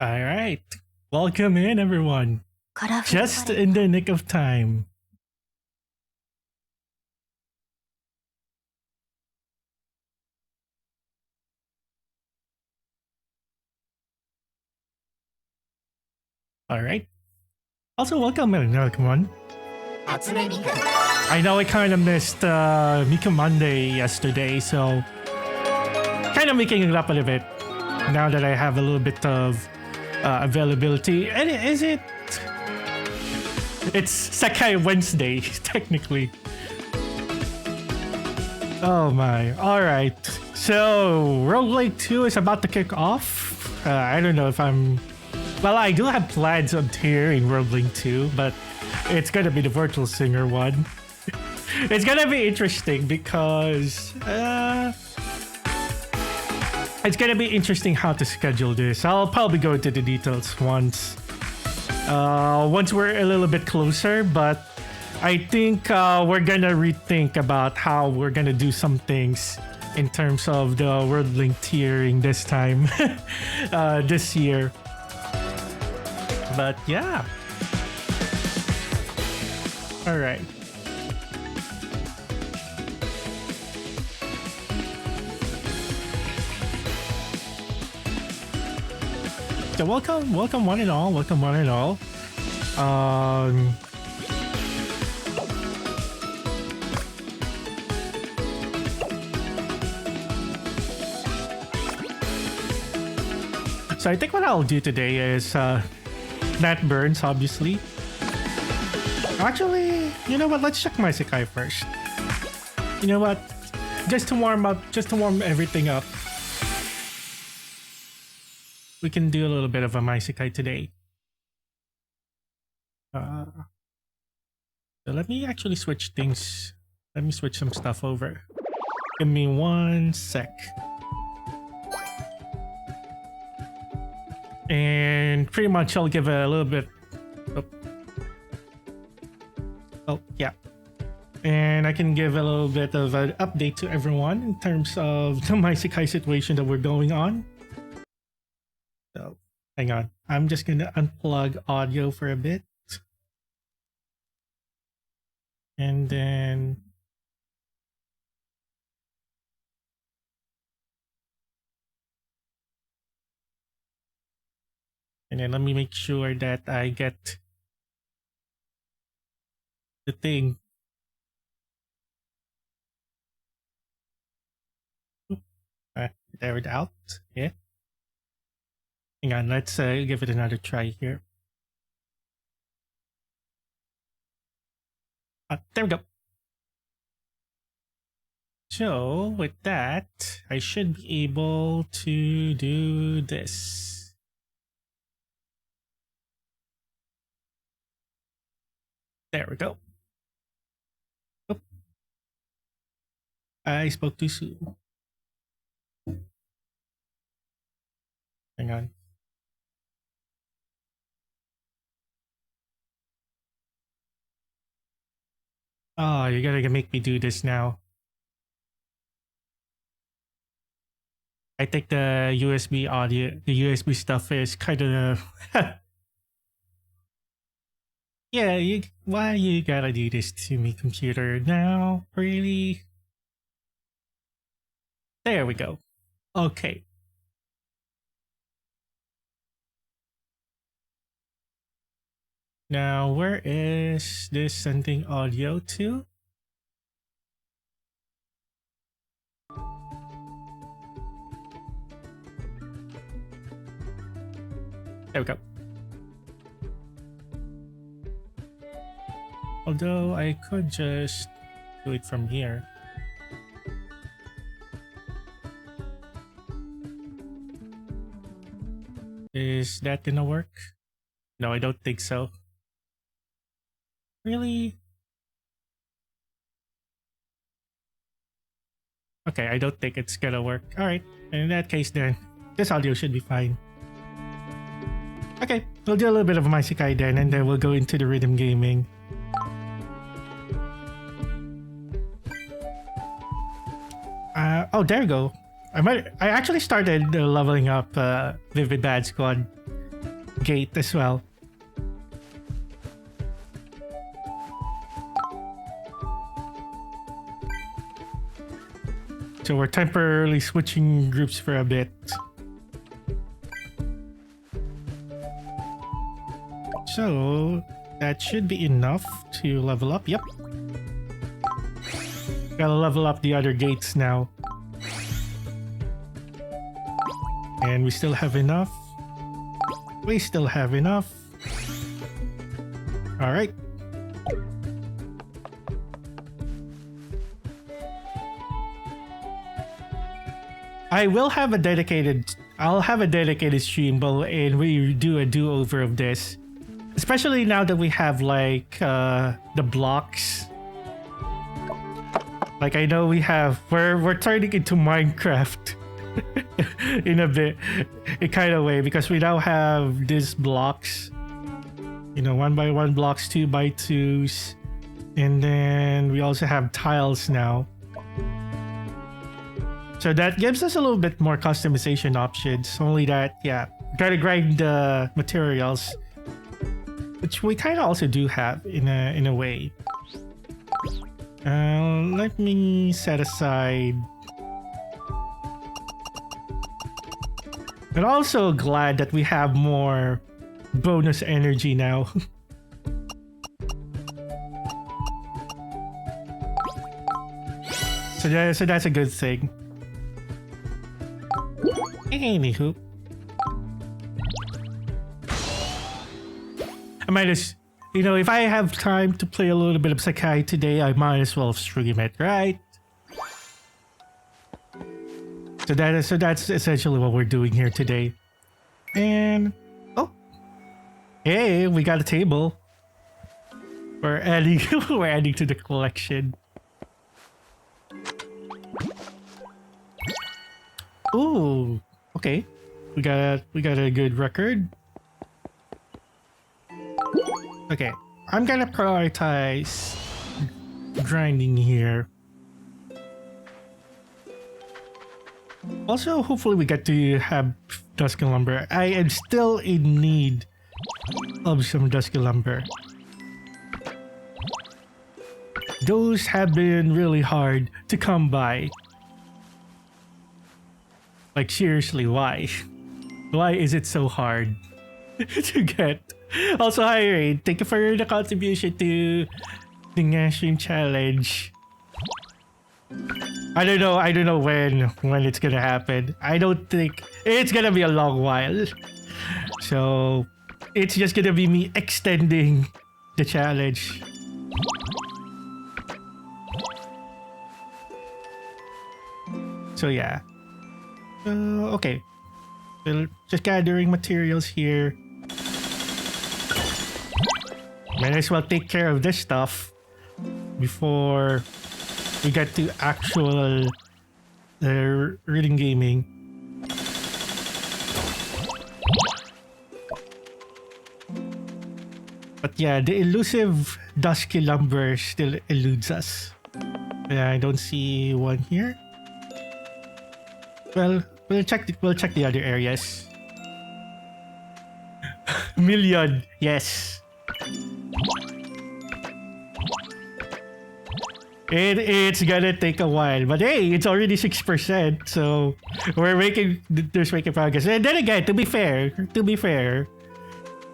All right. Welcome in, everyone. Just in the nick of time. All right. Also, welcome everyone. HATSUNE MIKU. I know I kind of missed Miku Monday yesterday, so kind of making it up a little bit now that I have a little bit of availability. And it's Sekai Wednesday, technically. Oh my. Alright. So, Roguelike 2 is about to kick off. I don't know if I'm... Well, I do have plans on tiering Roguelike 2, but it's gonna be the Virtual Singer one. It's gonna be interesting because... it's gonna be interesting how to schedule this. I'll probably go into the details once we're a little bit closer, but I think we're gonna rethink about how we're gonna do some things in terms of the World Link tiering this time, this year. But yeah. All right. So welcome one and all. So I think what I'll do today is Nat Burns, obviously. Actually, you know what? Let's check my Sekai first. You know what? Just to warm everything up. We can do a little bit of a My Sekai today. So let me actually switch things. Let me switch some stuff over. Give me 1 sec. And pretty much I'll give a little bit... Oh, yeah. And I can give a little bit of an update to everyone in terms of the My Sekai situation that we're going on. So, hang on. I'm just gonna unplug audio for a bit. And then... let me make sure that I get the thing. There it out. Yeah. Hang on, let's give it another try here. There we go. So with that, I should be able to do this. There we go. Oh. I spoke too soon. Hang on. Oh, you gotta make me do this now. I think the USB audio, the USB stuff is kind of... Yeah, why you gotta do this to me, computer? Now, really? There we go. Okay. Now, where is this sending audio to? There we go. Although I could just do it from here. Is that gonna work? No, I don't think so. Really? Okay, I don't think it's gonna work. Alright, in that case then, this audio should be fine. Okay, we'll do a little bit of My Sekai then, and then we'll go into the rhythm gaming. Oh, there we go. I actually started leveling up Vivid Bad Squad gate as well. So we're temporarily switching groups for a bit. So that should be enough to level up. Yep. Gotta level up the other gates now. And we still have enough. We still have enough. All right. I'll have a dedicated stream, but and we do a do-over of this. Especially now that we have like the blocks. Like I know we're turning into Minecraft in a kind of way, because we now have these blocks. You know, 1x1 blocks, 2x2s, and then we also have tiles now. So that gives us a little bit more customization options. Only that, yeah, gotta grind the materials, which we kind of also do have in a way. Let me set aside. But also glad that we have more bonus energy now. So that's a good thing. Anywho, I might as, you know, if I have time to play a little bit of Sekai today, I might as well stream it, right? So that's essentially what we're doing here today. And oh, hey, we got a table. We're adding we're adding to the collection. Ooh, okay. We got a good record. Okay, I'm gonna prioritize grinding here. Also, hopefully we get to have dusky lumber. I am still in need of some dusky lumber. Those have been really hard to come by. Like seriously, why? Why is it so hard to get? Also, hi Rain, thank you for the contribution to the stream challenge. I don't know when it's gonna happen. I don't think it's gonna be a long while. So it's just gonna be me extending the challenge. So yeah. Okay. So just gathering materials here. Might as well take care of this stuff before we get to actual reading gaming. But yeah, the elusive dusky lumber still eludes us. Yeah, I don't see one here. Well, we'll check the other areas. Million, yes. It's gonna take a while, but hey, it's already 6%, so there's making progress. And then again, to be fair,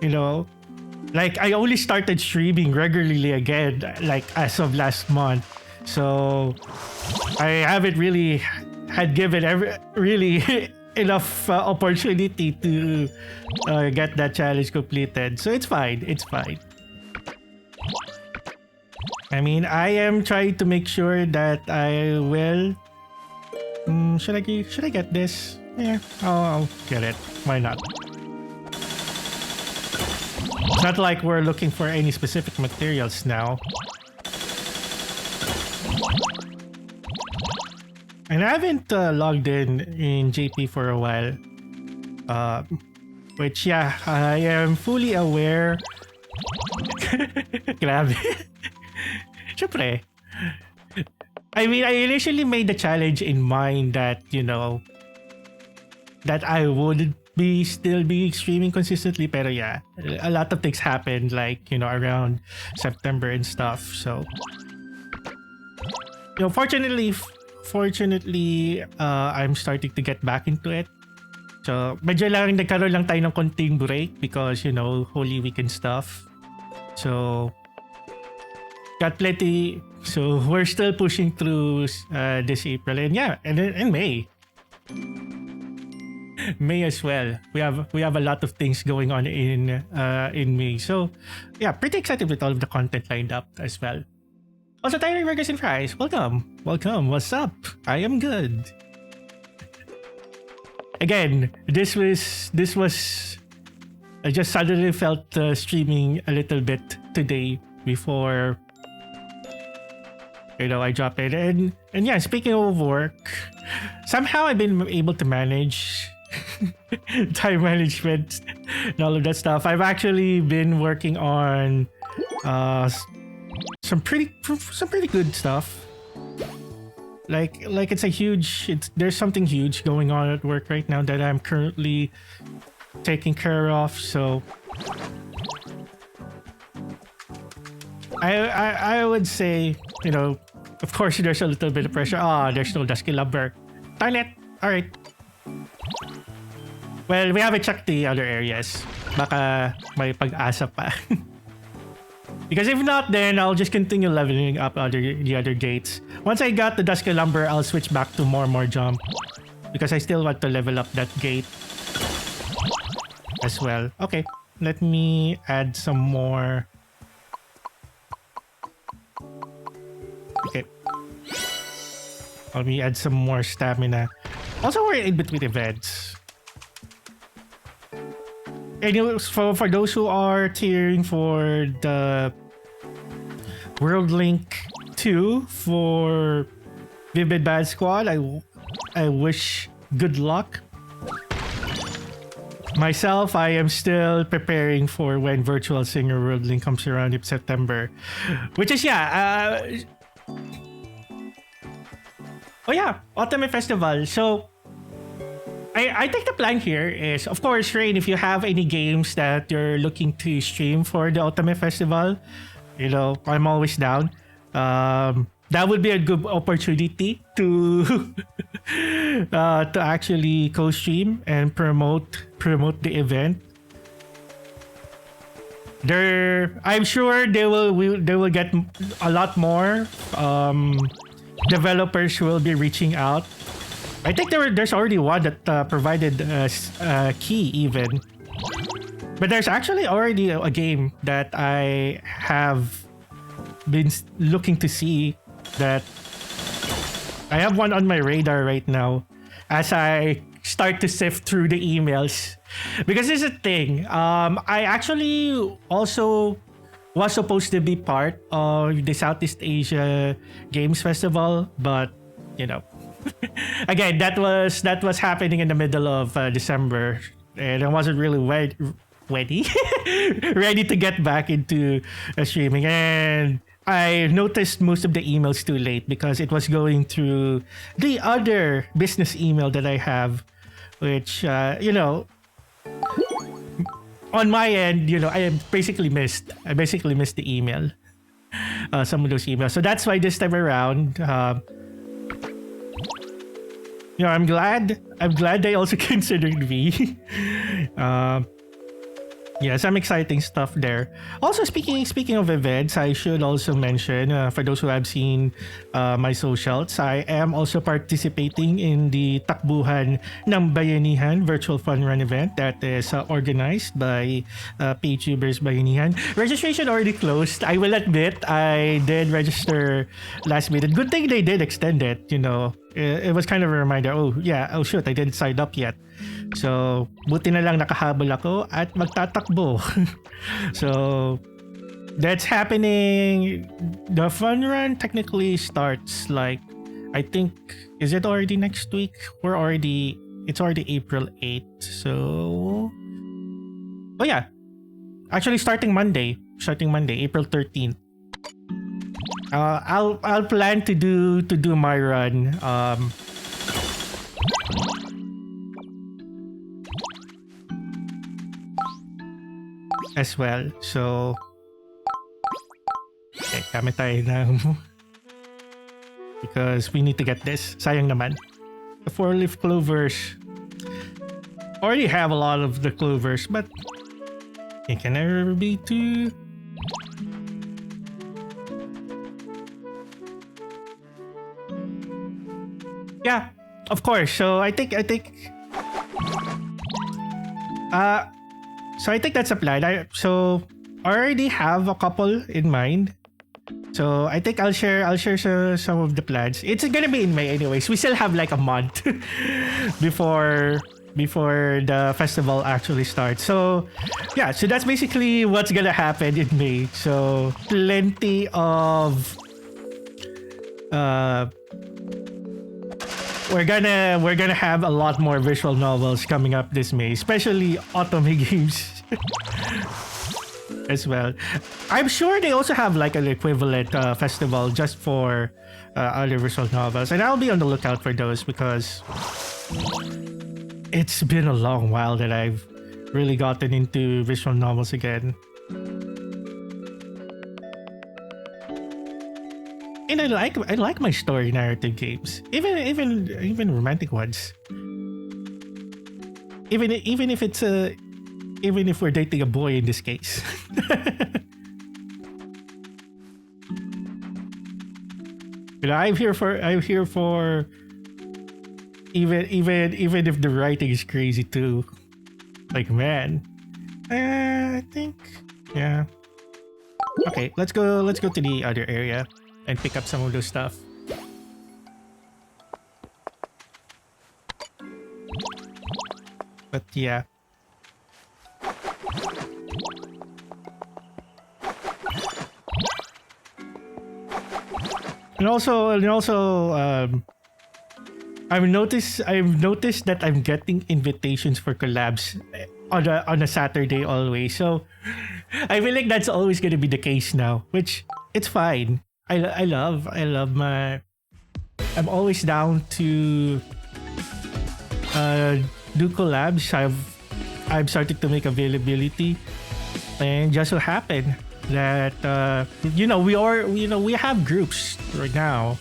you know, like I only started streaming regularly again, like as of last month, so I haven't really had given really enough opportunity to get that challenge completed. So it's fine. I mean, I am trying to make sure that I will. Should I get this? Yeah, I'll get it. Why not? It's not like we're looking for any specific materials now. And I haven't logged in JP for a while. Which, yeah, I am fully aware. Grabe. Syempre. I mean, I initially made the challenge in mind that, you know, that I would still be streaming consistently. Pero yeah, a lot of things happened like, you know, around September and stuff. So, you know, fortunately, I'm starting to get back into it. So, medyo lang nagkaroon lang tayo ng konting break because, you know, Holy Week and stuff. So, got plenty. So, we're still pushing through this April. And yeah, and in May. May as well. We have a lot of things going on in May. So, yeah, pretty excited with all of the content lined up as well. Also, Tyler Burgers and Fries, welcome. What's up? I am good. Again, this was. I just suddenly felt streaming a little bit today before, you know, I drop it. And yeah, speaking of work, somehow I've been able to manage time management and all of that stuff. I've actually been working on some pretty good stuff. Like there's something huge going on at work right now that I'm currently taking care of. So I would say, you know, of course there's a little bit of pressure. There's no Dusky Lumber. Darn it. All right. Well, we haven't checked the other areas. Baka may pag-asa pa. Because if not, then I'll just continue leveling up the other gates. Once I got the Dusky Lumber, I'll switch back to more jump. Because I still want to level up that gate as well. Okay, let me add some more. Okay. Let me add some more stamina. Also, we're in between events. Anyways, for those who are cheering for the World Link 2 for Vivid Bad Squad, I wish good luck. Myself, I am still preparing for when Virtual Singer World Link comes around in September. Which is, Ultimate Festival. So, I think the plan here is, of course, Rain, if you have any games that you're looking to stream for the Ultimate Festival, you know, I'm always down. That would be a good opportunity to to actually co-stream and promote the event. I'm sure they will get a lot more developers who will be reaching out. I think there's already one that provided a key even. But there's actually already a game that I have been looking to see that I have one on my radar right now as I start to sift through the emails. Because this is a thing. I actually also was supposed to be part of the Southeast Asia Games Festival, but you know, again, that was happening in the middle of December, and I wasn't really ready to get back into streaming. And I noticed most of the emails too late because it was going through the other business email that I have, which you know, on my end, you know, I basically missed the email, some of those emails. So that's why this time around. You know, I'm glad they also considered me. Yeah, some exciting stuff there. Also, speaking of events, I should also mention, for those who have seen my socials, I am also participating in the Takbuhan ng Bayanihan Virtual Fun Run event that is organized by PH VTuber's Bayanihan. Registration already closed. I will admit, I did register last minute. Good thing they did extend it, you know. It was kind of a reminder, oh shoot, I didn't sign up yet. So, buti na lang nakahabol ako at magtatakbo. So, that's happening. The fun run technically starts like, I think, is it already next week? It's already April 8th. So, oh yeah. Actually, starting Monday, April 13th. I'll plan to do my run as well. So, okay, gamit tayo ng because we need to get this. Sayang naman. The 4-leaf clovers. Already have a lot of the clovers, but it can never be too. Yeah, of course. So I think that's a plan. I already have a couple in mind. So I think I'll share some of the plans. It's gonna be in May anyways. We still have like a month before the festival actually starts. So yeah, so that's basically what's gonna happen in May. So plenty of we're gonna have a lot more visual novels coming up this May, especially Otome games as well. I'm sure they also have like an equivalent festival just for other visual novels, and I'll be on the lookout for those because it's been a long while that I've really gotten into visual novels again. And I like my story narrative games, even romantic ones. Even if we're dating a boy in this case. You know, I'm here for even if the writing is crazy too. Like, man, I think, yeah. Okay, let's go to the other area and pick up some of those stuff. But yeah. And also, I've noticed that I'm getting invitations for collabs on a Saturday always. So I feel like that's always gonna be the case now, which it's fine. I love my. I'm always down to do collabs. I've started to make availability, and just so happened that we have groups right now.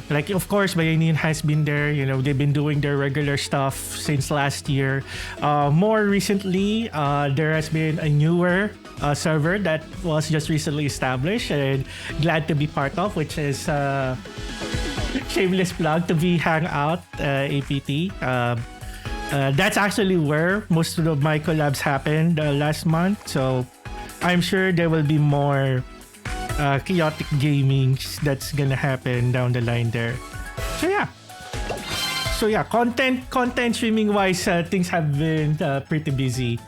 Like, of course, Bayanihan has been there. You know, they've been doing their regular stuff since last year. More recently, there has been a newer server that was just recently established and glad to be part of, which is shameless plug to be Hangout APT. That's actually where most of my collabs happened last month. So I'm sure there will be more chaotic gaming that's gonna happen down the line there. So yeah, content streaming wise, things have been pretty busy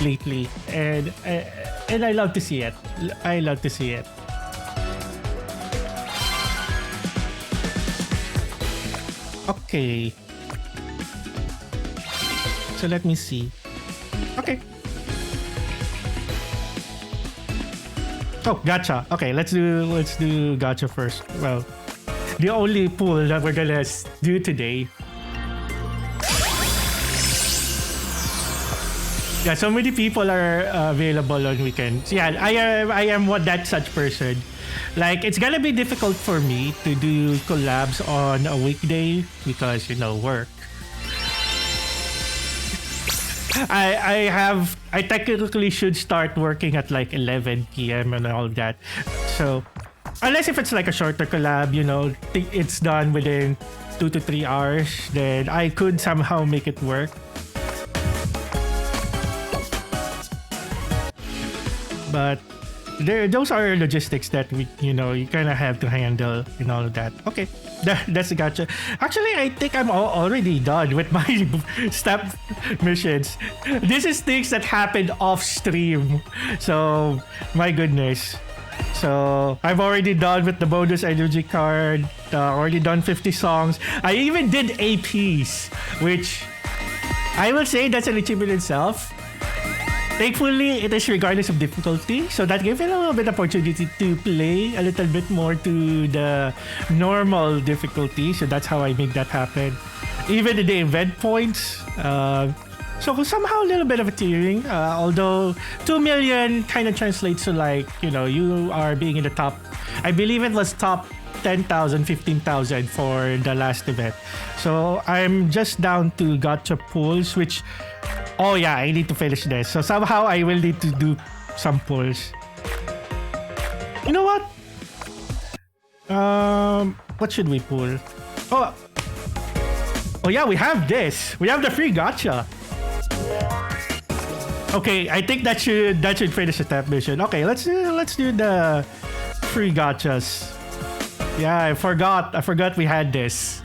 lately, and I love to see it. Okay, so let me see. Okay. Oh, gacha. Okay, let's do gacha first. Well, the only pool that we're gonna do today. Yeah, so many people are available on weekends. Yeah, I am that such person. Like, it's gonna be difficult for me to do collabs on a weekday because, work. I technically should start working at like 11 p.m. and all that. So unless if it's like a shorter collab, it's done within 2 to 3 hours, then I could somehow make it work. But those are logistics that you kind of have to handle and all of that. Okay, that's a gotcha. Actually, I think I'm already done with my step missions. This is things that happened off stream. So my goodness. So I've already done with the bonus energy card. Already done 50 songs. I even did APs, which I will say that's an achievement itself. Thankfully, it is regardless of difficulty, so that gave me a little bit of opportunity to play a little bit more to the normal difficulty, so that's how I make that happen. Even in the event points, So somehow a little bit of a tearing, although 2 million kind of translates to like, you know, you are being in the top, I believe it was top 10,000, 15,000 for the last event. So I'm just down to gacha pulls, which, oh yeah, I need to finish this. So somehow I will need to do some pulls. You know what? What should we pull? Oh yeah, we have this. We have the free gacha. Okay, I think that should finish the tap mission. Okay, let's do the free gachas. Yeah, I forgot we had this.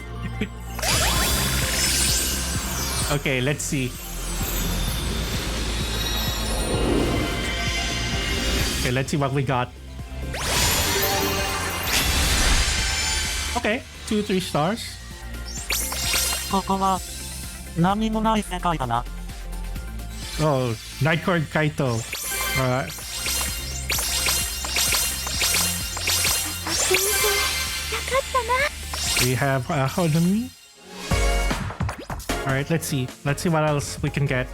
Okay, let's see. Okay, let's see what we got. Okay, 2, 3 stars. ここは何もない世界だな。 Oh, Nightcore Kaito. Alright. We have Hodami. Alright, let's see. Let's see what else we can get.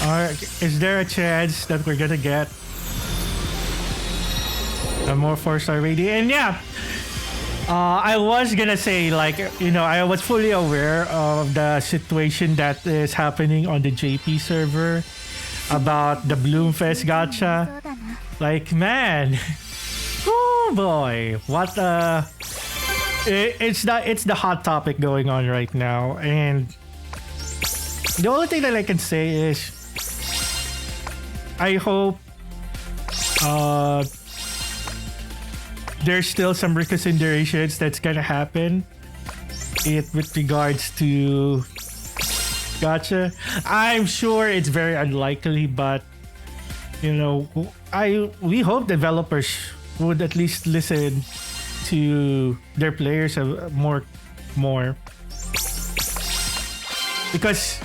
Alright, is there a chance that we're gonna get a more 4-star rating? And yeah, I was gonna say, like, you know, I was fully aware of the situation that is happening on the JP server about the Bloomfest gacha. Like, man, oh boy, what it's the hot topic going on right now, and the only thing that I can say is I hope there's still some reconsiderations that's gonna happen with regards to gacha. I'm sure it's very unlikely, but you know, we hope developers would at least listen to their players more, because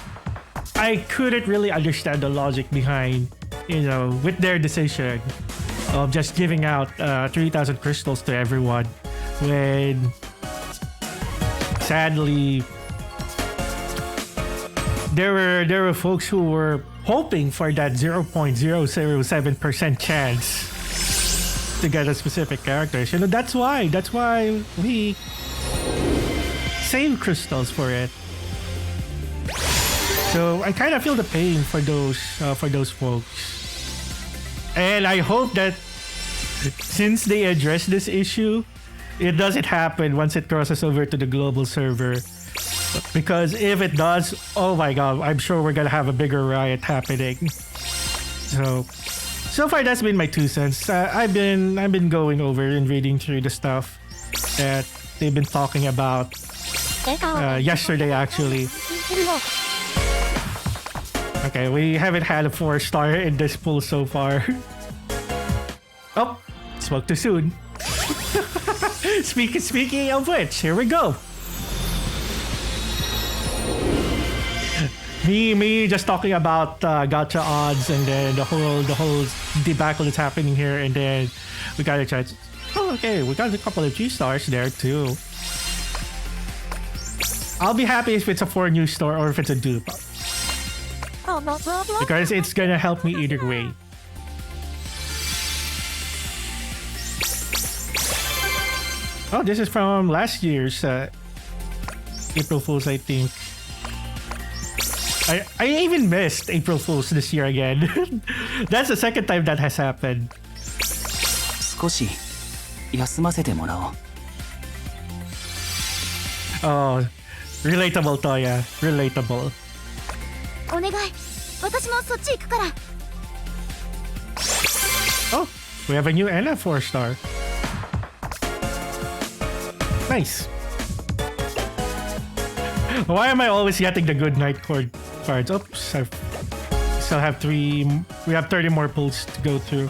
I couldn't really understand the logic behind, you know, with their decision of just giving out 3,000 crystals to everyone, when sadly there were folks who were hoping for that 0.007% chance to get a specific character. You know, that's why we save crystals for it. So I kind of feel the pain for those folks. And I hope that since they address this issue, it doesn't happen once it crosses over to the global server. Because if it does, oh my god, I'm sure we're gonna have a bigger riot happening. So far that's been my 2 cents. I've been going over and reading through the stuff that they've been talking about yesterday, actually. Okay, we haven't had a 4-star in this pool so far. Oh, spoke too soon. Speaking of which, here we go. Me just talking about gacha odds, and then the whole debacle that's happening here, and then we got a chance. Oh, okay, we got a couple of 3 stars there too. I'll be happy if it's a 4 new store or if it's a dupe, because it's gonna help me either way. Oh, this is from last year's April Fools, I think. I even missed April Fools this year again. That's the second time that has happened. 少し休ませてもらおう。 Oh, relatable, Toya. Relatable. お願い、私もそっち行くから。 Oh, we have a new and a 4-star. Nice. Why am I always getting the good night cord cards? Oops, I still have 3. We have 30 more pulls to go through.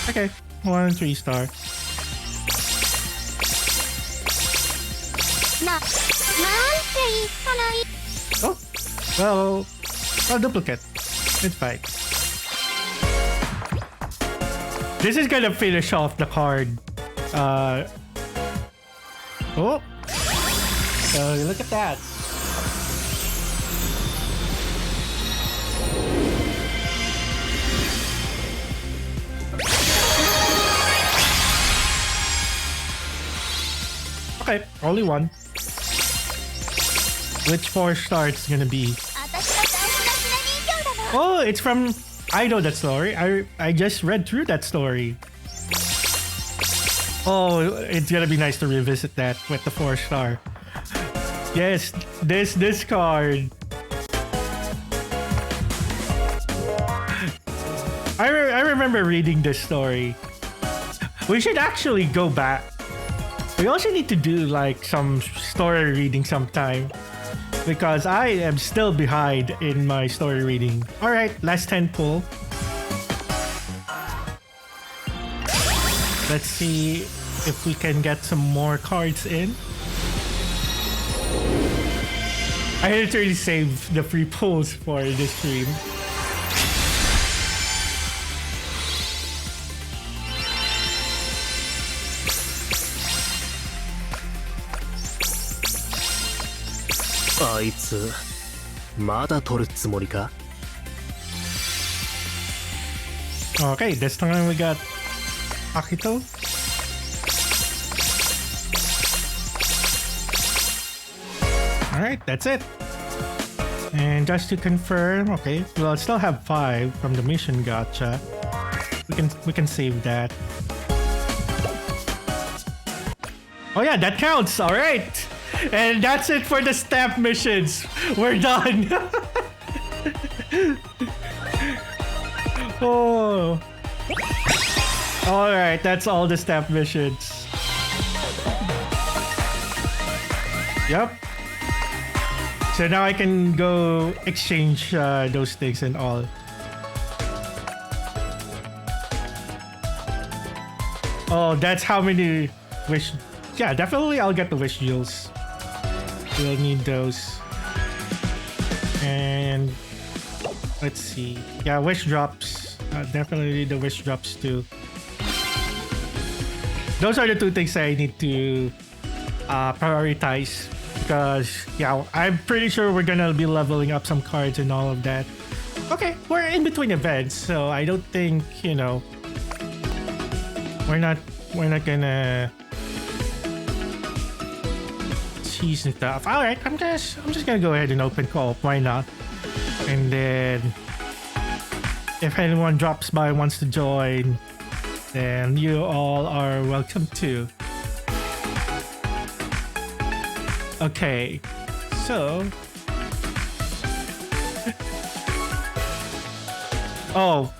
Okay, 1 3-star. Oh, well, Oh, duplicate. It's fine. This is gonna finish off the card. Oh. So look at that. Okay, only one. Which 4-star it's gonna be? Oh, it's from... I know that story. I just read through that story. Oh, it's gonna be nice to revisit that with the 4-star. Yes, this card. I remember reading this story. We should actually go back. We also need to do like some story reading sometime, because I am still behind in my story reading. All right, last 10 pull. Let's see if we can get some more cards in. I literally saved the free pulls for this stream. Okay, this time we got Akito. Alright, that's it. And just to confirm, okay, we'll still have 5 from the mission gacha. We can save that. Oh yeah, that counts. Alright. And that's it for the staff missions. We're done. Oh. Alright, that's all the staff missions. Yep. So now I can go exchange those things and all. Oh, that's how many wish... Yeah, definitely I'll get the wish jewels. We'll need those. And let's see. Yeah, wish drops. Definitely the wish drops too. Those are the 2 things I need to prioritize. Because, yeah, I'm pretty sure we're gonna be leveling up some cards and all of that. Okay, we're in between events, so I don't think, you know, we're not gonna cheese and stuff. All right, I'm just gonna go ahead and open co-op. Why not? And then, if anyone drops by wants to join, then you all are welcome too. Okay, so... Oh.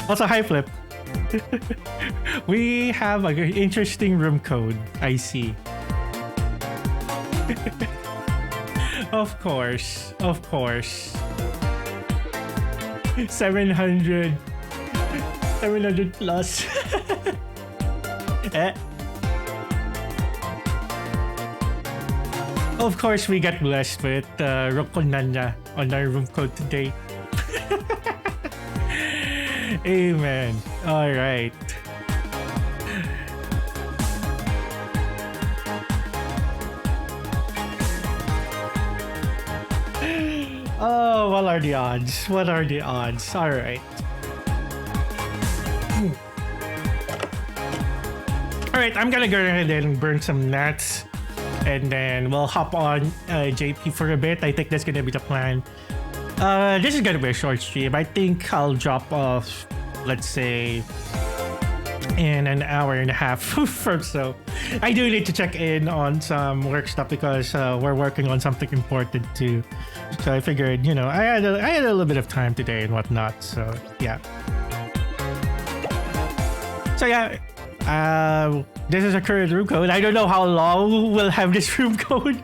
Also, hi Flip. We have an interesting room code, I see. Of course. 700 plus. Of course, we got blessed with Rokonanya on our room code today. Amen. All right. Oh, what are the odds? All right. All right, I'm gonna go ahead and burn some nuts, and then we'll hop on JP for a bit. I think that's gonna be the plan. This is gonna be a short stream. I think I'll drop off, let's say, in an hour and a half or so. I do need to check in on some work stuff because we're working on something important too. So I figured, you know, I had a little bit of time today and whatnot. So yeah. This is a current room code. I don't know how long we'll have this room code,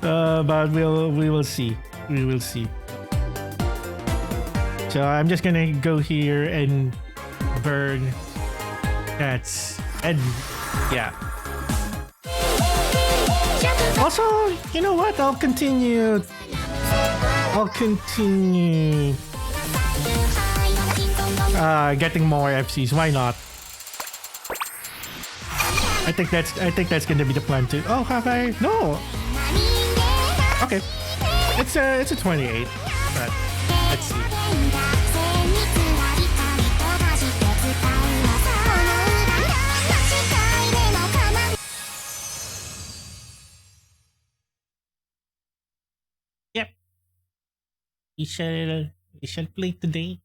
but we will see. We will see. So I'm just gonna go here and burn. And yeah. Also, you know what? I'll continue. Getting more FCs. Why not? I think that's gonna be the plan too. Oh, have I? No. Okay. It's a 28. But let's see. Yep. We shall play today.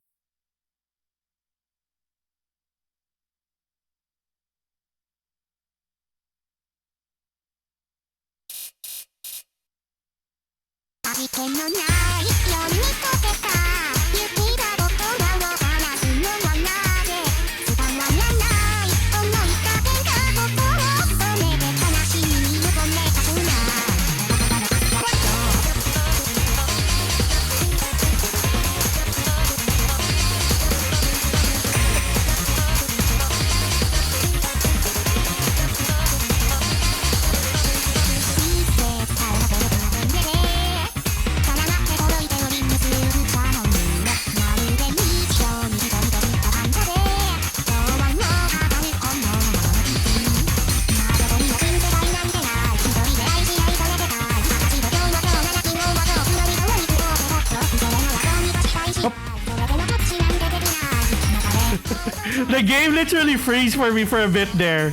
The game literally freeze for me for a bit there.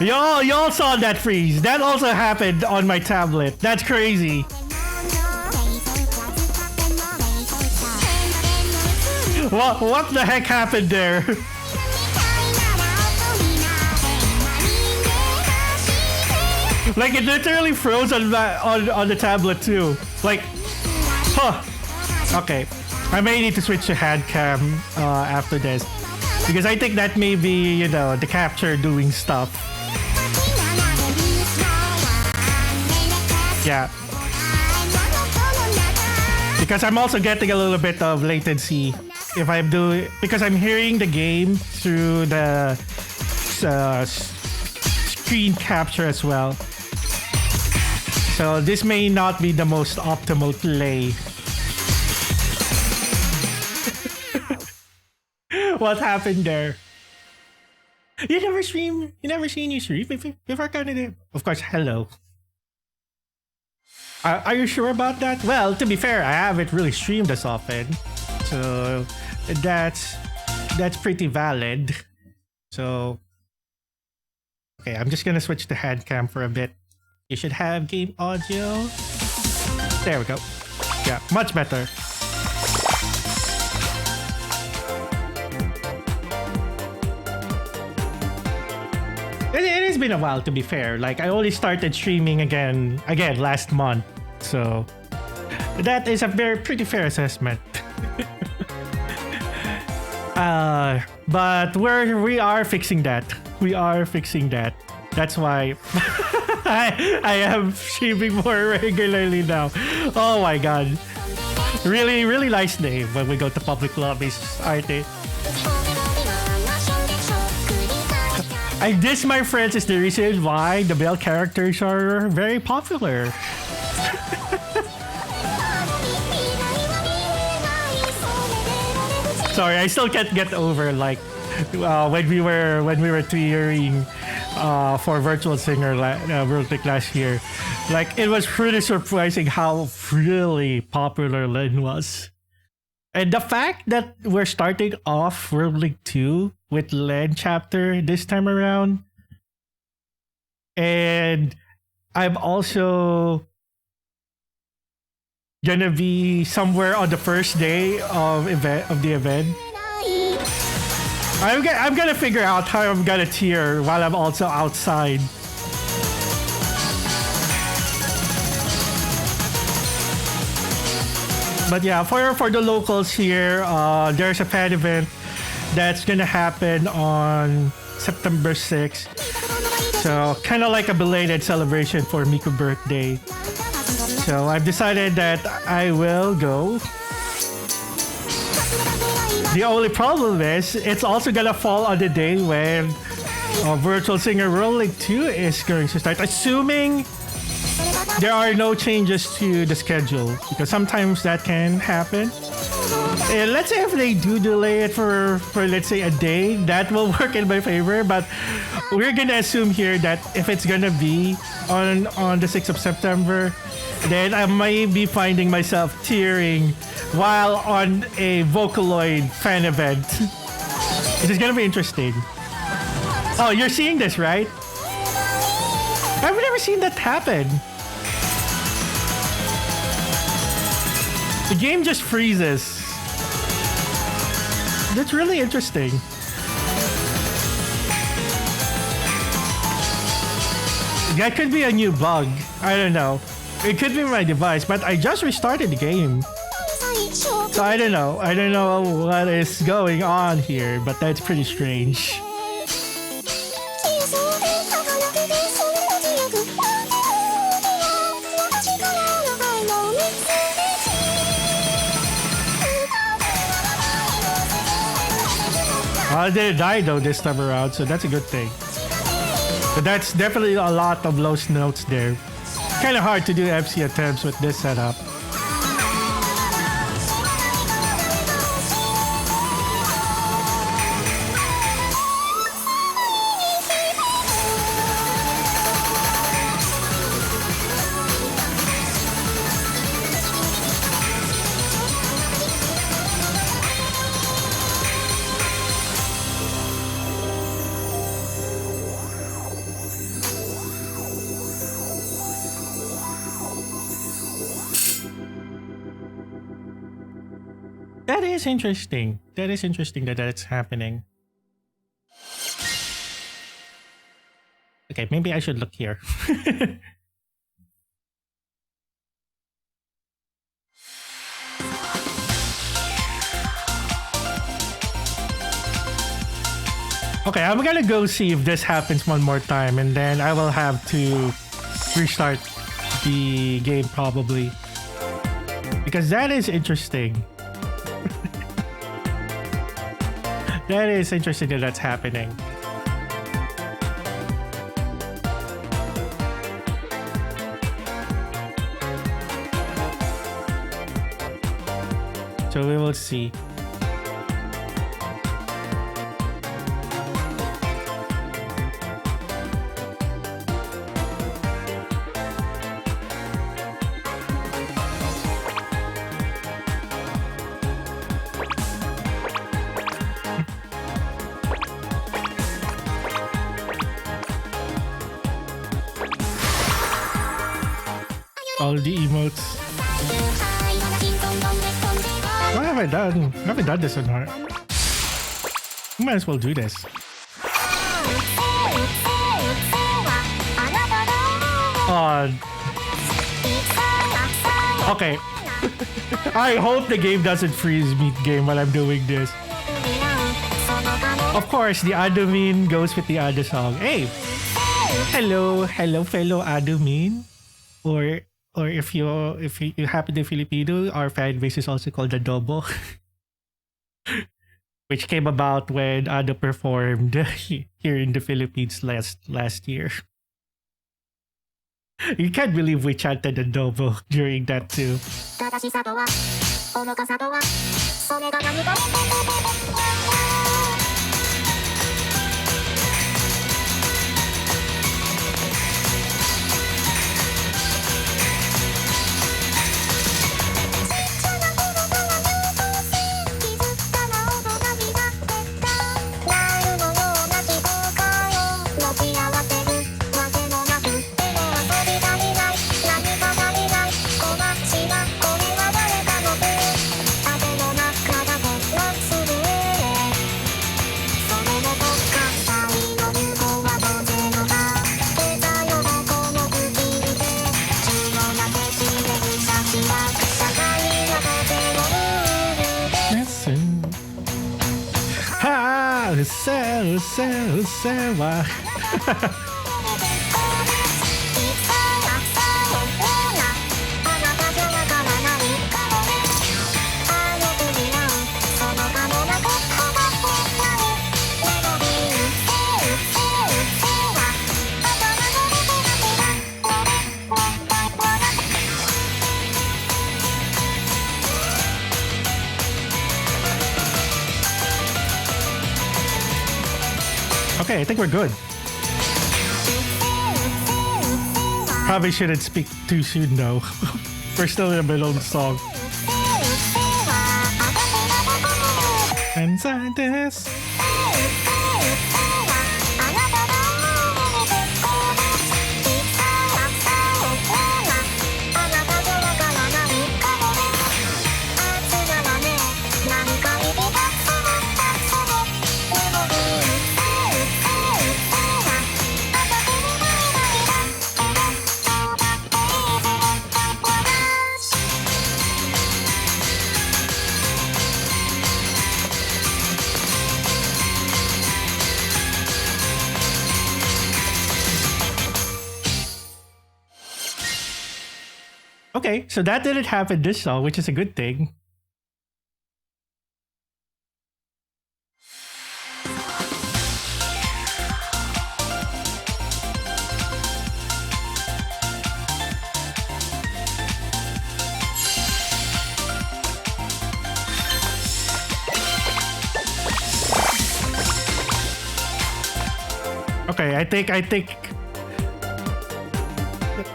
Y'all saw that freeze. That also happened on my tablet. That's crazy. What the heck happened there? Like it literally froze on the tablet too. Like, huh. Okay. I may need to switch to hand cam after this. Because I think that may be, you know, the capture doing stuff. Yeah. Because I'm also getting a little bit of latency if I'm doing, because I'm hearing the game through the screen capture as well. So this may not be the most optimal play. What happened there? You never seen you stream before Canada? Of course, hello. Are you sure about that? Well, to be fair, I haven't really streamed as often. So that's pretty valid. So okay, I'm just gonna switch to hand cam for a bit. You should have game audio. There we go. Yeah, much better. It has been a while, to be fair. Like, I only started streaming again last month. So that is a pretty fair assessment. But we are fixing that. We are fixing that. That's why I am streaming more regularly now. Oh my god. Really, really nice name when we go to public lobbies, aren't they? This, my friends, is the reason why the male characters are very popular. Sorry, I still can't get over like when we were touring for Virtual Singer World League last year. Like, it was pretty surprising how really popular Len was. And the fact that we're starting off World League 2 with Len chapter this time around, and I'm also gonna be somewhere on the first day of the event. I'm gonna figure out how I'm gonna tier while I'm also outside. But yeah, for the locals here, there's a fan event that's gonna happen on September 6th. So kind of like a belated celebration for Miku's birthday. So I've decided that I will go. The only problem is it's also gonna fall on the day when Virtual Singer Rolling 2 is going to start, assuming there are no changes to the schedule, because sometimes that can happen. And let's say if they do delay it for let's say a day, that will work in my favor. But we're gonna assume here that if it's gonna be on the 6th of September, then I may be finding myself tearing while on a Vocaloid fan event. It is gonna be interesting. Oh, you're seeing this, right? I've never seen that happen. The game just freezes. That's really interesting. That could be a new bug. I don't know. It could be my device, but I just restarted the game. So I don't know. I don't know what is going on here, but that's pretty strange. I didn't die though this time around, so that's a good thing. But that's definitely a lot of low notes there. Kind of hard to do MC attempts with this setup. That is interesting. That is interesting that that's happening. Okay, maybe I should look here. Okay, I'm gonna go see if this happens one more time, and then I will have to restart the game probably. Because that is interesting. That is interesting that that's happening. So we will see. All the emotes. What have I done? I haven't done this on hard. We might as well do this. Okay. I hope the game doesn't freeze mid-game while I'm doing this. Of course, the admin goes with the other song. Hey! Hello, hello fellow admin. Or if you happen to Filipino, our fan base is also called Adobo. Which came about when Ado performed here in the Philippines last year. You can't believe we chanted Adobo during that too. Sewa. Okay, I think we're good. Probably shouldn't speak too soon though. We're still in the middle of the song. Inside this. Okay, so that didn't happen this song, which is a good thing. Okay, I think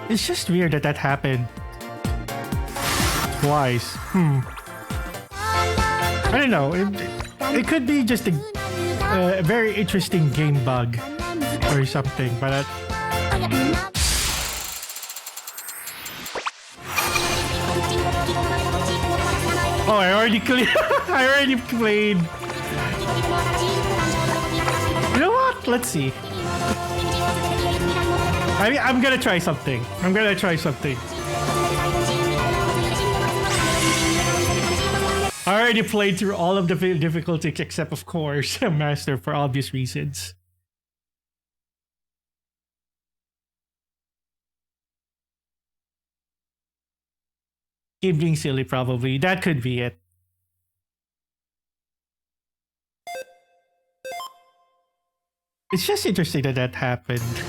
it's just weird that that happened twice. I don't know. It could be just a very interesting game bug or something, but oh, I already played. You know what? Let's see. I'm gonna try something. I already played through all of the difficulties except, of course, Master for obvious reasons. Keep being silly, probably. That could be it. It's just interesting that that happened.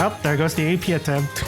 Oh, there goes the AP attempt.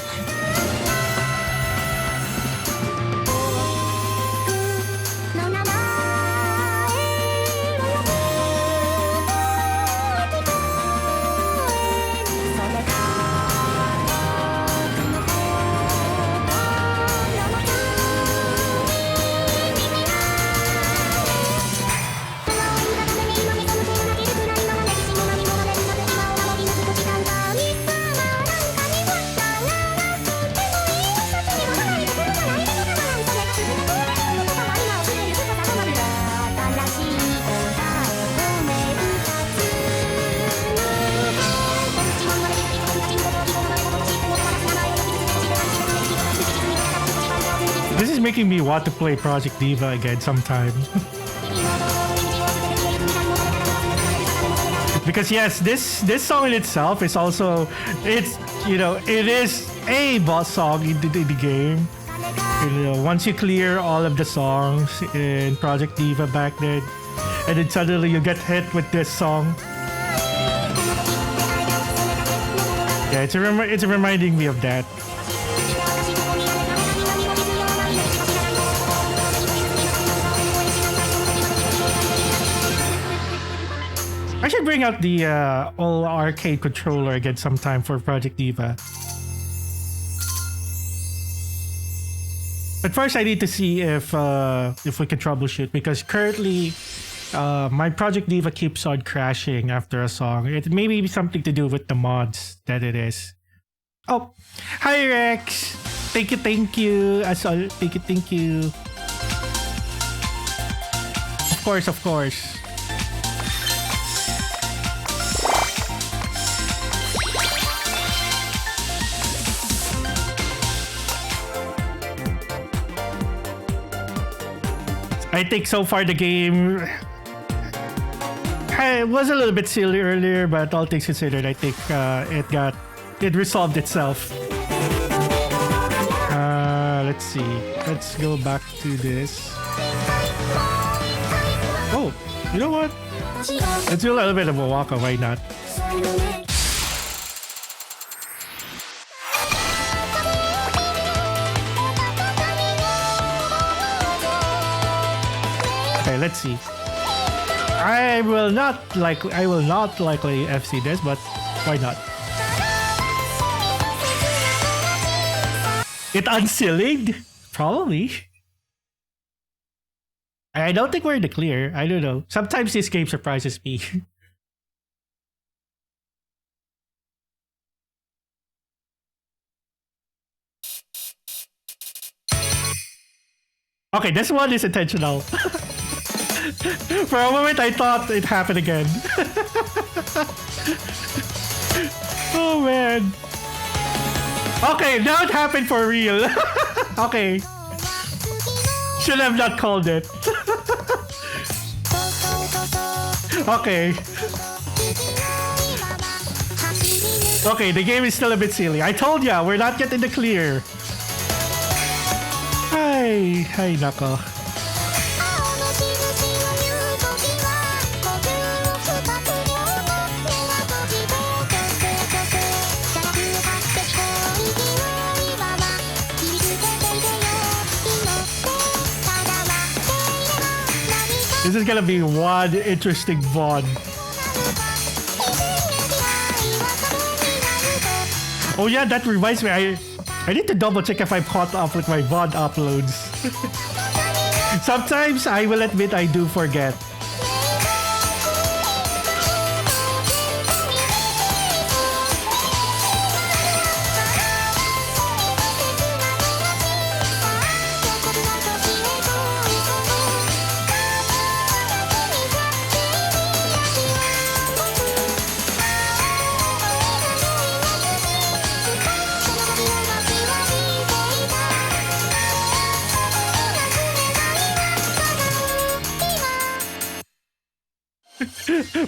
This is making me want to play Project Diva again sometime. Because yes, this song in itself is also, it's, you know, it is a boss song in the game. You know, once you clear all of the songs in Project Diva back then, and then suddenly you get hit with this song. Yeah, it's reminding me of that. I should bring out the all arcade controller again sometime for Project Diva. But first, I need to see if we can troubleshoot, because currently my Project Diva keeps on crashing after a song. It may be something to do with the mods that it is. Oh, hi Rex. Thank you. As all, thank you. Of course. I think so far the game it was a little bit silly earlier, but all things considered, I think it resolved itself. Let's see. Let's go back to this. Oh, you know what? Let's do a little bit of a walk. Why not? Okay, let's see. I will not likely FC this, but why not? It unsealed? Probably. I don't think we're in the clear. I don't know. Sometimes this game surprises me. Okay, this one is intentional. For a moment, I thought it happened again. Oh, man. Okay, now it happened for real. Okay. Should have not called it. Okay. Okay, the game is still a bit silly. I told ya, we're not yet in the clear. Hi, nako. This is gonna be one interesting VOD. Oh yeah, that reminds me. I need to double check if I'm caught up with my VOD uploads. Sometimes I will admit I do forget.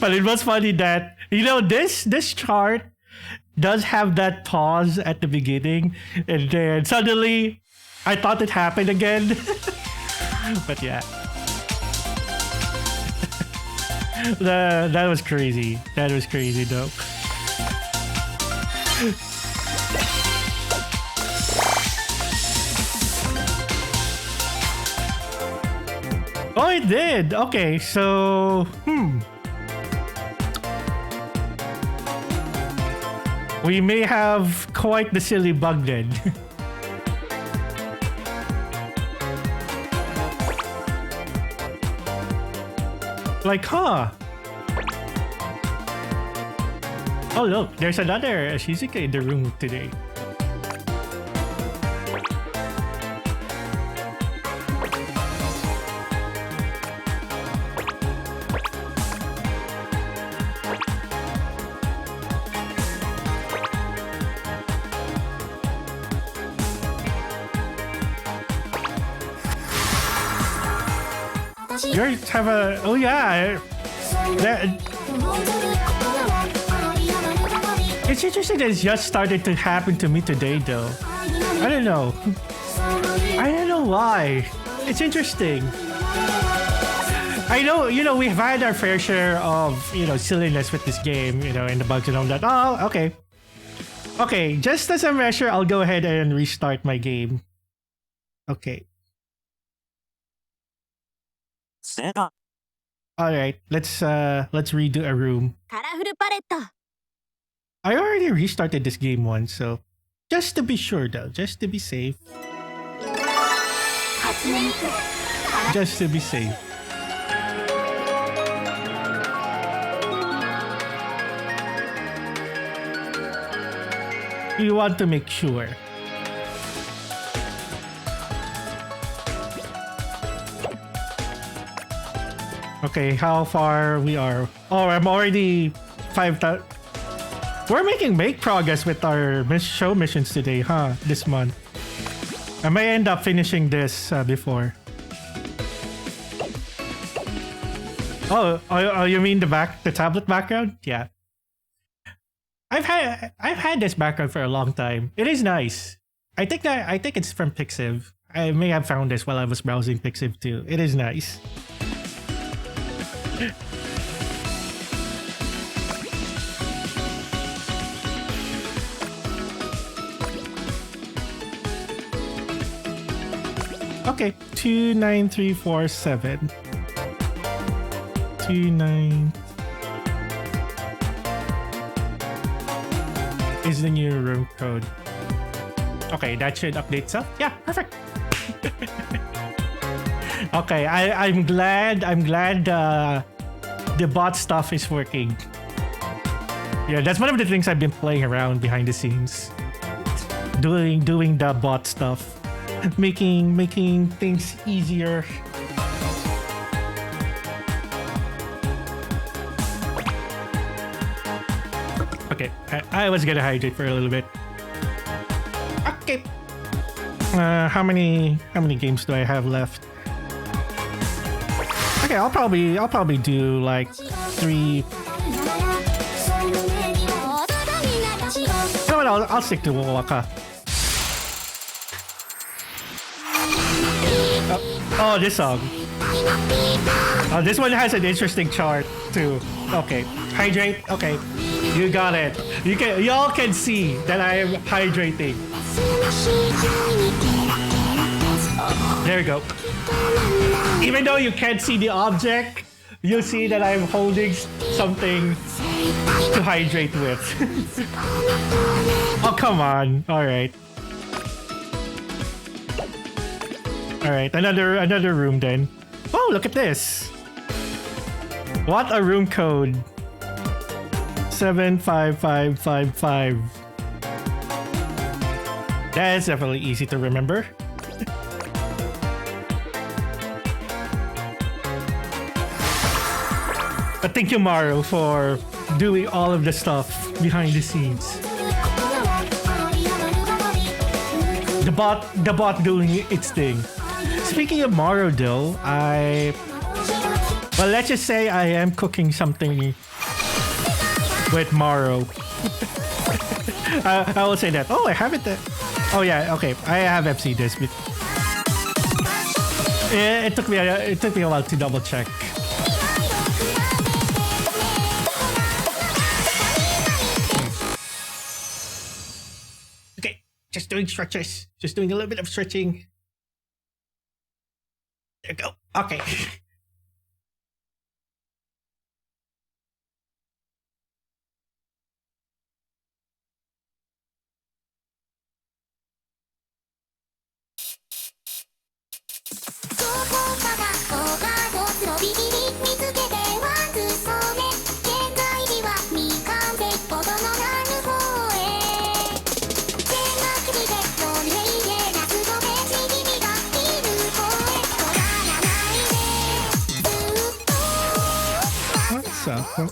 But it was funny that, you know, this chart does have that pause at the beginning, and then suddenly I thought it happened again. But yeah. That was crazy. That was crazy though. Oh, it did. Okay, so we may have quite the silly bug then. Like, huh? Oh look, there's another Shizuka in the room today. You have a... Oh yeah. It's interesting that it's just started to happen to me today though. I don't know. I don't know why. It's interesting. I know, you know, we've had our fair share of, you know, silliness with this game, you know, and the bugs and all that. Oh, okay. Okay, just as a measure, I'll go ahead and restart my game. Okay. Sega. All right, let's redo a room. カラフルパレット I already restarted this game once, so just to be sure though, just to be safe. 初音ミク Just to be safe. We want to make sure. Okay, how far we are? Oh, I'm already 5,000. We're making progress with our show missions today, huh? This month. I may end up finishing this before. Oh, you mean the tablet background? Yeah. I've had this background for a long time. It is nice. I think it's from Pixiv. I may have found this while I was browsing Pixiv too. It is nice. Okay, 29347. 29 is the new room code. Okay, that should update itself. Yeah, perfect. Okay, I'm glad the bot stuff is working. Yeah, that's one of the things I've been playing around behind the scenes. Doing the bot stuff. Making things easier. Okay, I was gonna hydrate for a little bit. Okay. How many games do I have left? Okay, I'll probably do like 3. No, I'll stick to Waka. Oh, this song. Oh, this one has an interesting chart too. Okay, hydrate. Okay, you got it. Y'all can see that I am hydrating. There we go. Even though you can't see the object, you see that I'm holding something to hydrate with. Oh, come on. All right. All right, another room then. Oh, look at this. What a room code. 75555. That is definitely easy to remember. But thank you, Maru, for doing all of the stuff behind the scenes. The bot doing its thing. Speaking of Maru, though, well, let's just say I am cooking something with Maru. I will say that. Oh, I have it there. Oh yeah, okay. I have FC this, but it took me a while to double check. Okay, just doing stretches. Just doing a little bit of stretching. There you go. Okay. What's up?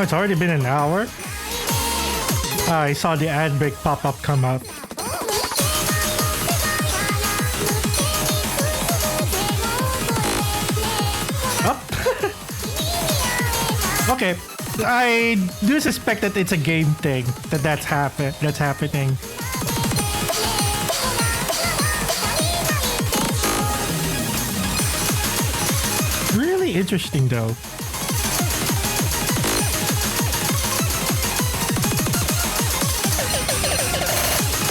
Oh, it's already been an hour? I saw the ad break pop-up come up. Up. Okay. I do suspect that it's a game thing that's happening. Really interesting though.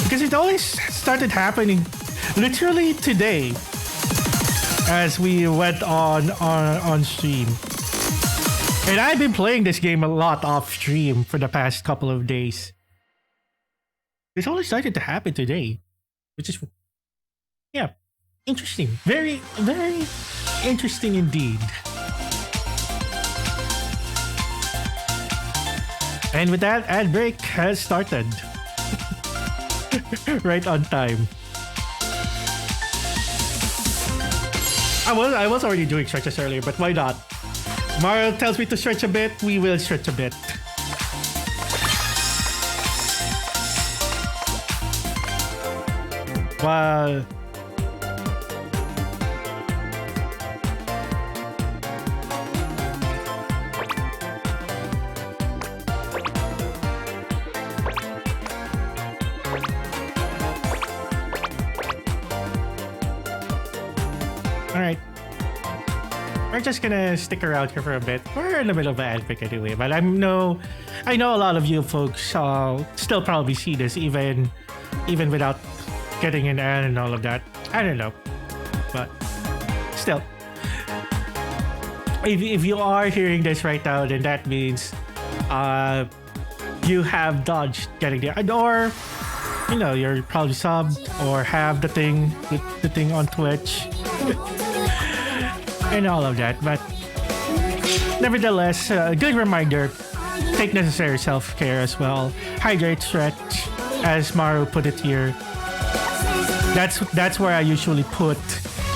Because it always started happening literally today as we went on stream. And I've been playing this game a lot off stream for the past couple of days. This only started to happen today, which is, yeah, interesting. Very, very interesting indeed. And with that, ad break has started. Right on time. I was already doing stretches earlier, but why not? Mario tells me to stretch a bit, we will stretch a bit. Well, alright. We're just gonna stick around here for a bit. We're in the middle of an ad break anyway, but I know a lot of you folks still probably see this even without getting an ad and all of that. I don't know, but still, if you are hearing this right now, then that means you have dodged getting the ad, or you know, you're probably subbed or have the thing on Twitch. And all of that, but nevertheless, a good reminder, take necessary self-care as well. Hydrate, stretch, as Maru put it here. That's where I usually put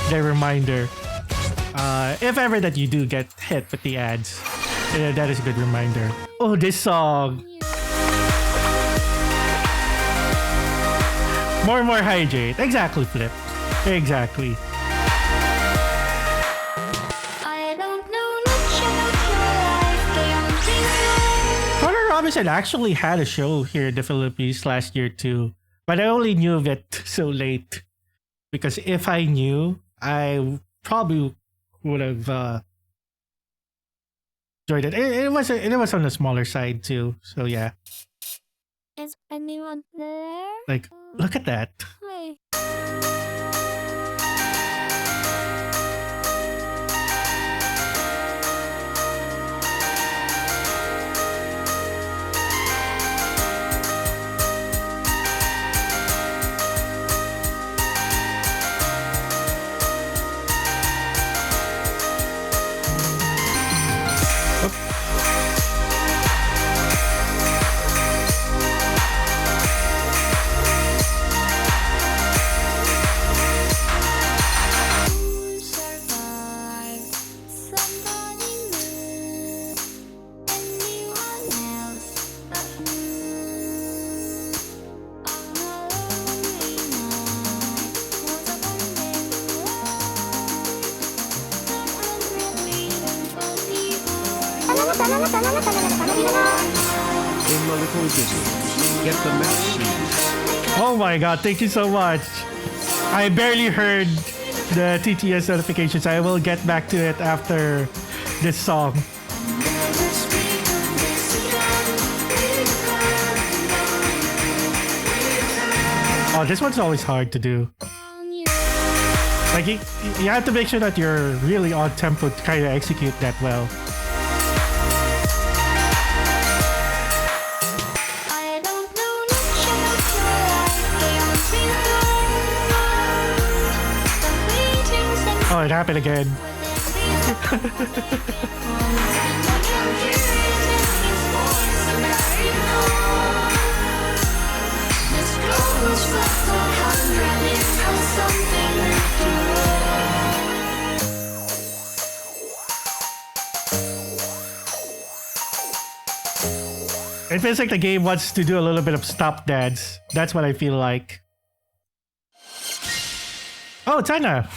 the reminder. If ever that you do get hit with the ads, that is a good reminder. Oh, this song. More and more hydrate. Exactly, Flip. Exactly. Robinson actually had a show here in the Philippines last year too, but I only knew of it so late because if I knew, I probably would have joined it. It was on the smaller side too, so yeah. Is anyone there? Like, look at that. Hi. Get the message. Oh my god, thank you so much. I barely heard the TTS notifications. I will get back to it after this song. Oh, this one's always hard to do. Like, you have to make sure that you're really on tempo to kind of execute that well. Oh, it happened again. It feels like the game wants to do a little bit of stop dance. That's what I feel like. Oh, Tana.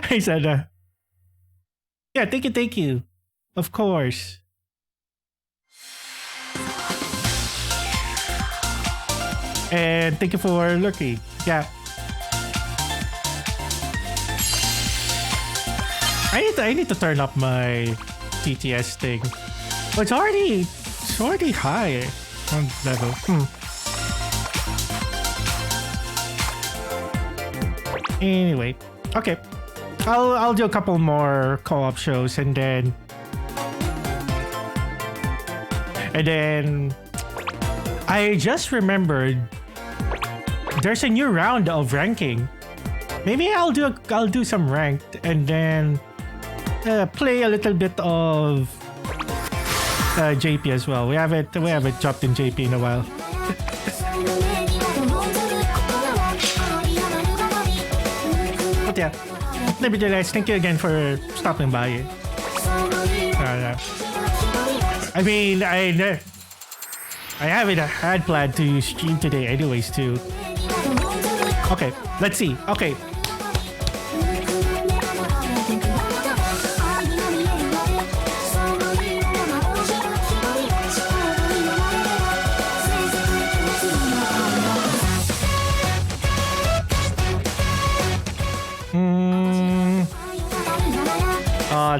Hey, Tana. Yeah, thank you, thank you. Of course. And thank you for lurking. Yeah. I need to turn up my TTS thing. Oh, it's already high on level. Anyway, okay. I'll do a couple more co-op shows and then I just remembered there's a new round of ranking. Maybe I'll do some ranked and then play a little bit of JP as well. We haven't dropped in JP in a while. But yeah, nevertheless, thank you again for stopping by. I mean, I haven't had planned to stream today anyways too. Okay, let's see. Okay.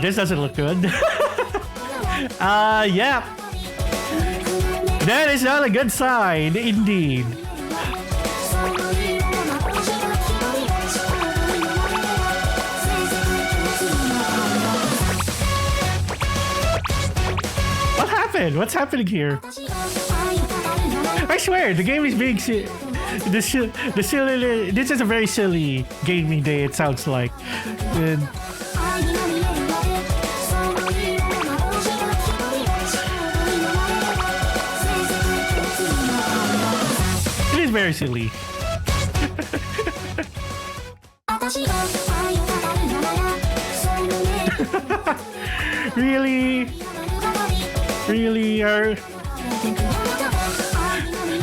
This doesn't look good. Yeah. That is not a good sign, indeed. What happened? What's happening here? I swear, the game is being this is a very silly gaming day, it sounds like. It is very silly. Really?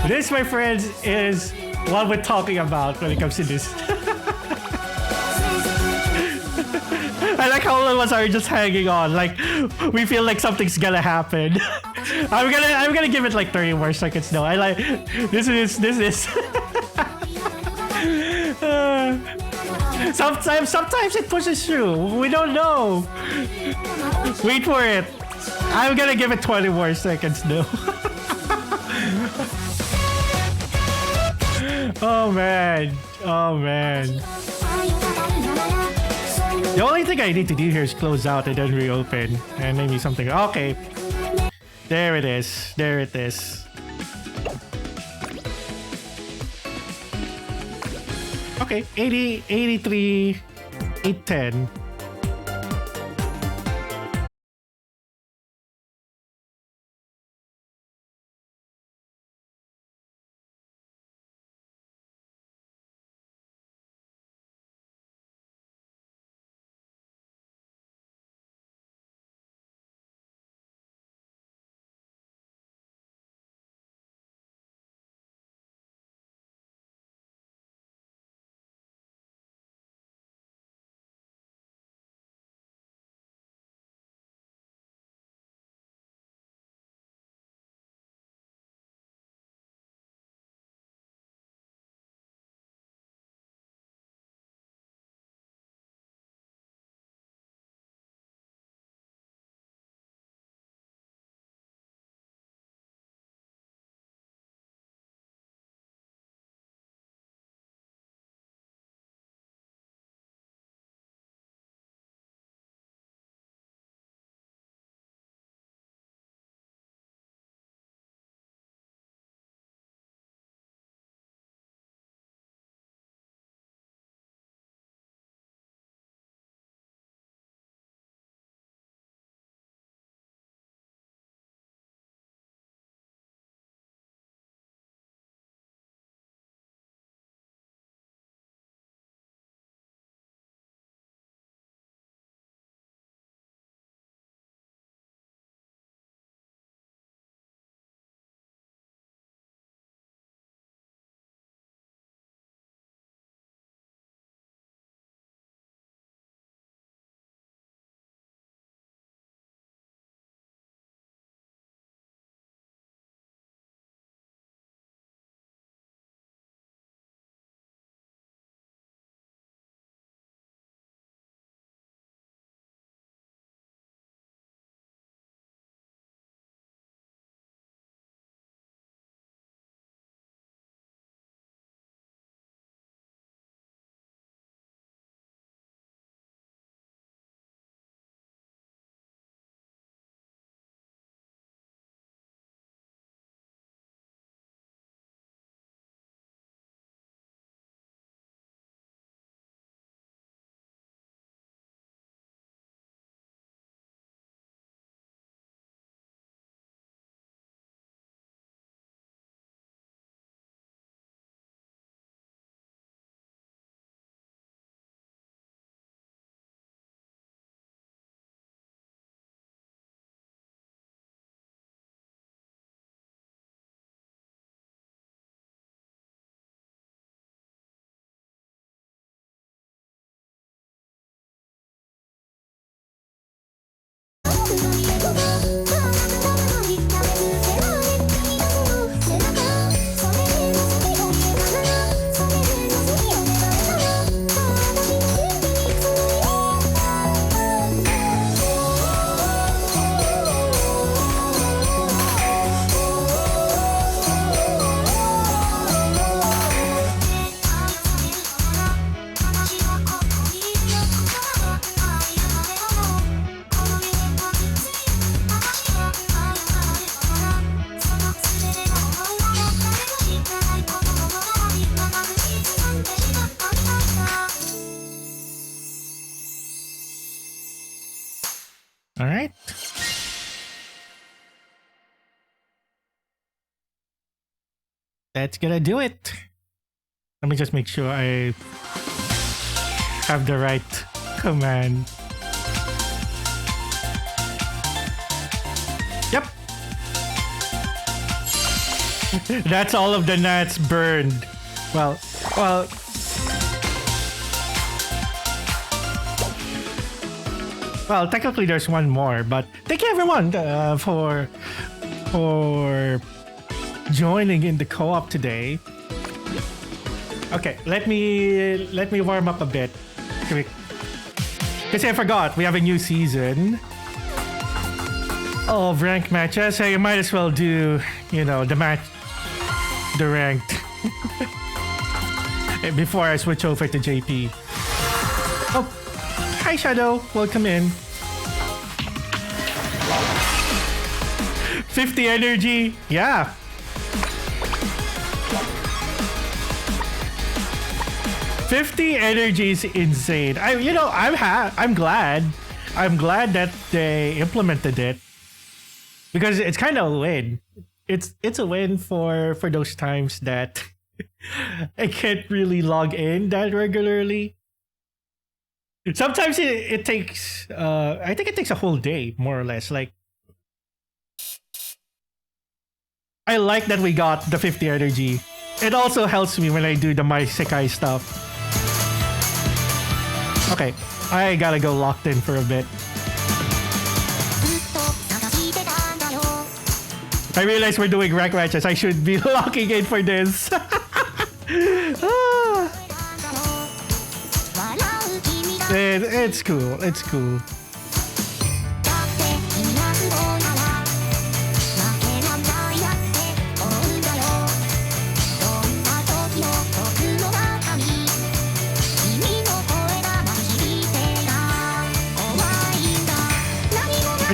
This, my friends, is what we're talking about when it comes to this. I like how all of us are just hanging on, like we feel like something's gonna happen. I'm gonna give it like 30 more seconds. No, I like this is. Sometimes it pushes through. We don't know. Wait for it. I'm gonna give it 20 more seconds though. Oh man. The only thing I need to do here is close out and then reopen. And maybe something. Okay. There it is. Okay. 80, 83, 810. All right. That's gonna do it. Let me just make sure I have the right command. Yep. That's all of the gnats burned. Well, technically there's one more, but thank you everyone for joining in the co-op today. Okay, let me warm up a bit. Because I forgot, we have a new season of ranked matches, so you might as well do, you know, the ranked before I switch over to JP. Oh, hi Shadow, welcome in. 50 energy, yeah. $50 energy is insane. I'm glad that they implemented it because it's kind of a win. It's a win for those times that I can't really log in that regularly. Sometimes it takes I think it takes a whole day more or less. Like I like that we got the 50 energy. It also helps me when I do the My Sekai stuff. Okay, I gotta go locked in for a bit. I realize we're doing rank matches. I should be locking in for this. It's cool. It's cool. I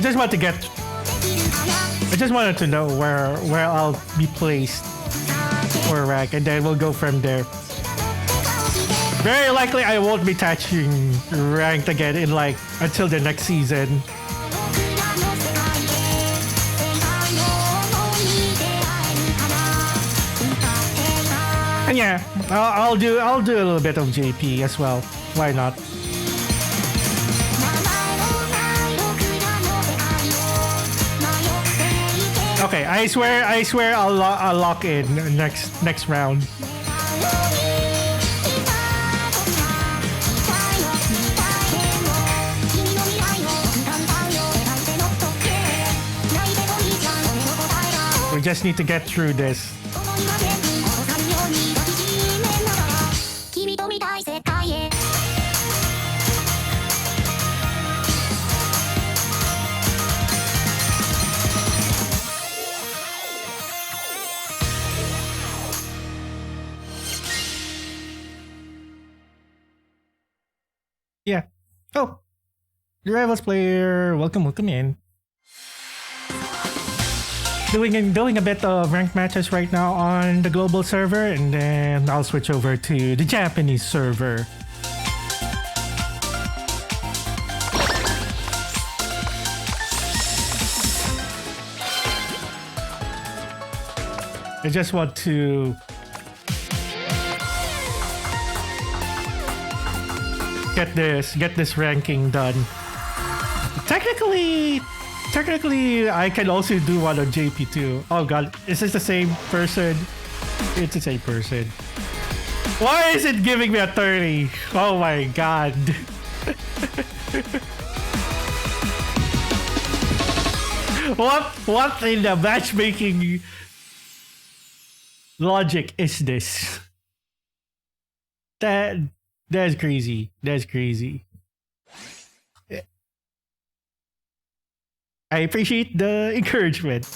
just wanted to know where I'll be placed for rank, and then we'll go from there. Very likely I won't be touching ranked again in like until the next season. And yeah, I'll do a little bit of JP as well. Why not? Okay, I swear I'll lock in next round. We just need to get through this. Yeah. Oh, the Rivals player, welcome in. Doing a bit of ranked matches right now on the global server, and then I'll switch over to the Japanese server. I just want to get this ranking done. Technically, I can also do one on JP too. Oh god, is this the same person? It's the same person. Why is it giving me a 30? Oh my god. What in the matchmaking logic is this? That's crazy. That's crazy. I appreciate the encouragement.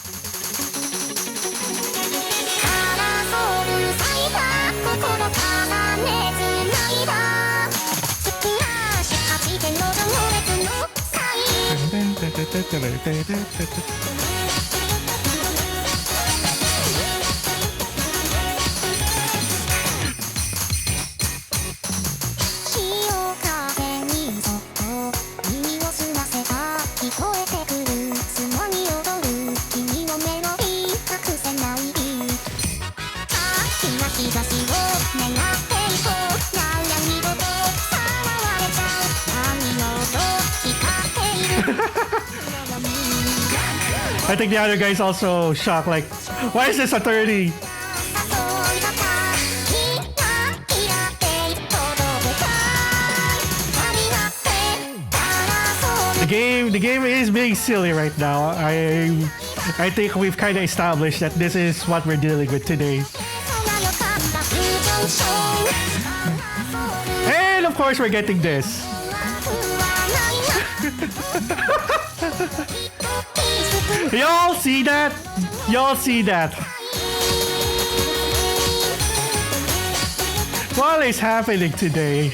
I think the other guy's also shocked, like, why is this a 30? The game is being silly right now. I think we've kind of established that this is what we're dealing with today. And of course we're getting this. Y'all see that? Y'all see that? What is happening today?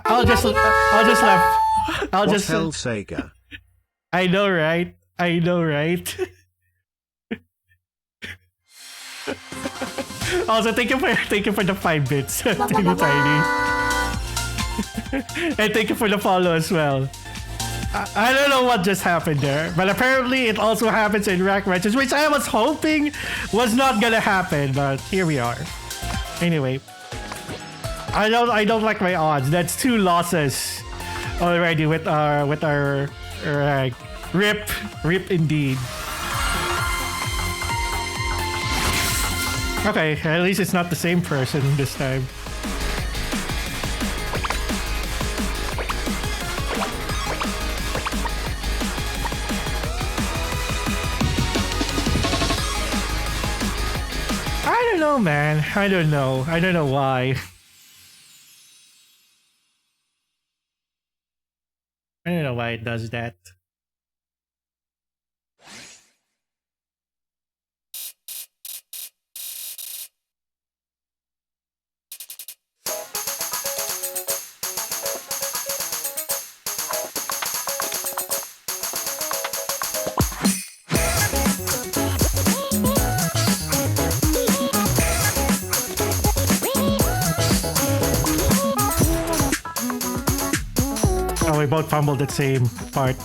I'll just laugh. I'll What just. hell, Sega? I know, right? I know, right? Also, thank you for the 5 bits, Tiny Tiny, and thank you for the follow as well. I don't know what just happened there, but apparently it also happens in rack matches, which I was hoping was not gonna happen, but here we are. Anyway, I don't like my odds. That's 2 losses already with our rank. Rip indeed. Okay, at least it's not the same person this time. I don't know, man. I don't know. I don't know why. I don't know why it does that. Oh, we both fumbled the same part.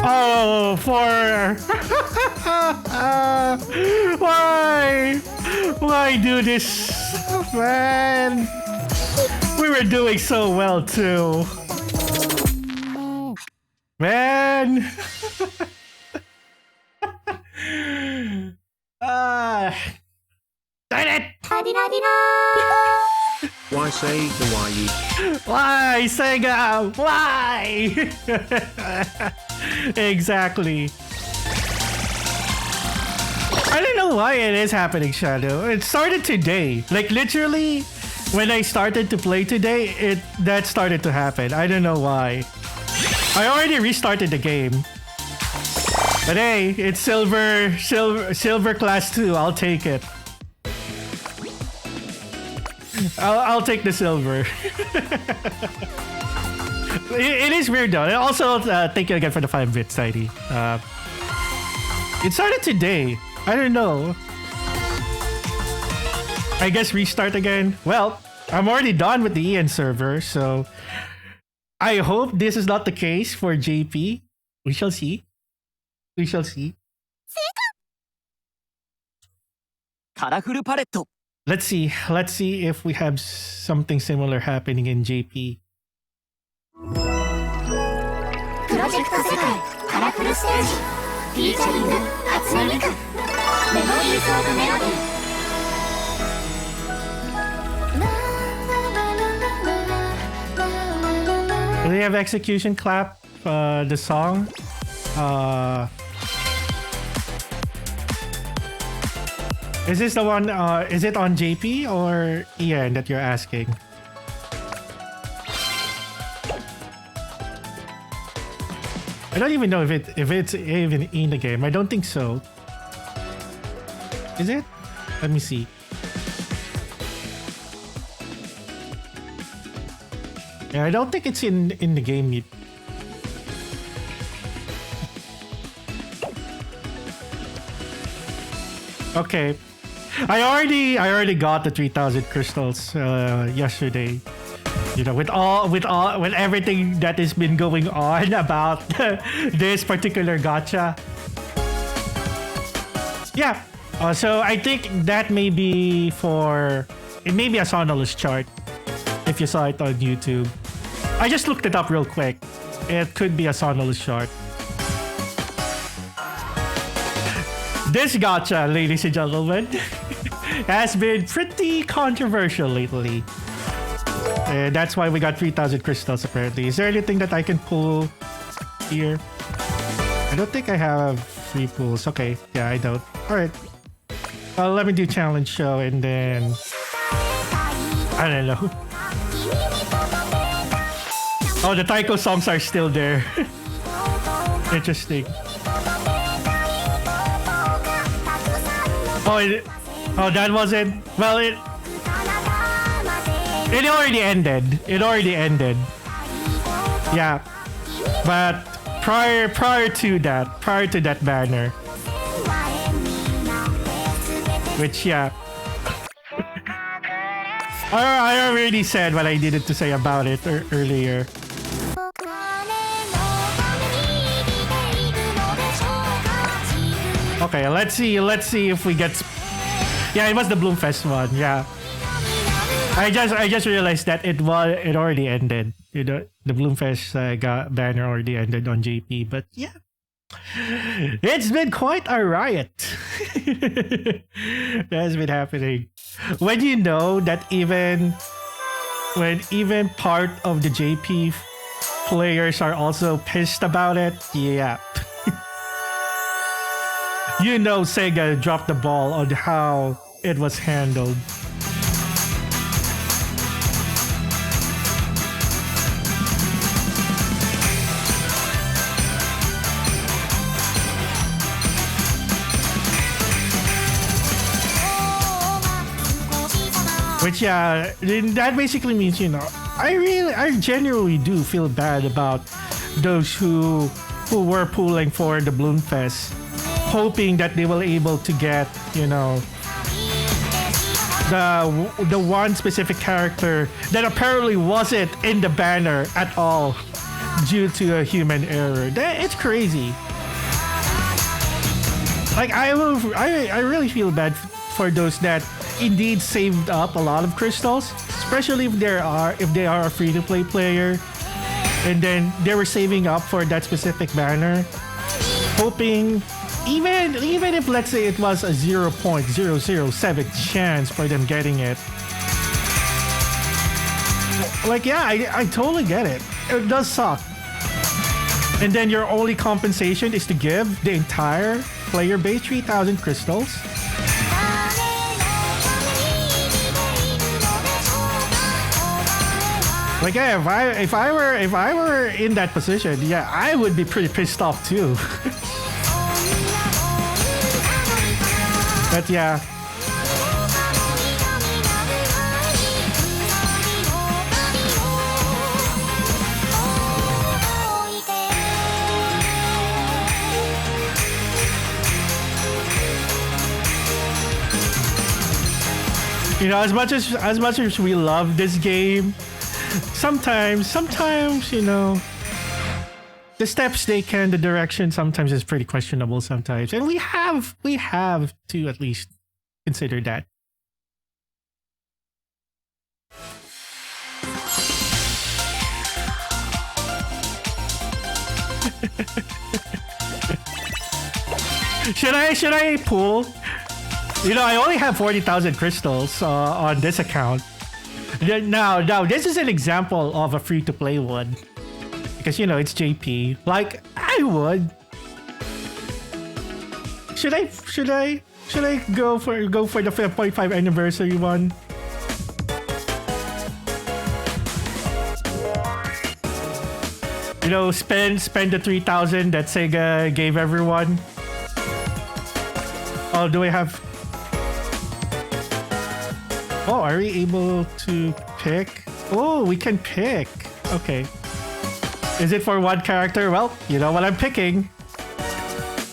Oh, for why do this, man? We were doing so well too, man. Darn it! Why Sega? Why Sega? Why? Exactly. I don't know why it is happening, Shadow. It started today. Like literally, when I started to play today, that started to happen. I don't know why. I already restarted the game. But hey, it's silver class 2. I'll take it. I'll take the silver. It is weird though. Also, thank you again for the 5 bits, Heidi. It started today. I don't know. I guess restart again. Well, I'm already done with the EN server, so I hope this is not the case for JP. We shall see. We shall see. カラフルパレット Let's see if we have something similar happening in JP. プロジェクト世界カラフルステージフィーチャリング初音ミクメモリーズ・オブ・メロディ Do they have execution clap the song? Is this the one, is it on JP or Ian that you're asking? I don't even know if it's even in the game. I don't think so. Is it? Let me see. Yeah, I don't think it's in the game yet. Okay. I already got the 3,000 crystals yesterday. You know, with everything that has been going on about this particular gacha. Yeah. So I think that may be it may be a Sonolis chart if you saw it on YouTube. I just looked it up real quick. It could be a Sonolis chart. This gacha, ladies and gentlemen, has been pretty controversial lately. That's why we got 3,000 crystals apparently. Is there anything that I can pull here? I don't think I have free pulls. Okay, yeah, I don't. Alright. Let me do challenge show and then... I don't know. Oh, the Taiko songs are still there. Interesting. Oh, that wasn't... Well, it already ended. It already ended. Yeah. But prior to that banner. Which, yeah. I already said what I needed to say about it earlier. Okay, let's see if we get... Yeah, it was the Bloomfest one, yeah. I just realized that it already ended. You know, the Bloomfest banner already ended on JP, but yeah. It's been quite a riot that has been happening. When you know that even part of the JP players are also pissed about it, yeah. You know Sega dropped the ball on how it was handled. Which, yeah, that basically means, you know, I genuinely do feel bad about those who were pulling for the Bloomfest, hoping that they will able to get, you know, the one specific character that apparently wasn't in the banner at all due to a human error. It's crazy. Like, I really feel bad for those that indeed saved up a lot of crystals, especially if they are a free-to-play player, and then they were saving up for that specific banner, hoping even if, let's say, it was a 0.007 chance for them getting it. Like, yeah, I totally get it. It does suck. And then your only compensation is to give the entire player base 3,000 crystals. Like, yeah, if I were in that position, yeah, I would be pretty pissed off too. But yeah. You know, as much as we love this game, sometimes, you know, the steps they can, the direction sometimes is pretty questionable sometimes. And we have to at least consider that. Should I pull? You know, I only have 40,000 crystals on this account. Now, this is an example of a free-to-play one. Because, you know, it's JP. Like, I would. Should I go for the 5.5 anniversary one? You know, spend the 3,000 that Sega gave everyone. Oh, do I have? Oh, are we able to pick? Oh, we can pick. Okay. Is it for one character? Well, you know what I'm picking.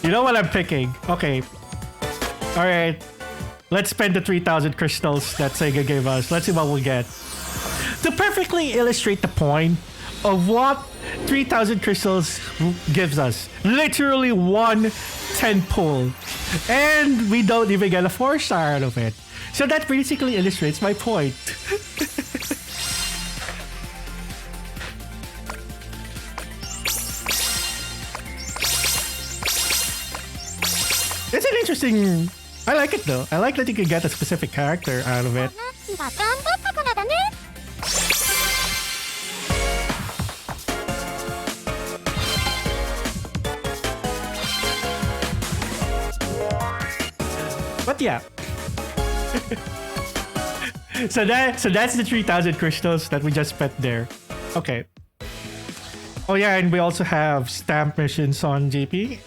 You know what I'm picking. Okay. All right. Let's spend the 3,000 crystals that Sega gave us. Let's see what we get. To perfectly illustrate the point of what 3,000 crystals gives us. Literally 110 pull. And we don't even get a 4-star out of it. So that basically illustrates my point. It's an interesting... I like it though. I like that you can get a specific character out of it. But yeah. So that's the 3,000 crystals that we just spent there. Okay. Oh yeah, and we also have stamp missions on GP.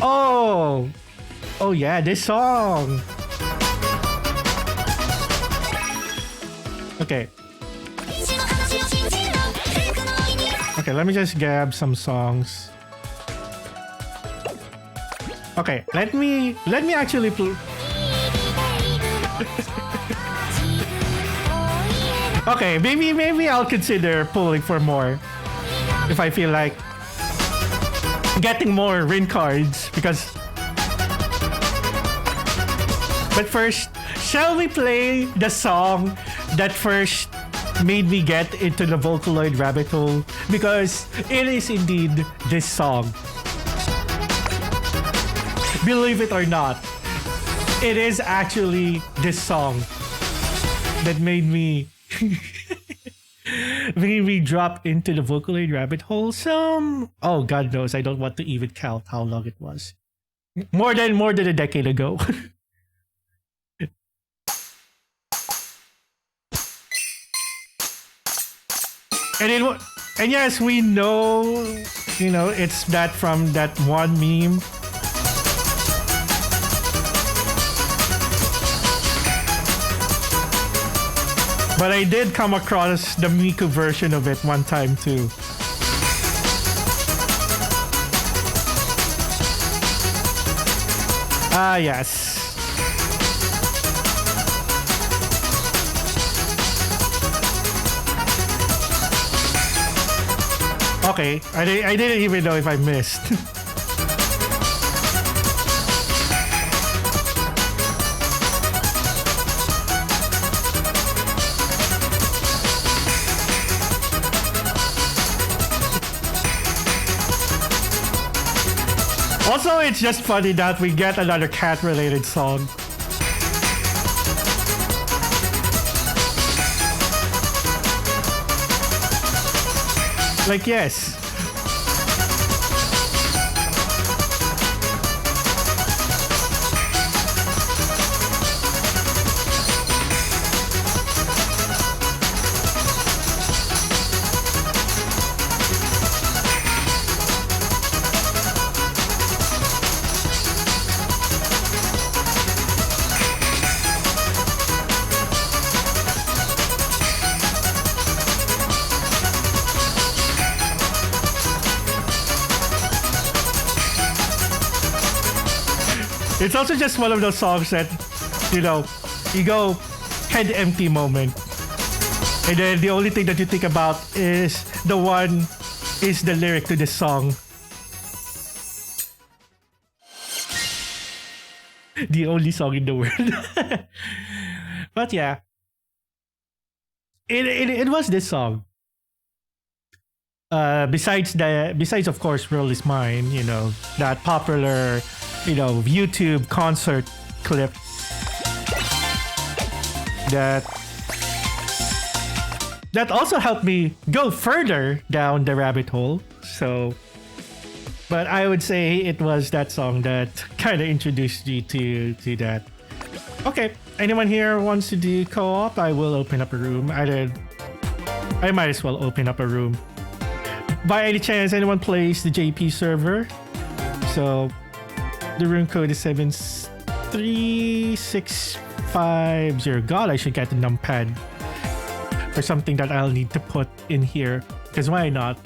Oh yeah, this song. Okay. Okay, let me just grab some songs. Okay, let me actually okay, maybe I'll consider pulling for more if I feel like getting more win cards because. But first, shall we play the song that first made me get into the Vocaloid rabbit hole? Because it is indeed this song. Believe it or not, it is actually this song that made me drop into the Vocaloid rabbit hole. Oh God knows, I don't want to even count how long it was. More than a decade ago. And yes, we know, you know, it's that from that one meme. But I did come across the Miku version of it one time too. Ah, yes. Okay, I didn't even know if I missed. Also, it's just funny that we get another cat-related song. Like, yes. It's also just one of those songs that, you know, you go head empty moment. And then the only thing that you think about is the lyric to this song. The only song in the world. But yeah, it was this song. Besides of course World Is Mine, you know, that popular, you know, YouTube concert clip that also helped me go further down the rabbit hole. So, but I would say it was that song that kind of introduced you to that. Okay, anyone here wants to do co-op? I will open up a room. I might as well open up a room. By any chance, anyone plays the JP server? So the room code is 73650. God, I should get the numpad for something that I'll need to put in here. Because why not?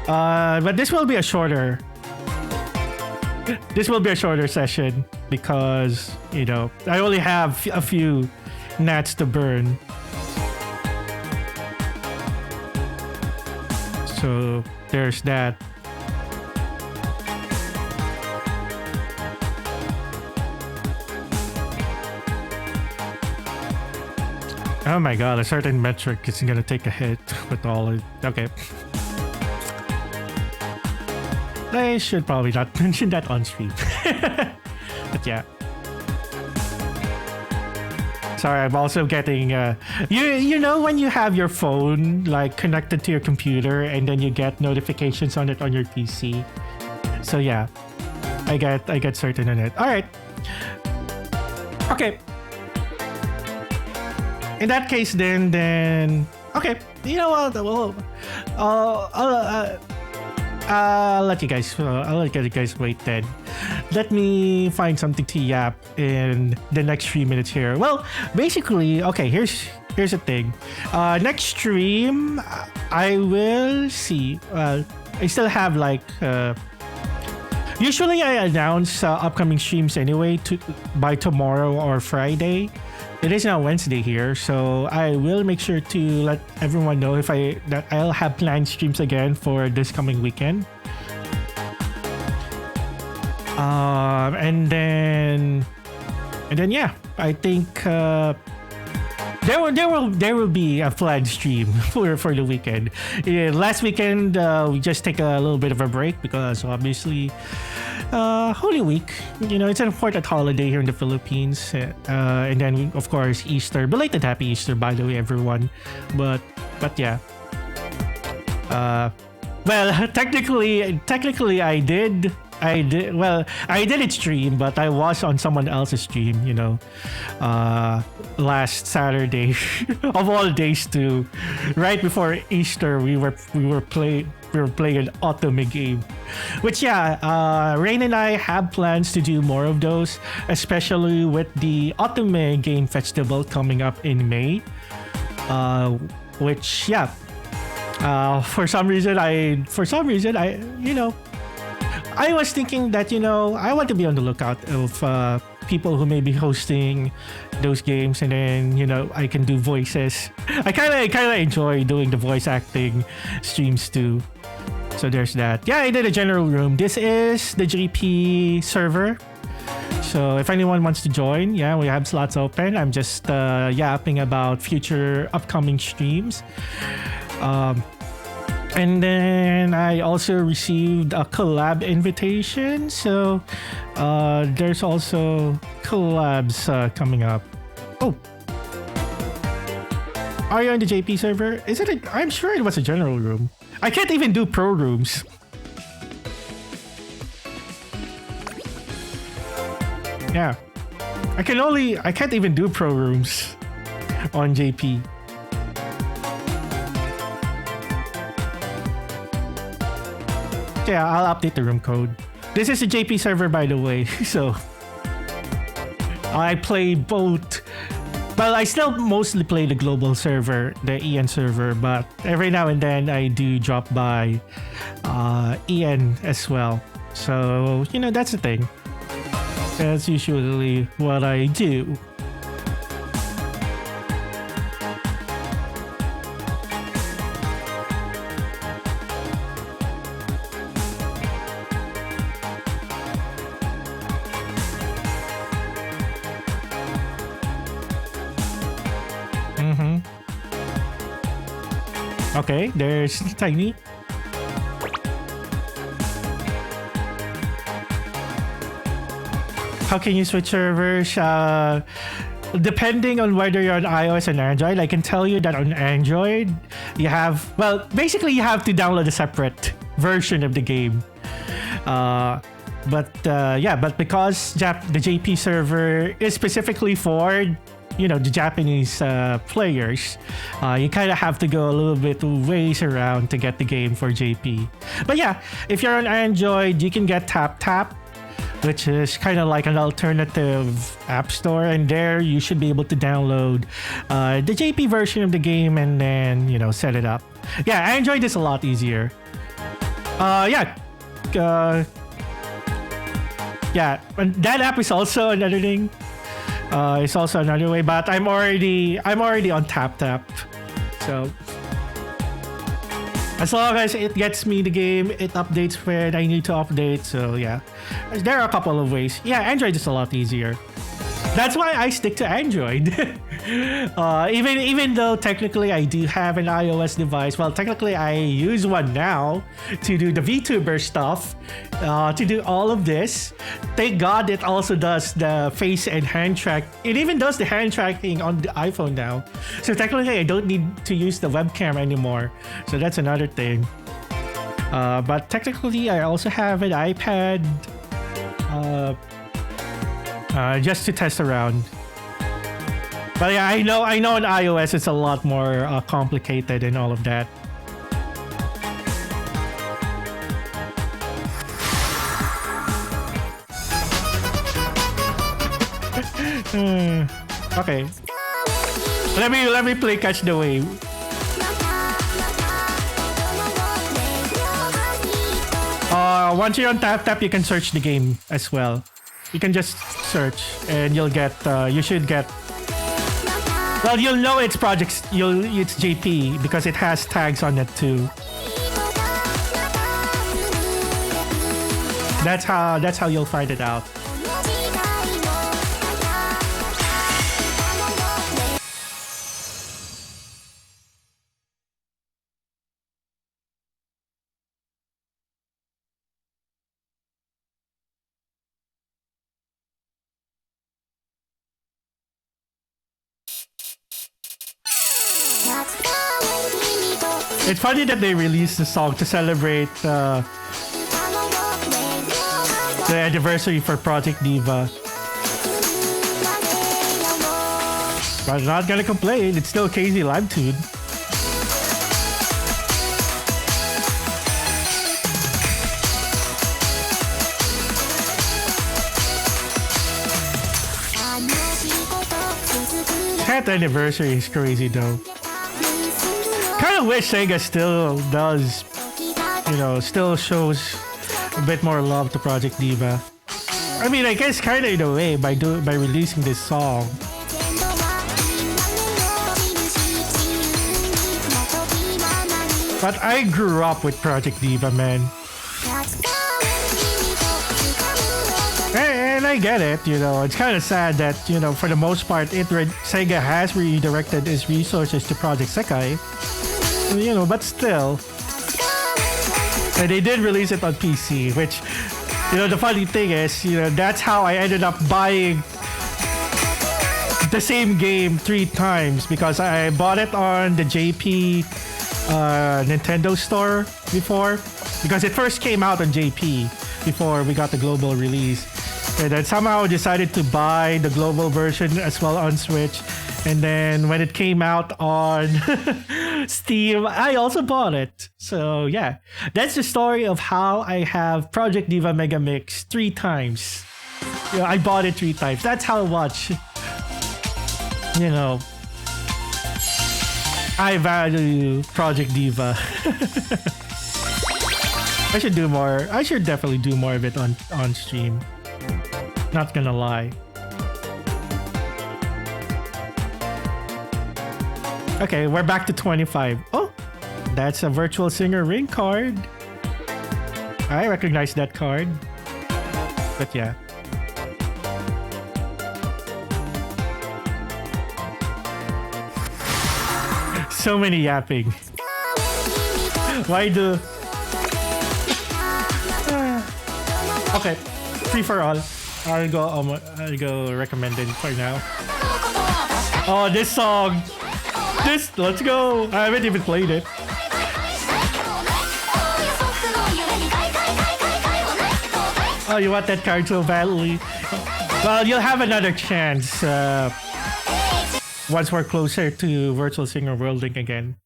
But this will be a shorter. This will be a shorter session because, you know, I only have a few gnats to burn. So there's that. Oh my god, a certain metric is gonna take a hit with all it. Okay. I should probably not mention that on stream. But yeah. Sorry, I'm also getting you know when you have your phone like connected to your computer and then you get notifications on it on your PC. So yeah, I get certain on it. All right. Okay. In that case, then okay. You know what? Well, I'll let you guys wait then. Let me find something to yap in the next 3 minutes here. Well, basically, okay, here's the thing. Next stream, I will see. I still have like. Usually, I announce upcoming streams anyway by tomorrow or Friday. It is now Wednesday here, so I will make sure to let everyone know that I'll have planned streams again for this coming weekend. And then yeah, I think there will be a planned stream for the weekend. Last weekend we just take a little bit of a break because obviously Holy Week, you know, it's an important holiday here in the Philippines, and then of course Easter. Belated Happy Easter, by the way, everyone. But yeah. Well, technically, I did. Well, I didn't stream, but I was on someone else's stream. You know, last Saturday, of all days, too. Right before Easter, we were playing an Otome game, which Rain and I have plans to do more of those, especially with the Otome Game Festival coming up in May. Which for some reason I you know, I was thinking that, you know, I want to be on the lookout of people who may be hosting those games, and then, you know, I can do voices. I kind of enjoy doing the voice acting streams too. So there's that. Yeah, I did a general room. This is the JP server. So if anyone wants to join, yeah, we have slots open. I'm just yapping about future upcoming streams. And then I also received a collab invitation. So there's also collabs coming up. Oh, are you on the JP server? Is it? I'm sure it was a general room. I can't even do pro rooms. Yeah, I can't even do pro rooms on JP. Yeah, I'll update the room code. This is a JP server, by the way. So I play both. Well, I still mostly play the global server, the EN server, but every now and then I do drop by EN as well. So, you know, that's the thing. That's usually what I do. Okay, there's Tiny. How can you switch servers? Depending on whether you're on iOS and Android, I can tell you that on Android, you have, well, basically you have to download a separate version of the game. But because the JP server is specifically for, you know, the Japanese players, you kind of have to go a little bit ways around to get the game for JP. But yeah, if you're on Android, you can get TapTap, which is kind of like an alternative app store, and there you should be able to download the JP version of the game and then, you know, set it up. Yeah, Android is a lot easier. Yeah, and that app is also another thing. It's also another way, but I'm already on TapTap, so as long as it gets me the game, it updates when I need to update. So yeah, there are a couple of ways. Yeah, Android is a lot easier. That's why I stick to Android. Even though technically I do have an iOS device. Well, technically I use one now to do the VTuber stuff, to do all of this. Thank God it also does the face and hand track. It even does the hand tracking on the iPhone now. So technically I don't need to use the webcam anymore. So that's another thing. But technically I also have an iPad. Just to test around. But yeah, I know on iOS it's a lot more complicated and all of that. Okay. Let me play Catch the Wave. Once you're on TapTap, you can search the game as well. You can just search and you'll get, you should get, well, you'll know it's it's JP because it has tags on it too. That's how you'll find it out. It's funny that they released the song to celebrate the anniversary for Project Diva. But I'm not gonna complain, it's still a KZ live tune. That anniversary is crazy though. Kind of wish Sega still does, you know, still shows a bit more love to Project Diva. I mean, I guess kind of in a way by releasing this song. But I grew up with Project Diva, man. And I get it, you know, it's kind of sad that, you know, for the most part, Sega has redirected its resources to Project Sekai. You know, but still. And they did release it on PC, which, you know, the funny thing is, you know, that's how I ended up buying the same game 3 times, because I bought it on the JP Nintendo store before, because it first came out on JP before we got the global release. And then somehow I decided to buy the global version as well on Switch. And then when it came out on Steam, I also bought it. So yeah, that's the story of how I have Project Diva Mega Mix 3 times. You know, I bought it 3 times. That's how much, you know, I value Project Diva. I should do more. I should definitely do more of it on stream. Not gonna lie. Okay, we're back to 25. Oh, that's a Virtual Singer ring card. I recognize that card. But yeah. So many yapping. Why do... Okay, free for all. I'll go recommended for now. Oh, this song. Let's go. I haven't even played it. Oh, you want that card so badly? Well, you'll have another chance once we're closer to Virtual Singer Worlding again.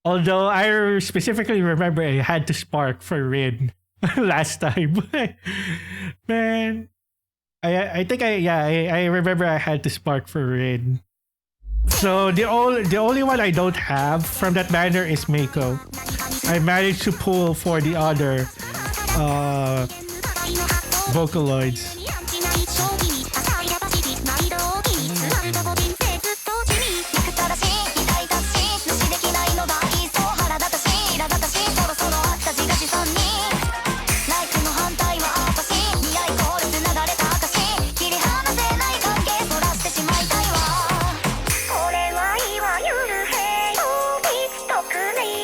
Although I specifically remember I had to spark for Rin last time. Man, I think I remember I had to spark for Rin. So the only one I don't have from that banner is Mako. I managed to pull for the other Vocaloids.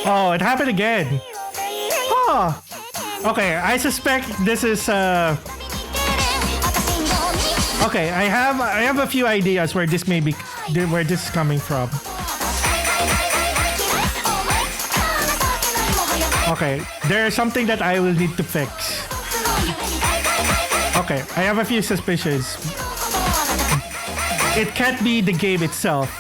Oh, it happened again. Oh. Okay, I suspect this is okay, I have a few ideas where this is coming from. Okay, there's something that I will need to fix. Okay, I have a few suspicions. It can't be the game itself.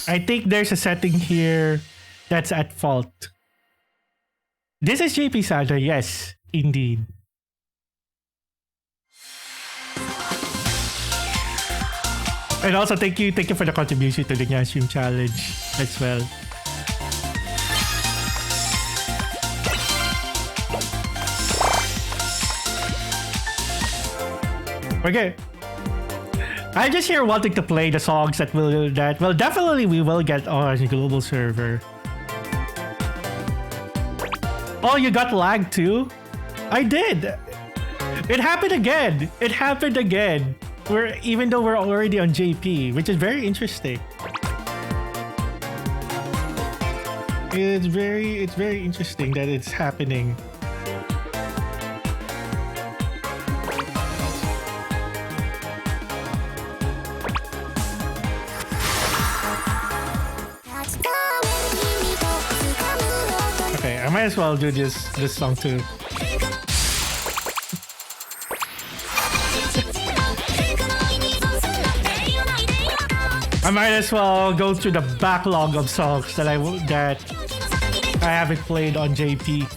I think there's a setting here that's at fault. This is JP Sandra, yes, indeed. And also thank you for the contribution to the Nyashim challenge as well. Okay. I'm just here wanting to play the songs that definitely we will get on the global server. Oh, you got lag too? I did. It happened again. It happened again. Even though we're already on JP, which is very interesting. It's very interesting that it's happening. Okay, I might as well do this song too. I might as well go through the backlog of songs that I haven't played on JP.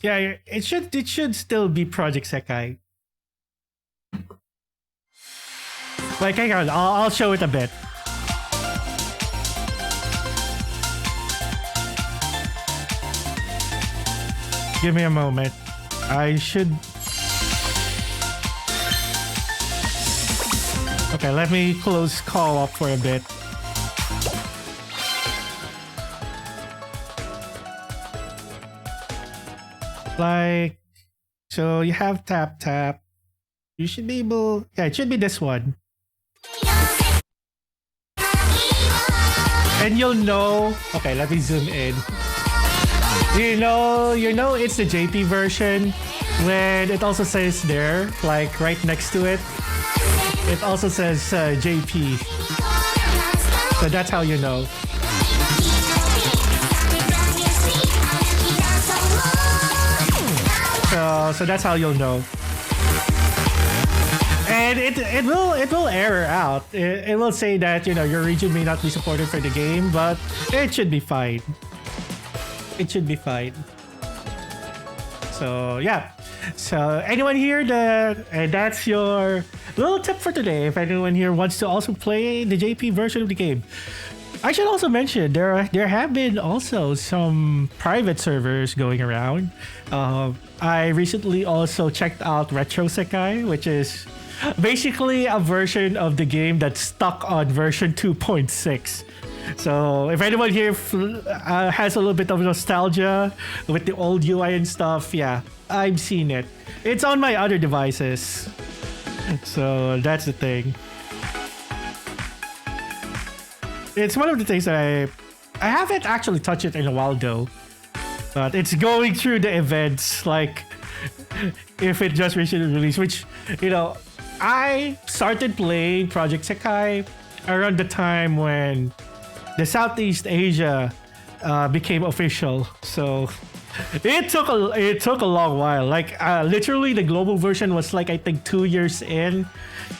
Yeah, it should still be Project Sekai. Like, hang on, I'll show it a bit. Give me a moment. I should. Okay, let me close call up for a bit. Like, so you have tap tap. You should be able. Yeah, it should be this one. And you'll know. Okay, let me zoom in. You know, it's the JP version when it also says there, like right next to it. It also says JP. So that's how you know. So that's how you'll know. And it will error out. It will say that, you know, your region may not be supported for the game, but it should be fine. It should be fine. So yeah. So anyone here that's your little tip for today. If anyone here wants to also play the JP version of the game. I should also mention there have been also some private servers going around. I recently also checked out Retro Sekai, which is basically a version of the game that's stuck on version 2.6. So if anyone here has a little bit of nostalgia with the old UI and stuff, yeah, I've seen it. It's on my other devices. So that's the thing. It's one of the things that I haven't actually touched it in a while though. But it's going through the events like if it just recently released, which, you know, I started playing Project Sekai around the time when the Southeast Asia became official. So it took a long while. Like literally the global version was like I think 2 years in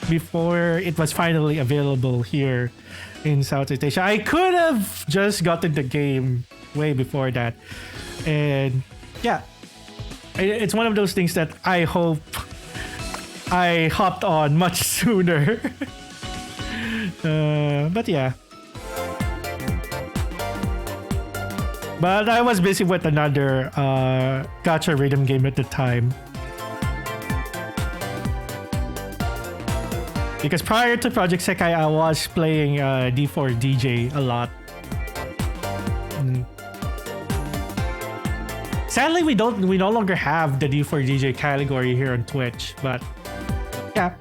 before it was finally available here in Southeast Asia. I could have just gotten the game way before that. And yeah, it's one of those things that I hope I hopped on much sooner. But yeah. But I was busy with another gacha rhythm game at the time. Because prior to Project Sekai, I was playing D4 DJ a lot. Sadly, we no longer have the D4 DJ category here on Twitch, but yeah,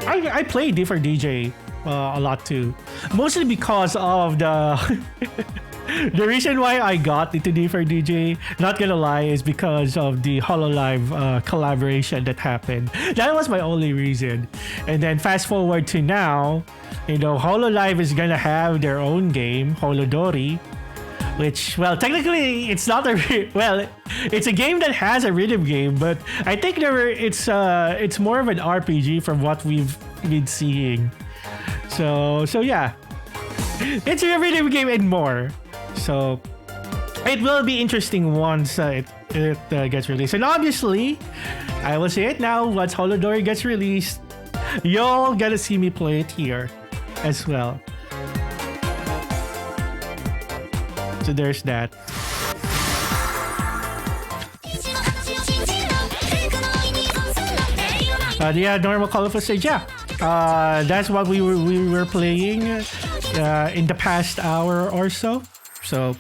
I play D4 DJ a lot too, mostly because of the the reason why I got into D4 DJ. Not gonna lie, is because of the HoloLive collaboration that happened. That was my only reason. And then fast forward to now, you know, HoloLive is gonna have their own game, Holodori. Which, well, technically it's not it's a game that has a rhythm game, but I think it's more of an RPG from what we've been seeing. So yeah, it's a rhythm game and more. So it will be interesting once it gets released. And obviously, I will say it now, once Holodori gets released, you'll get to see me play it here as well. So there's that. Yeah, normal colorful stage. Yeah, that's what we were playing in the past hour or so. So,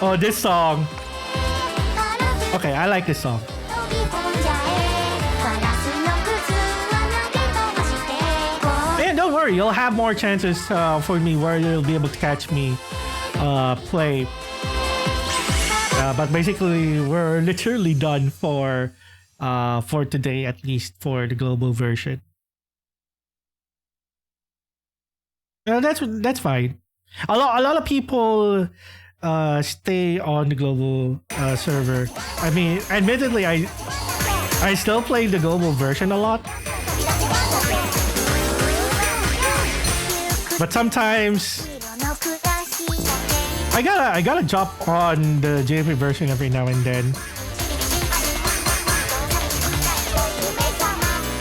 oh, this song. Okay, I like this song. Don't worry, you'll have more chances for me where you'll be able to catch me play. But basically, we're literally done for today, at least for the global version. That's fine. A lot of people stay on the global server. I mean, admittedly, I still play the global version a lot. But sometimes I gotta jump on the JP version every now and then.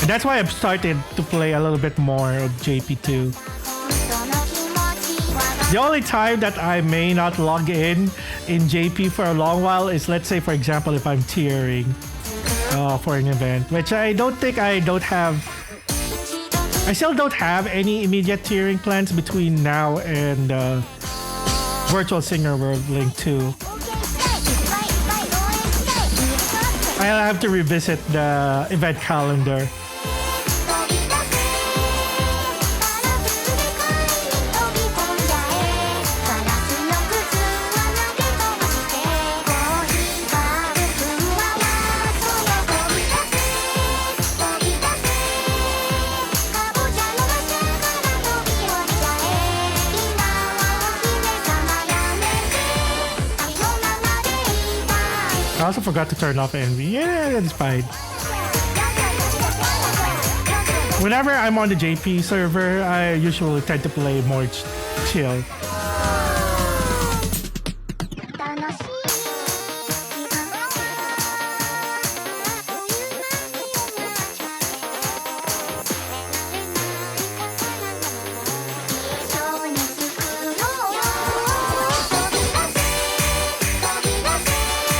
And that's why I've started to play a little bit more of JP2. The only time that I may not log in JP for a long while is, let's say, for example, if I'm tiering for an event, which I don't think I still don't have any immediate tiering plans between now and Virtual Singer World Link 2. I'll have to revisit the event calendar. I also forgot to turn off envy. Yeah, that's fine. Whenever I'm on the JP server, I usually tend to play more chill.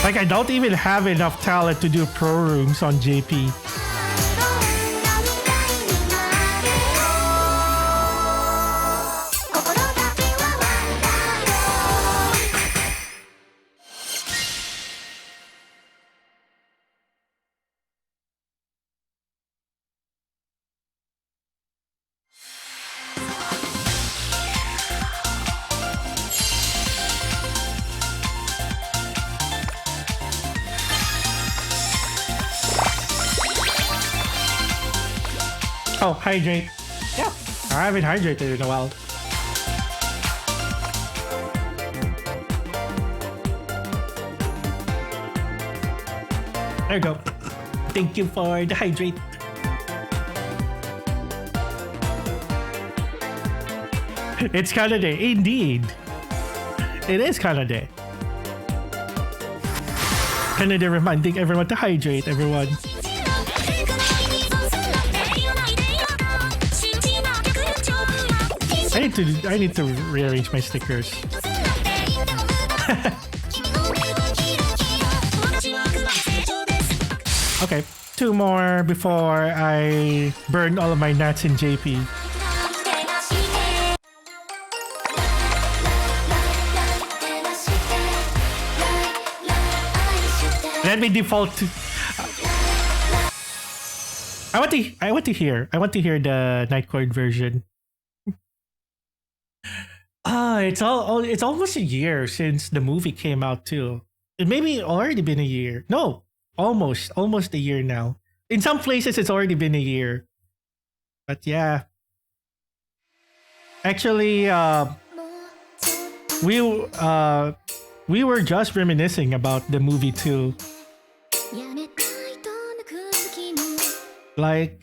Like, I don't even have enough talent to do pro rooms on JP. Oh, hydrate. Yeah, I haven't hydrated in a while. There you go. Thank you for the hydrate. It's Canada, indeed. It is Canada. Canada reminding everyone to hydrate, everyone. I need to rearrange my stickers. Okay, 2 more before I burn all of my nuts in JP. Let me default to. I want to hear the Nightcore version. It's almost a year since the movie came out too. It maybe already been a year. No, almost a year now. In some places, it's already been a year. But yeah, actually, we were just reminiscing about the movie too. Like,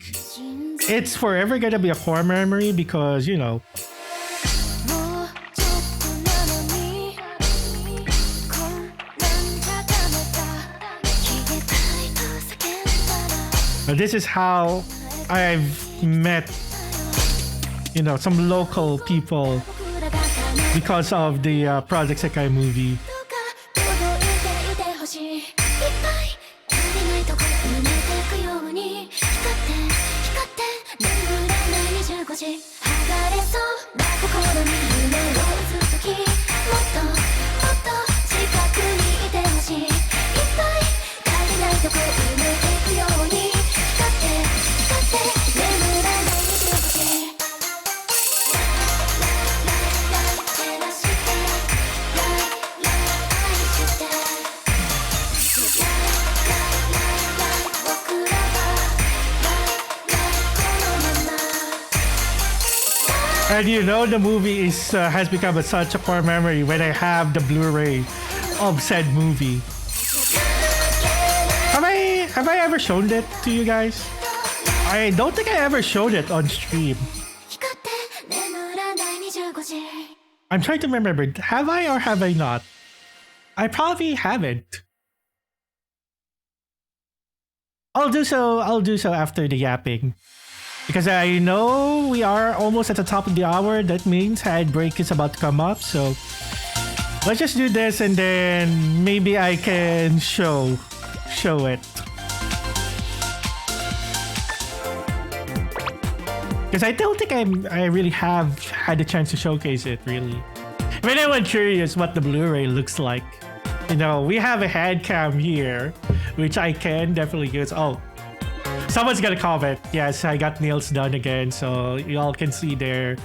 it's forever gonna be a core memory because, you know. This is how I've met, you know, some local people because of the Project Sekai movie. And you know, the movie is has become such a core memory when I have the Blu-ray of said movie. Have I ever shown it to you guys? I don't think I ever showed it on stream. I'm trying to remember. Have I or have I not? I probably haven't. I'll do so after the yapping. Because I know we are almost at the top of the hour. That means ad break is about to come up. So let's just do this and then maybe I can show it. Because I don't think I really have had the chance to showcase it, really. If anyone's curious what the Blu-ray looks like, you know, we have a hand cam here, which I can definitely use. Oh, someone's gonna comment. Yes, I got nails done again, so y'all can see there.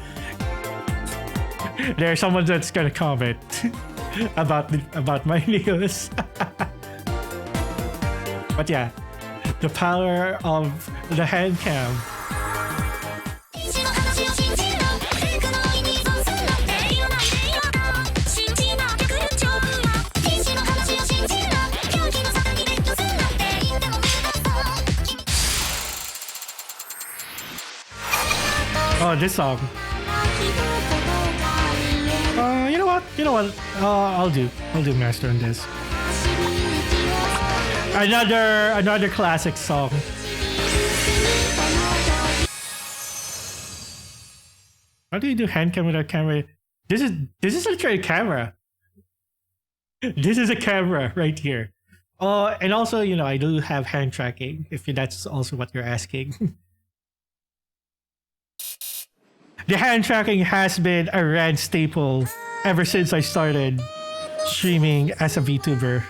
There's someone that's gonna comment about my nails. But yeah, the power of the hand cam. Oh, this song. You know what? I'll do master on this. Another classic song. How do you do hand cam without camera? This is literally a camera. This is a camera right here. Oh, and also, you know, I do have hand tracking, if that's also what you're asking. The hand tracking has been a Rands staple ever since I started streaming as a VTuber.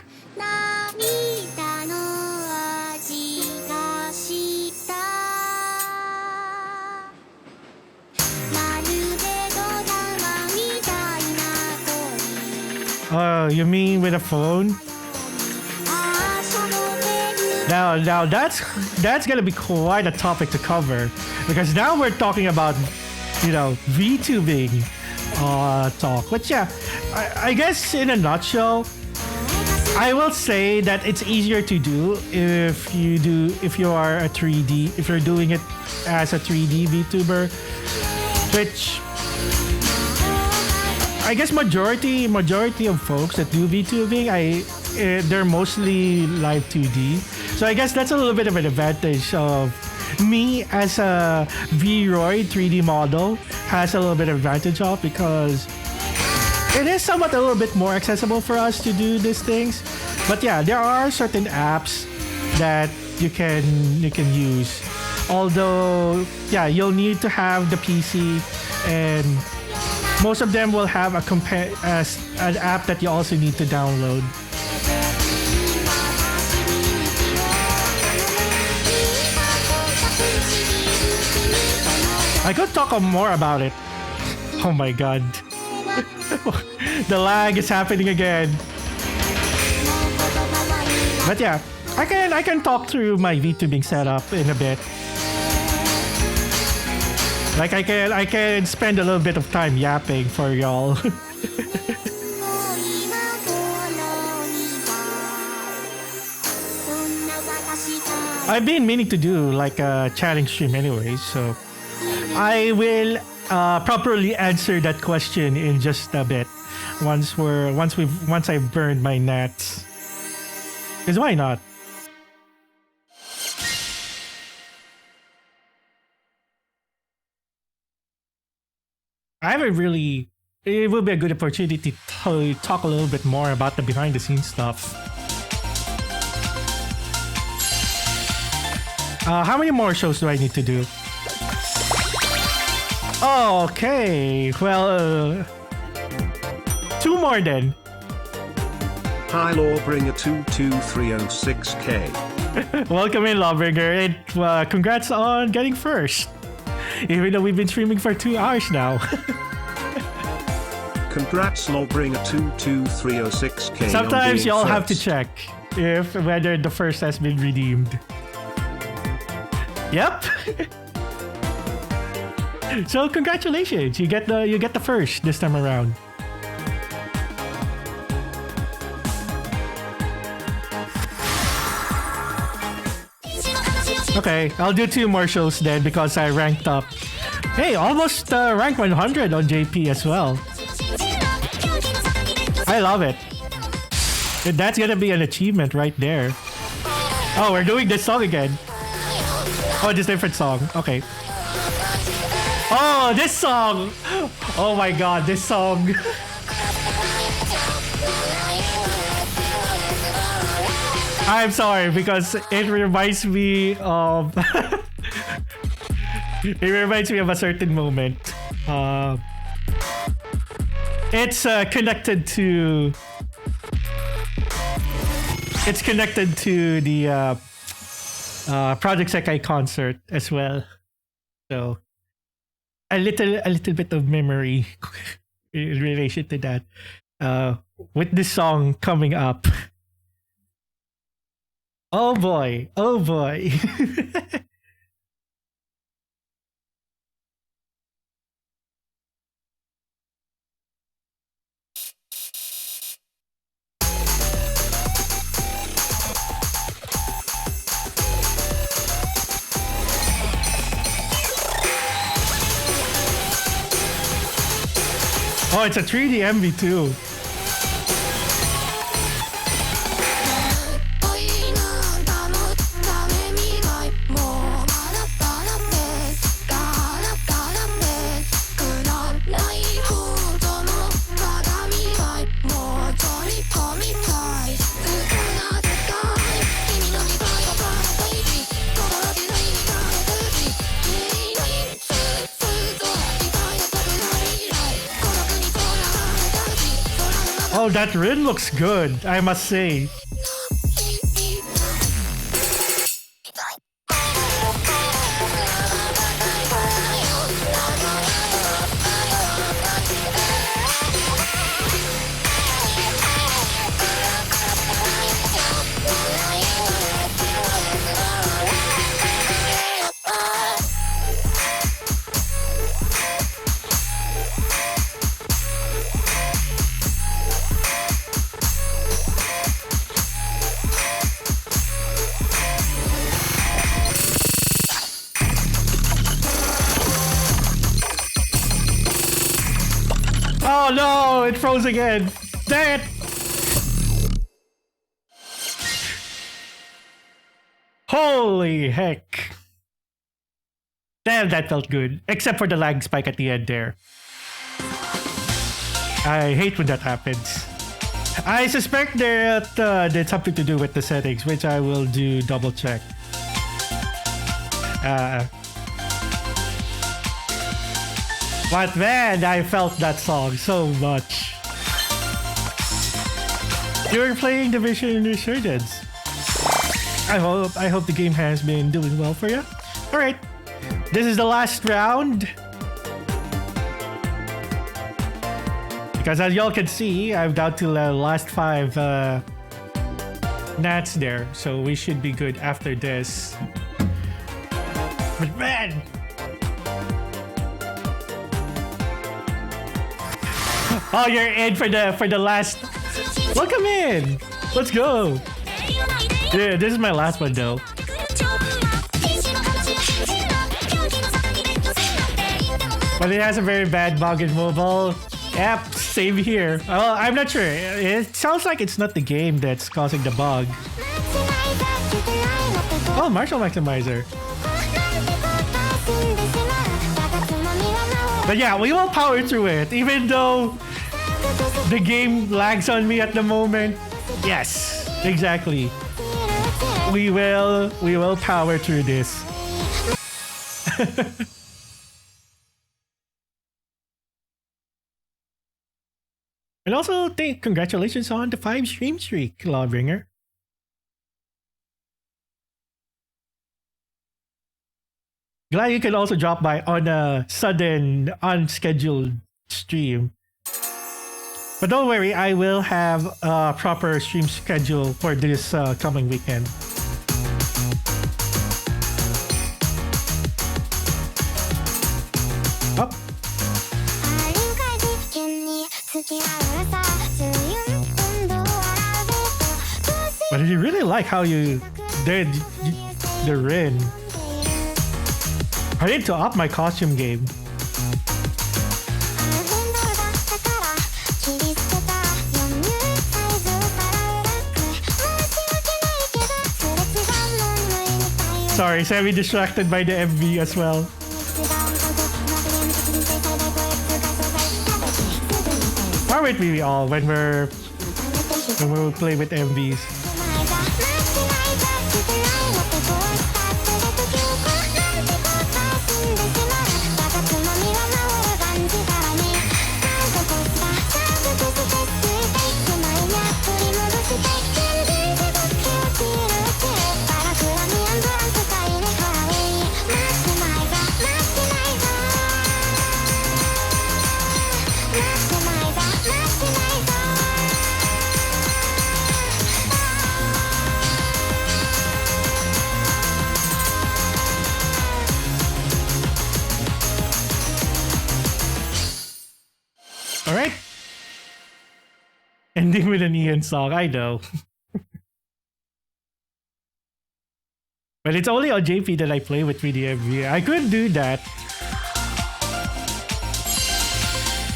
Oh, you mean with a phone? Now that's gonna be quite a topic to cover, because now we're talking about, you know, VTubing talk. But yeah, I guess in a nutshell, I will say that it's easier to do if you are a 3D, if you're doing it as a 3D VTuber, which I guess majority of folks that do VTubing, they're mostly live 2D. So I guess that's a little bit of an advantage of me as a Vroid 3D model has a little bit of advantage of, because it is somewhat a little bit more accessible for us to do these things. But yeah, there are certain apps that you can use. Although, yeah, you'll need to have the PC, and most of them will have an app that you also need to download. I could talk more about it. Oh my god. The lag is happening again. But yeah, I can talk through my VTubing setup in a bit. Like I can spend a little bit of time yapping for y'all. I've been meaning to do like a chatting stream anyways, so I will properly answer that question in just a bit once I've burned my nets. Because why not? I haven't really. It will be a good opportunity to talk a little bit more about the behind the scenes stuff. How many more shows do I need to do? Okay, well, 2 more then. Hi Lawbringer 22306K. Welcome in, Lawbringer, and congrats on getting first. Even though we've been streaming for 2 hours now. Congrats Lawbringer 22306K. Sometimes y'all have to check whether the first has been redeemed. Yep. So congratulations, you get the first this time around. Okay, I'll do 2 more shows then because I ranked up. Hey, almost ranked 100 on JP as well. I love it. And that's gonna be an achievement right there. Oh, we're doing this song again. Oh, this different song. Okay. Oh, this song. Oh my god, this song. I'm sorry because it reminds me of it reminds me of a certain moment. It's connected to the Project Sekai concert as well. So a little bit of memory in relation to that. With this song coming up. Oh boy. Oh boy. Oh, it's a 3D MV too. Oh, that rin looks good, I must say. Oh no, it froze again. Dang it. Holy heck. Damn, that felt good. Except for the lag spike at the end there. I hate when that happens. I suspect that there's something to do with the settings, which I will do double check. But man, I felt that song so much. You're playing Division Resurgence. I hope the game has been doing well for you. All right, this is the last round. Because as y'all can see, I'm down to the last 5 nats there, so we should be good after this. But man. Oh, you're in for the last. Welcome in. Let's go. Yeah, this is my last one though. But it has a very bad bug in mobile. Yep, same here. Well, I'm not sure. It sounds like it's not the game that's causing the bug. Oh, Marshall Maximizer. But yeah, we will power through it, even though the game lags on me at the moment. Yes, exactly. We will power through this. And also, congratulations on the 5 stream streak, Lawbringer. Glad you can also drop by on a sudden, unscheduled stream. But don't worry, I will have a proper stream schedule for this coming weekend. Up. But I really like how you did the Rin. I need to up my costume game. Sorry, semi-distracted by the MV as well. Aren't we all when we play with MVs? Alright. Ending with an Ian song, I know. But it's only on JP that I play with 3DMV. I could do that.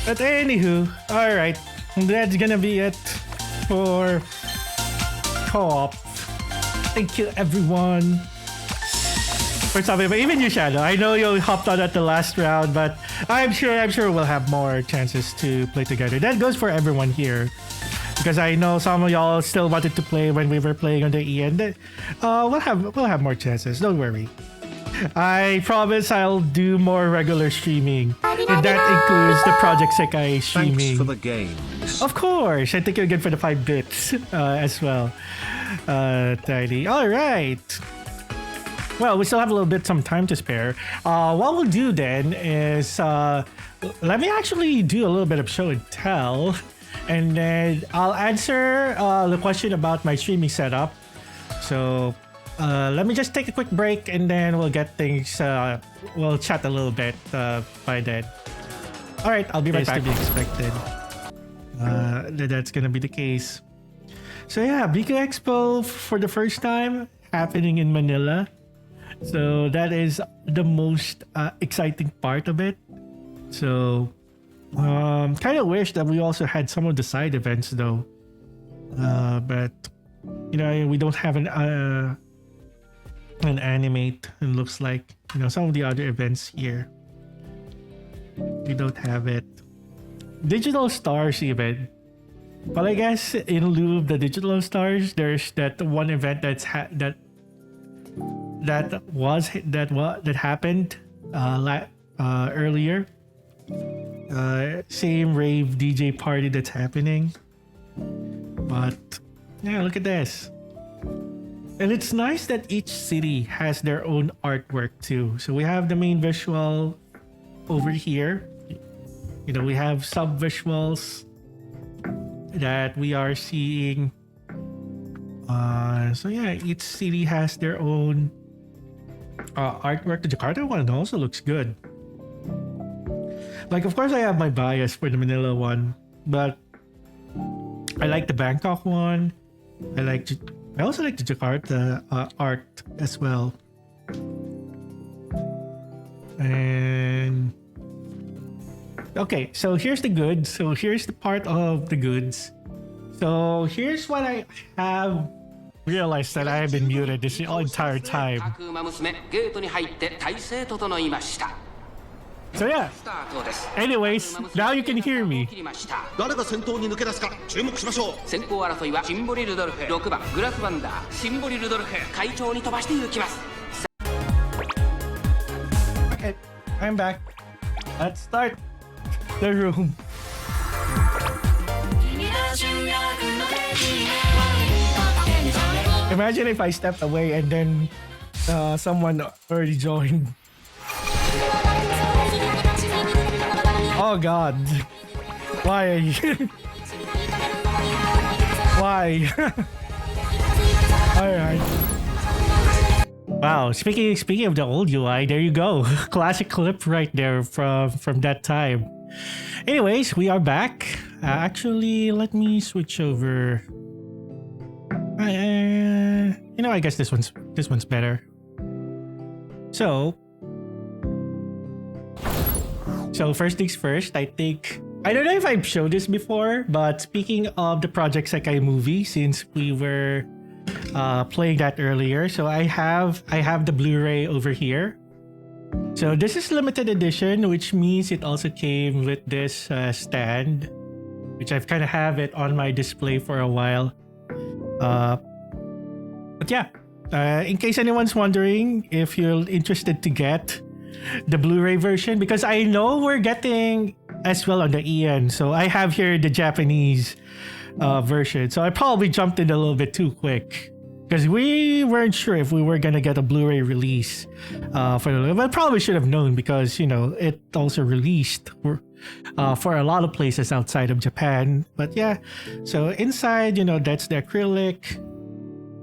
But anywho, alright. That's gonna be it for co-op. Thank you everyone for stopping by. Even you, Shadow. I know you hopped on at the last round, but I'm sure we'll have more chances to play together. That goes for everyone here, because I know some of y'all still wanted to play when we were playing on the Ian. We'll have more chances. Don't worry. I promise I'll do more regular streaming, and that includes the Project Sekai streaming. Thanks for the games. Of course. I think you're good for the 5 bits as well. Tidy. All right. Well, we still have a little bit some time to spare. What we'll do then is let me actually do a little bit of show and tell, and then I'll answer the question about my streaming setup. So let me just take a quick break, and then we'll get things. We'll chat a little bit by then. All right, I'll be right back. To be expected. That's gonna be the case. So yeah, Miku Expo for the first time happening in Manila. So that is the most exciting part of it. So kind of wish that we also had some of the side events though. But you know, we don't have an animate. It looks like, you know, some of the other events here. We don't have it. Digital Stars event. Well, I guess in lieu of the Digital Stars, there's that one event that happened earlier. Same rave DJ party that's happening. But yeah, look at this. And it's nice that each city has their own artwork too. So we have the main visual over here. You know, we have sub visuals that we are seeing. So yeah, each city has their own artwork. The Jakarta one also looks good. Like, of course, I have my bias for the Manila one, but I like the Bangkok one. I also like the Jakarta art as well. And okay, so here's the goods. So here's the part of the goods. So here's what I have realized that I have been muted this entire time. So yeah. Anyways, now you can hear me. 誰が先頭に抜け出すか注目しましょう。先行争いはシンボリルドルフ、6番グラフワンダー、シンボリルドルフ、会長に飛ばしていきます。Okay, I'm back. Let's start the room. Imagine if I stepped away and then someone already joined. Oh God. Why? Why? Alright. Wow, speaking of the old UI, there you go. Classic clip right there from that time. Anyways, we are back. Actually, let me switch over. You know, I guess this one's better. So first things first, I think, I don't know if I've showed this before, but speaking of the Project Sekai movie, since we were playing that earlier. So I have the Blu-ray over here. So this is limited edition, which means it also came with this stand, which I've kind of have it on my display for a while. But yeah, in case anyone's wondering if you're interested to get the Blu-ray version, because I know we're getting as well on the EN. So I have here the Japanese version. So I probably jumped in a little bit too quick because we weren't sure if we were gonna get a Blu-ray release for the. But probably should have known because it also released for a lot of places outside of Japan. But yeah, so inside that's the acrylic,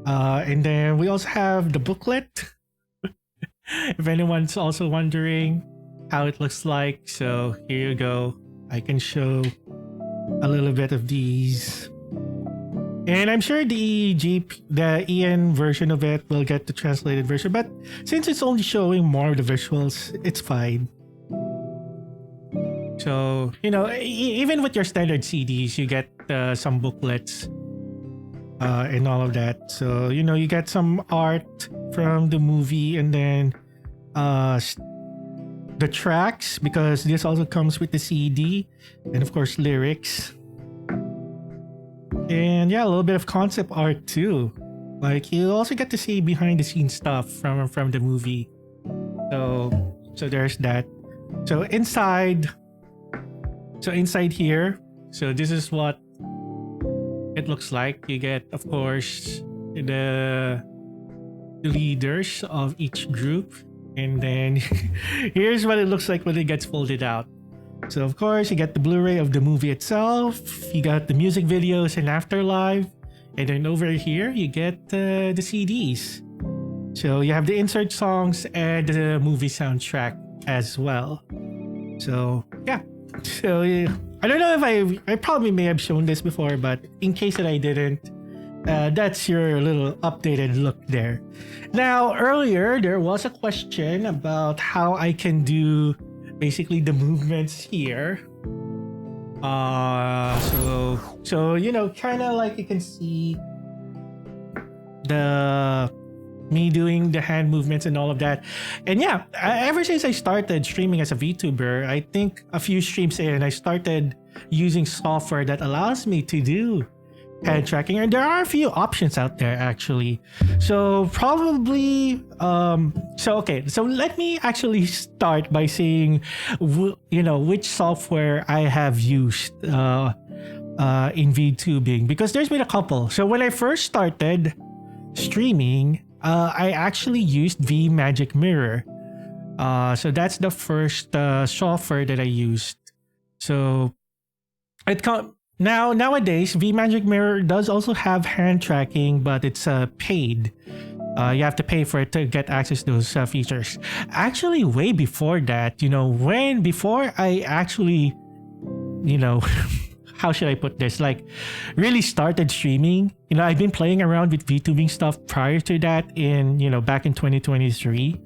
and then we also have the booklet. If anyone's also wondering how it looks like, so here you go. I can show a little bit of these. And I'm sure the EN version of it will get the translated version, but since it's only showing more of the visuals, it's fine. So, even with your standard CDs, you get some booklets and all of that. So, you get some art from the movie and then the tracks, because this also comes with the CD, and of course lyrics. And yeah, a little bit of concept art too. Like you also get to see behind the scenes stuff from the movie. So there's that. So inside here, so this is what it looks like. You get, of course, the leaders of each group, and then here's what it looks like when it gets folded out. So of course you get the Blu-ray of the movie itself, you got the music videos and afterlife, and then over here you get the CDs. So you have the insert songs and the movie soundtrack as well. So yeah, so I don't know if I probably may have shown this before, but in case that I didn't, that's your little updated look there. Now earlier there was a question about how I can do basically the movements here. So kind of like you can see me doing the hand movements and all of that. And yeah, ever since I started streaming as a VTuber, I think a few streams in, I started using software that allows me to do hand tracking, and there are a few options out there actually. So probably so let me actually start by saying which software I have used in VTubing, because there's been a couple. So when I first started streaming, I actually used Magic Mirror. So that's the first software that I used. So nowadays, Magic Mirror does also have hand tracking, but it's paid. You have to pay for it to get access to those features. Actually, way before that, before I actually, how should I put this? Like, really started streaming. I've been playing around with VTubing stuff prior to that back in 2023.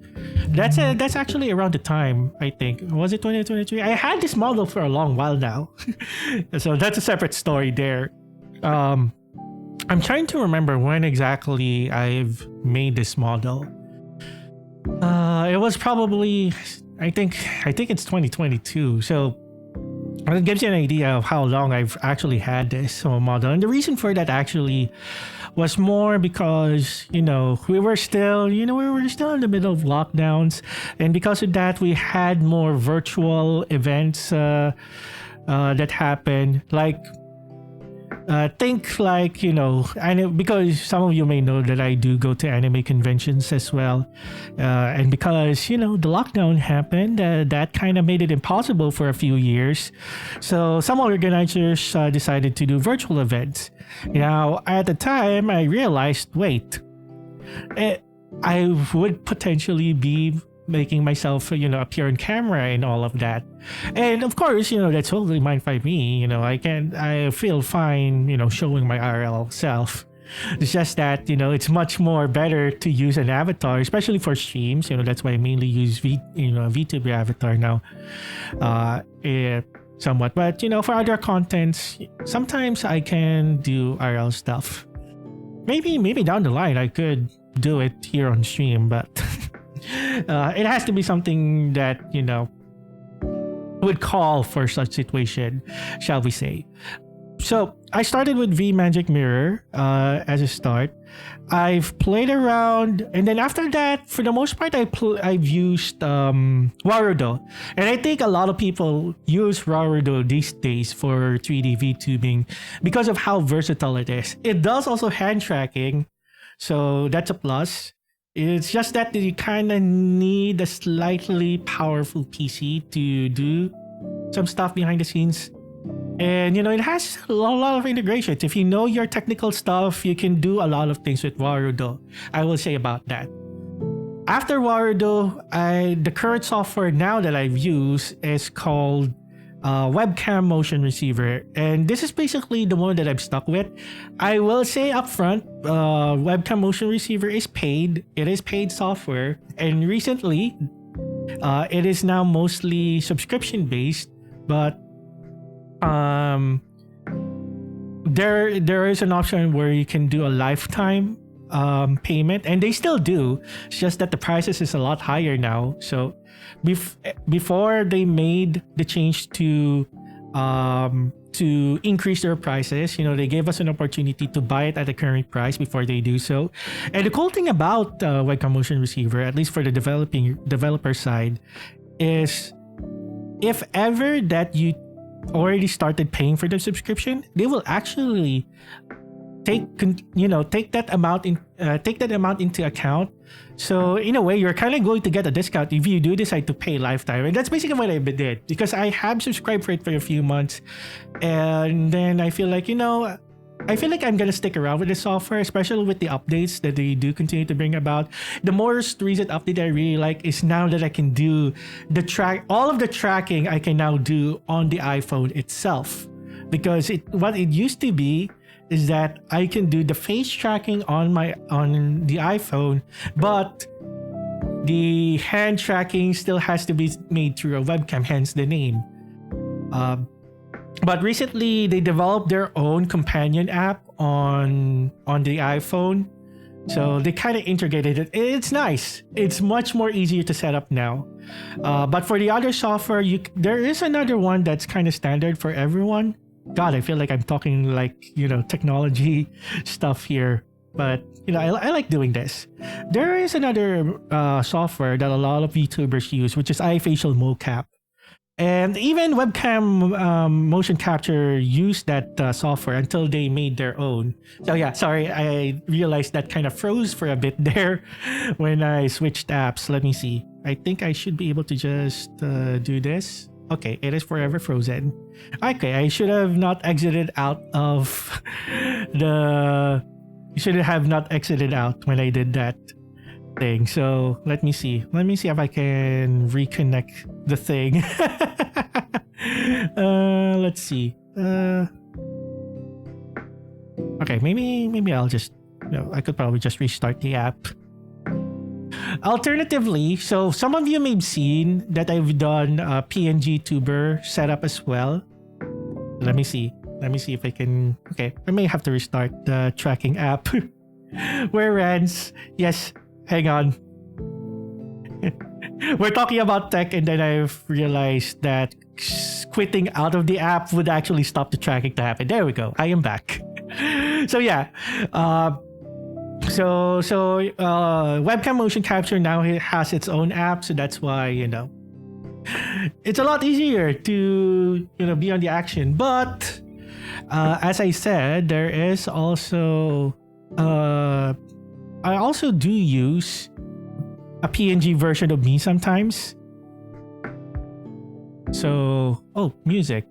That's actually around the time, I think. Was it 2023? I had this model for a long while now. So that's a separate story there. I'm trying to remember when exactly I've made this model. It was probably, I think it's 2022. So it gives you an idea of how long I've actually had this model. And the reason for that actually was more because, we were still in the middle of lockdowns. And because of that, we had more virtual events that happened. Like, and because some of you may know that I do go to anime conventions as well, and because the lockdown happened, that kind of made it impossible for a few years. So some organizers decided to do virtual events. Now at the time, I realized, wait, I would potentially be making myself appear on camera and all of that, and of course that's totally fine by me. I feel fine showing my RL self. It's just that it's much more better to use an avatar, especially for streams. That's why I mainly use VTuber avatar now, somewhat. But for other contents, sometimes I can do RL stuff. maybe down the line I could do it here on stream, but it has to be something that would call for such situation, shall we say. So I started with V Magic Mirror as a start. I've played around, and then after that, for the most part, I've used Warudo, and I think a lot of people use Warudo these days for 3D VTubing because of how versatile it is. It does also hand tracking, so that's a plus. It's just that you kind of need a slightly powerful PC to do some stuff behind the scenes. And it has a lot of integrations. If you know your technical stuff, you can do a lot of things with Warudo. I will say about that. After Warudo, the current software now that I've used is called Webcam Motion Receiver. And this is basically the one that I'm stuck with. I will say upfront, Webcam Motion Receiver is paid. It is paid software. And recently, it is now mostly subscription based. But there is an option where you can do a lifetime payment, and they still do. It's just that the prices is a lot higher now. So before they made the change to increase their prices, they gave us an opportunity to buy it at the current price before they do so. And the cool thing about Webcam Motion Receiver, at least for the developer side, is if ever that you already started paying for the subscription, they will actually take that amount into account. So in a way, you're kind of going to get a discount if you do decide to pay lifetime. And that's basically what I did, because I have subscribed for it for a few months, and then I feel like I'm gonna stick around with the software, especially with the updates that they do continue to bring about. The most recent update I really like is now that I can do all of the tracking I can now do on the iPhone itself. Because what it used to be is that I can do the face tracking on the iPhone, but the hand tracking still has to be made through a webcam, hence the name. But recently, they developed their own companion app on the iPhone. So they kind of integrated it. It's nice. It's much more easier to set up now. But for the other software, there is another one that's kind of standard for everyone. God, I feel like I'm talking like, technology stuff here. But, I like doing this. There is another software that a lot of VTubers use, which is iFacial Mocap. And even webcam motion capture used that software until they made their own. So yeah, sorry, I realized that kind of froze for a bit there when I switched apps. Let me see. I think I should be able to just do this. Okay, it is forever frozen. Okay, I should have not exited out of the... You should have not exited out when I did that thing. So let me see. Let me see if I can reconnect the thing. Let's see. Okay, maybe I'll just... I could probably just restart the app. Alternatively, so some of you may have seen that I've done a PNG tuber setup as well. Let me see. Let me see if I can... Okay, I may have to restart the tracking app. Where Rands? Yes, hang on. We're talking about tech, and then I've realized that quitting out of the app would actually stop the tracking to happen. There we go. I am back. So yeah. So webcam motion capture now has its own app, so that's why, it's a lot easier to, be on the action. But as I said, there is also I also do use a PNG version of me sometimes. So, music.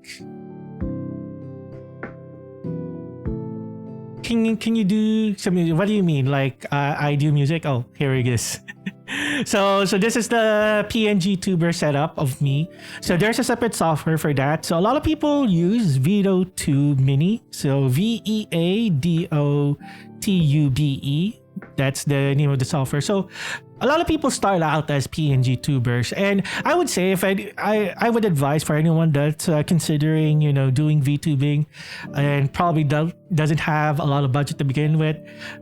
Can you do something? What do you mean? Like I do music? Oh, here it is. So this is the PNG tuber setup of me. So there's a separate software for that. So a lot of people use VeadoTube Mini. So VeaDotube. That's the name of the software. So a lot of people start out as PNG tubers, and I would say if I would advise for anyone that's considering doing VTubing and probably doesn't have a lot of budget to begin with,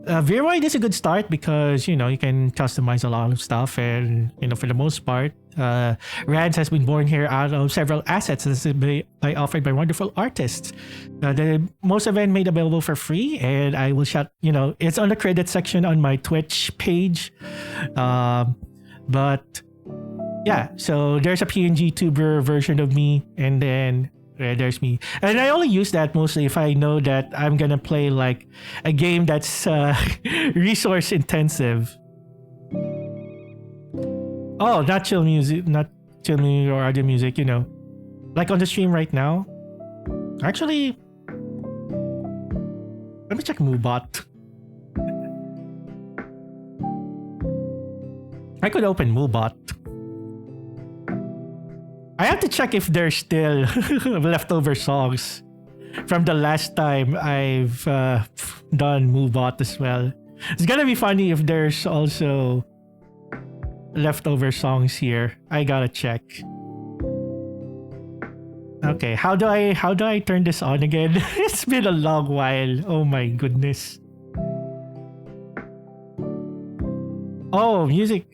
Veroid is a good start because you can customize a lot of stuff, and for the most part, Rands has been born here out of several assets that's been offered by wonderful artists. Most of it made available for free, and I will shout, it's on the credit section on my Twitch page. But yeah, so there's a PNG tuber version of me, and then there's me. And I only use that mostly if I know that I'm gonna play like a game that's resource intensive. Oh, not chill music or other music, like on the stream right now. Actually, let me check Moobot. I could open Moobot. I have to check if there's still leftover songs from the last time I've done Moobot as well. It's gonna be funny if there's also leftover songs here. I gotta check. Okay, how do I turn this on again? It's been a long while. Oh my goodness. Oh, music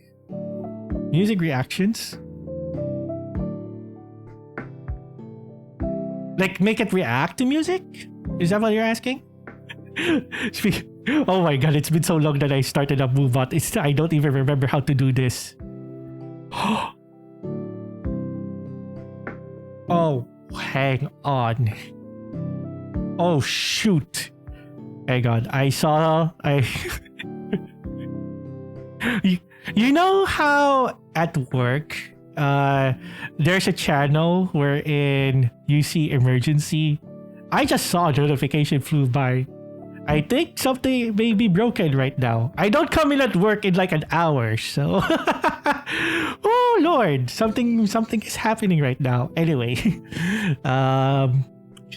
reactions. Like make it react to music? Is that what you're asking? Oh my god, it's been so long that I started up Moobot. I don't even remember how to do this. Oh, hang on. Oh shoot. Hang on. You know how at work there's a channel wherein you see emergency? I just saw a notification flew by. I think something may be broken right now. I don't come in at work in like an hour, so oh lord, something is happening right now. Anyway,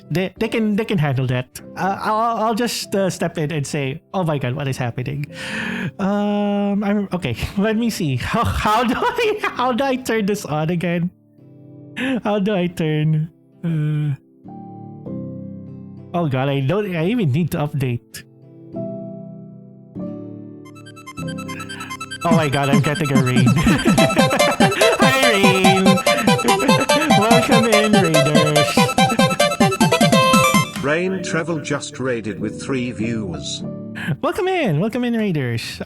they can handle that. I'll just step in and say, oh my god, what is happening? I'm okay. Let me see. How do I turn this on again? How do I turn? Oh god, I even need to update. Oh my god, I'm getting a raid. Hi Rain! Welcome in, Raiders. Rain Travel just raided with 3 viewers. Welcome in, Raiders.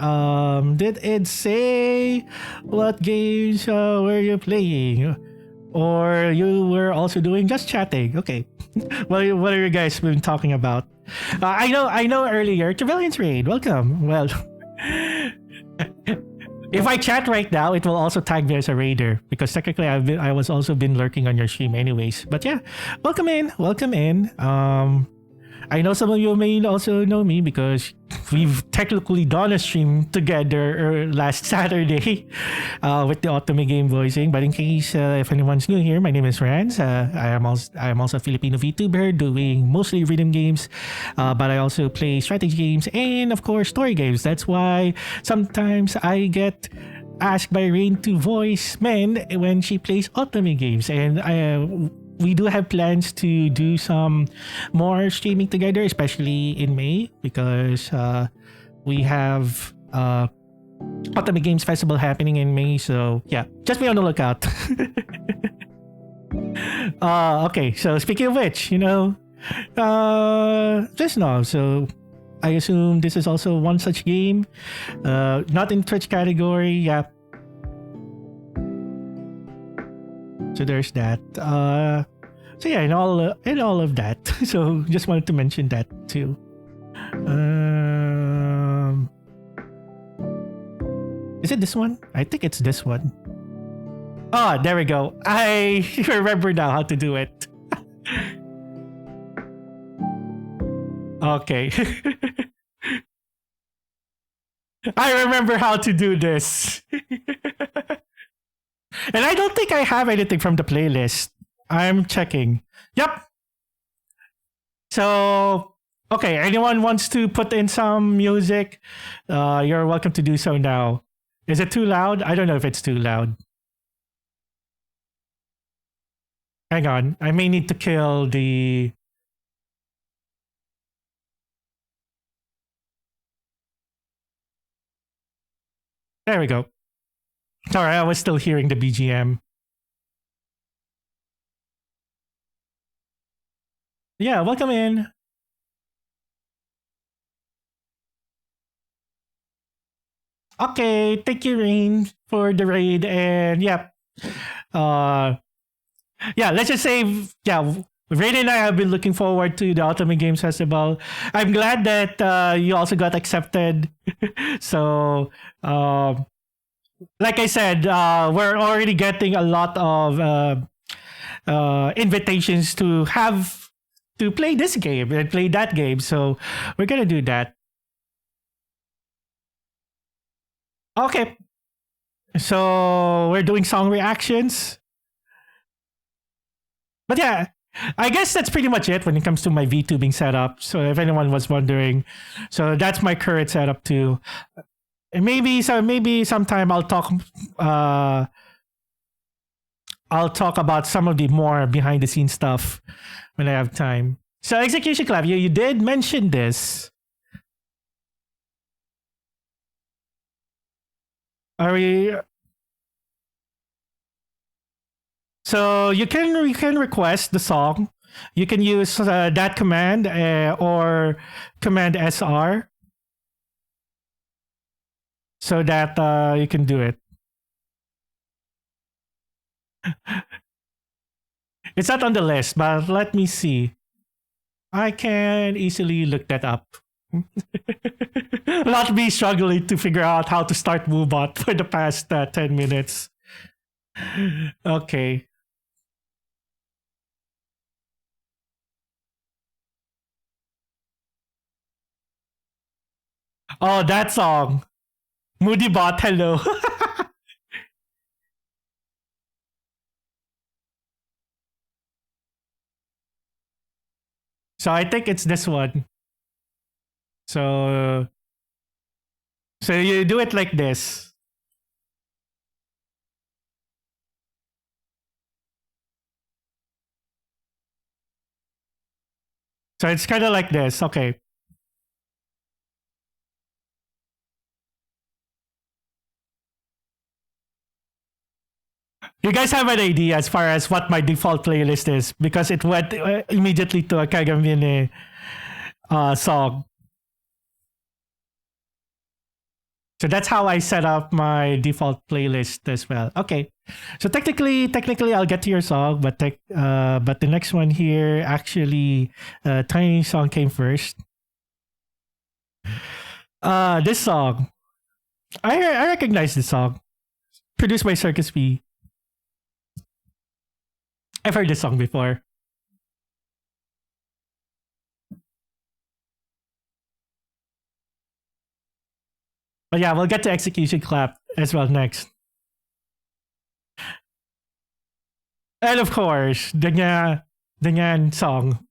Did it say what games were you playing? Or you were also doing just chatting? Okay. What are you guys been talking about? I know earlier, Trevelyan's Raid, welcome. Well, if I chat right now, it will also tag me as a raider because technically I was also been lurking on your stream anyways. But yeah, welcome in. I know some of you may also know me because we've technically done a stream together last Saturday with the Otome game voicing. But in case if anyone's new here, my name is Rands. I am also a Filipino VTuber doing mostly rhythm games, but I also play strategy games and of course story games. That's why sometimes I get asked by Rain to voice Men when she plays Otome games, and we do have plans to do some more streaming together, especially in May, because we have Otome Games Festival happening in May. So yeah, just be on the lookout. Okay, so speaking of which, just now, so I assume this is also one such game, not in Twitch category. Yeah. So there's that. So yeah, and all of that. So just wanted to mention that too. Is it this one? I think it's this one. Oh, there we go. I remember now how to do it. Okay. I remember how to do this. And I don't think I have anything from the playlist. I'm checking. Yep. So, okay, anyone wants to put in some music, you're welcome to do so now. Is it too loud? I don't know if it's too loud. Hang on. I may need to kill the... There we go. Sorry, I was still hearing the BGM. Yeah, welcome in. Okay, thank you, Rain, for the raid. And yeah, let's just say, Rain and I have been looking forward to the Ultimate Games Festival. I'm glad that you also got accepted. So, like I said, we're already getting a lot of invitations to play this game and play that game. So we're gonna do that. Okay. So we're doing song reactions. But yeah, I guess that's pretty much it when it comes to my VTubing setup. So if anyone was wondering, so that's my current setup too. Maybe sometime I'll talk about some of the more behind the scenes stuff when I have time. So Execution Club, you did mention this. Are we? So you can request the song. You can use that command or command SR so that you can do it. It's not on the list, but let me see. I can easily look that up. Not me struggling to figure out how to start MooBot for the past 10 minutes. Okay. Oh, that song. Moody Bot, hello. So I think it's this one. So you do it like this. So it's kind of like this. Okay. You guys have an idea as far as what my default playlist is because it went immediately to a Kagamine song. So that's how I set up my default playlist as well. Okay. So technically I'll get to your song, but the next one here actually Tiny song came first. This song. I recognize this song. Produced by Circus B. I've heard this song before. But yeah, we'll get to Execution Clap as well next. And of course, the Nyan song.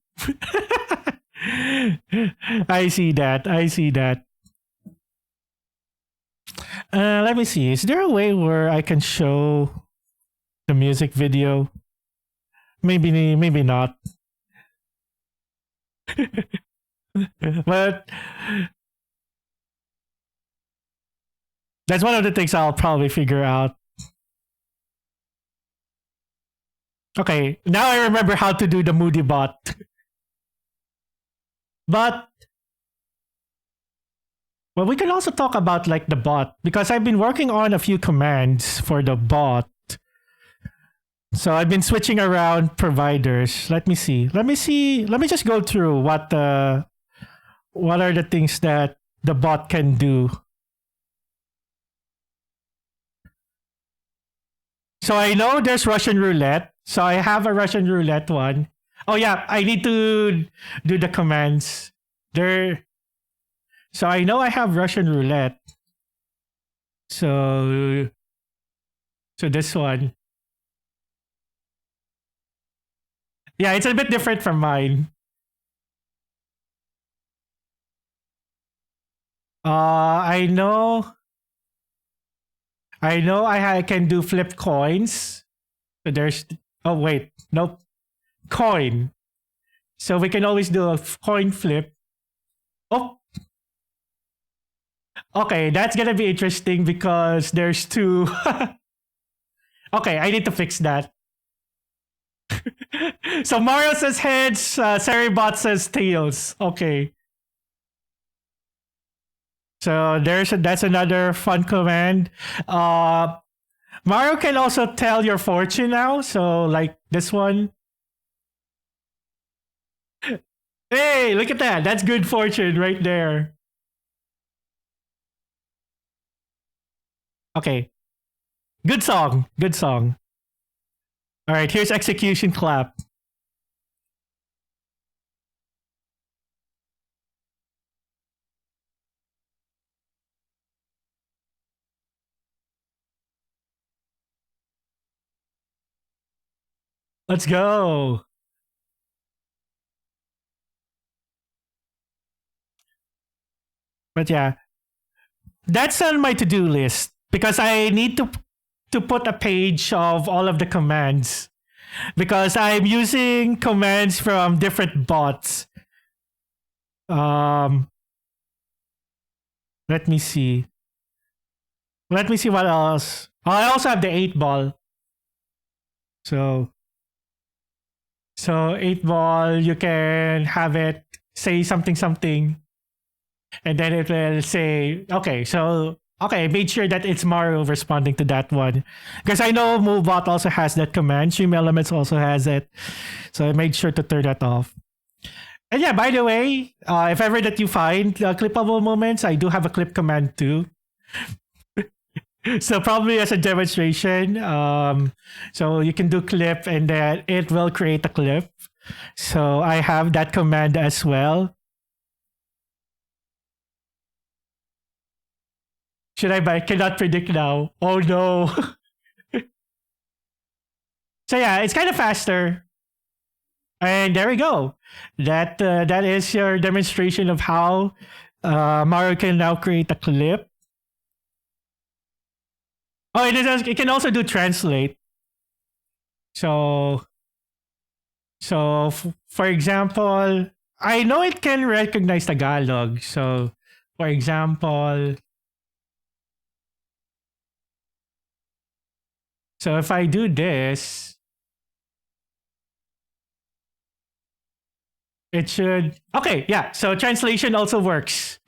I see that. Let me see. Is there a way where I can show the music video? Maybe not. But that's one of the things I'll probably figure out. Okay, now I remember how to do the Moody Bot. But well, we can also talk about like the bot because I've been working on a few commands for the bot. So I've been switching around providers. Let me see. Let me just go through what are the things that the bot can do. So I know there's Russian roulette. So I have a Russian roulette one. Oh yeah, I need to do the commands. So I know I have Russian roulette. So this one. Yeah, it's a bit different from mine. I know I know I can do flip coins. So there's, oh wait, nope, coin. So we can always do a coin flip. Oh, okay, that's gonna be interesting because there's two. Okay, I need to fix that. So Mario says heads, Seribot says tails. Okay. So that's another fun command. Mario can also tell your fortune now. So like this one. Hey, look at that. That's good fortune right there. Okay. Good song. Good song. All right, here's execution clap. Let's go. But yeah, that's on my to-do list because I need to put a page of all of the commands because I'm using commands from different bots. Let me see. Let me see what else. Oh, I also have the 8-ball. So 8-ball, you can have it say something something, and then it will say, okay, so okay, I made sure that it's Mario responding to that one. Because I know MoveBot also has that command. Stream Elements also has it. So I made sure to turn that off. And yeah, by the way, if ever that you find clippable moments, I do have a clip command too. So probably as a demonstration, so you can do clip and then it will create a clip. So I have that command as well. Should I buy? Cannot predict now. Oh no. So yeah, it's kind of faster. And there we go. That is your demonstration of how Mario can now create a clip. Oh, it can also do translate. So for example, I know it can recognize Tagalog. So for example, so if I do this, it should, okay, yeah. So translation also works.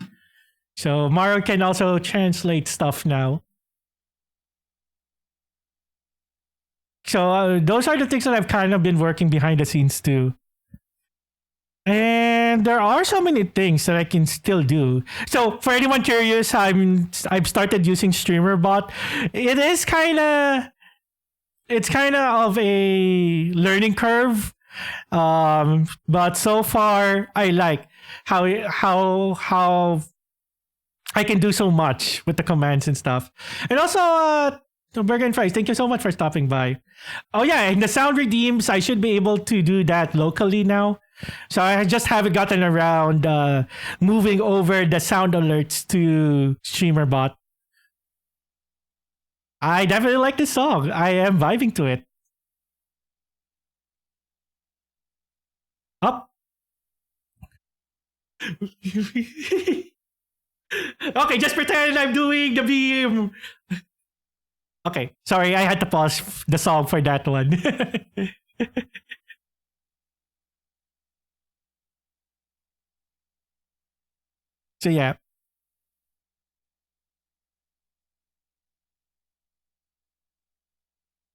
So Mario can also translate stuff now. So those are the things that I've kind of been working behind the scenes too. And there are so many things that I can still do. So for anyone curious, I've started using StreamerBot. It's kind of a learning curve. But so far I like how I can do so much with the commands and stuff. And also Burger and Fries, thank you so much for stopping by. Oh yeah, and the sound redeems, I should be able to do that locally now. So I just haven't gotten around moving over the sound alerts to StreamerBot. I definitely like this song. I am vibing to it. Up. Okay, just pretend I'm doing the beam. Okay, sorry, I had to pause the song for that one. So yeah.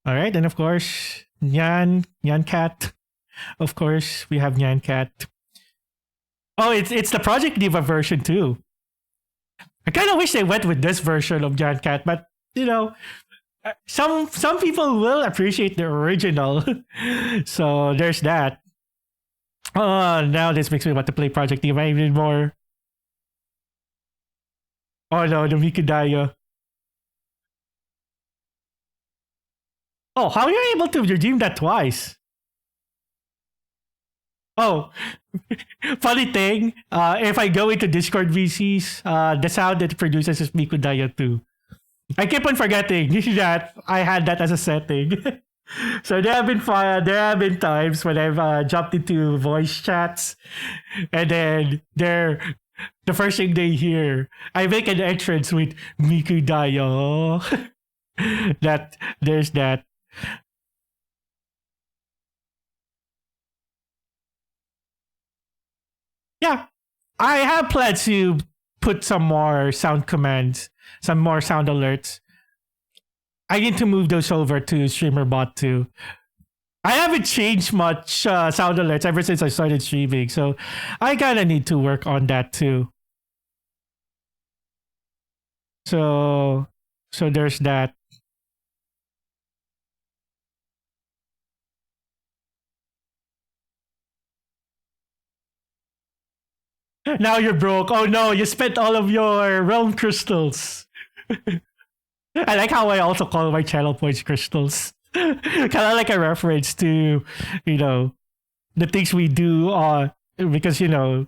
All right, and of course, Nyan Cat. Of course, we have Nyan Cat. Oh, it's the Project Diva version too. I kind of wish they went with this version of Nyan Cat, but you know, some people will appreciate the original. So there's that. Now this makes me want to play Project Diva even more. Oh no, the Mikudaya. Oh, how are you able to redeem that twice? Oh, funny thing, if I go into Discord VCs, the sound it produces is Mikudaya too. I keep on forgetting that I had that as a setting. So there have been times when I've jumped into voice chats, and then the first thing they hear, I make an entrance with Miku Dayo. That there's that. Yeah, I have plans to put some more sound commands, some more sound alerts. I need to move those over to StreamerBot too. I haven't changed much sound alerts ever since I started streaming, so I kind of need to work on that too. So, so there's that. Now you're broke. Oh no, you spent all of your realm crystals. I like how I also call my channel points crystals. Kind of like a reference to, you know, the things we do because, you know,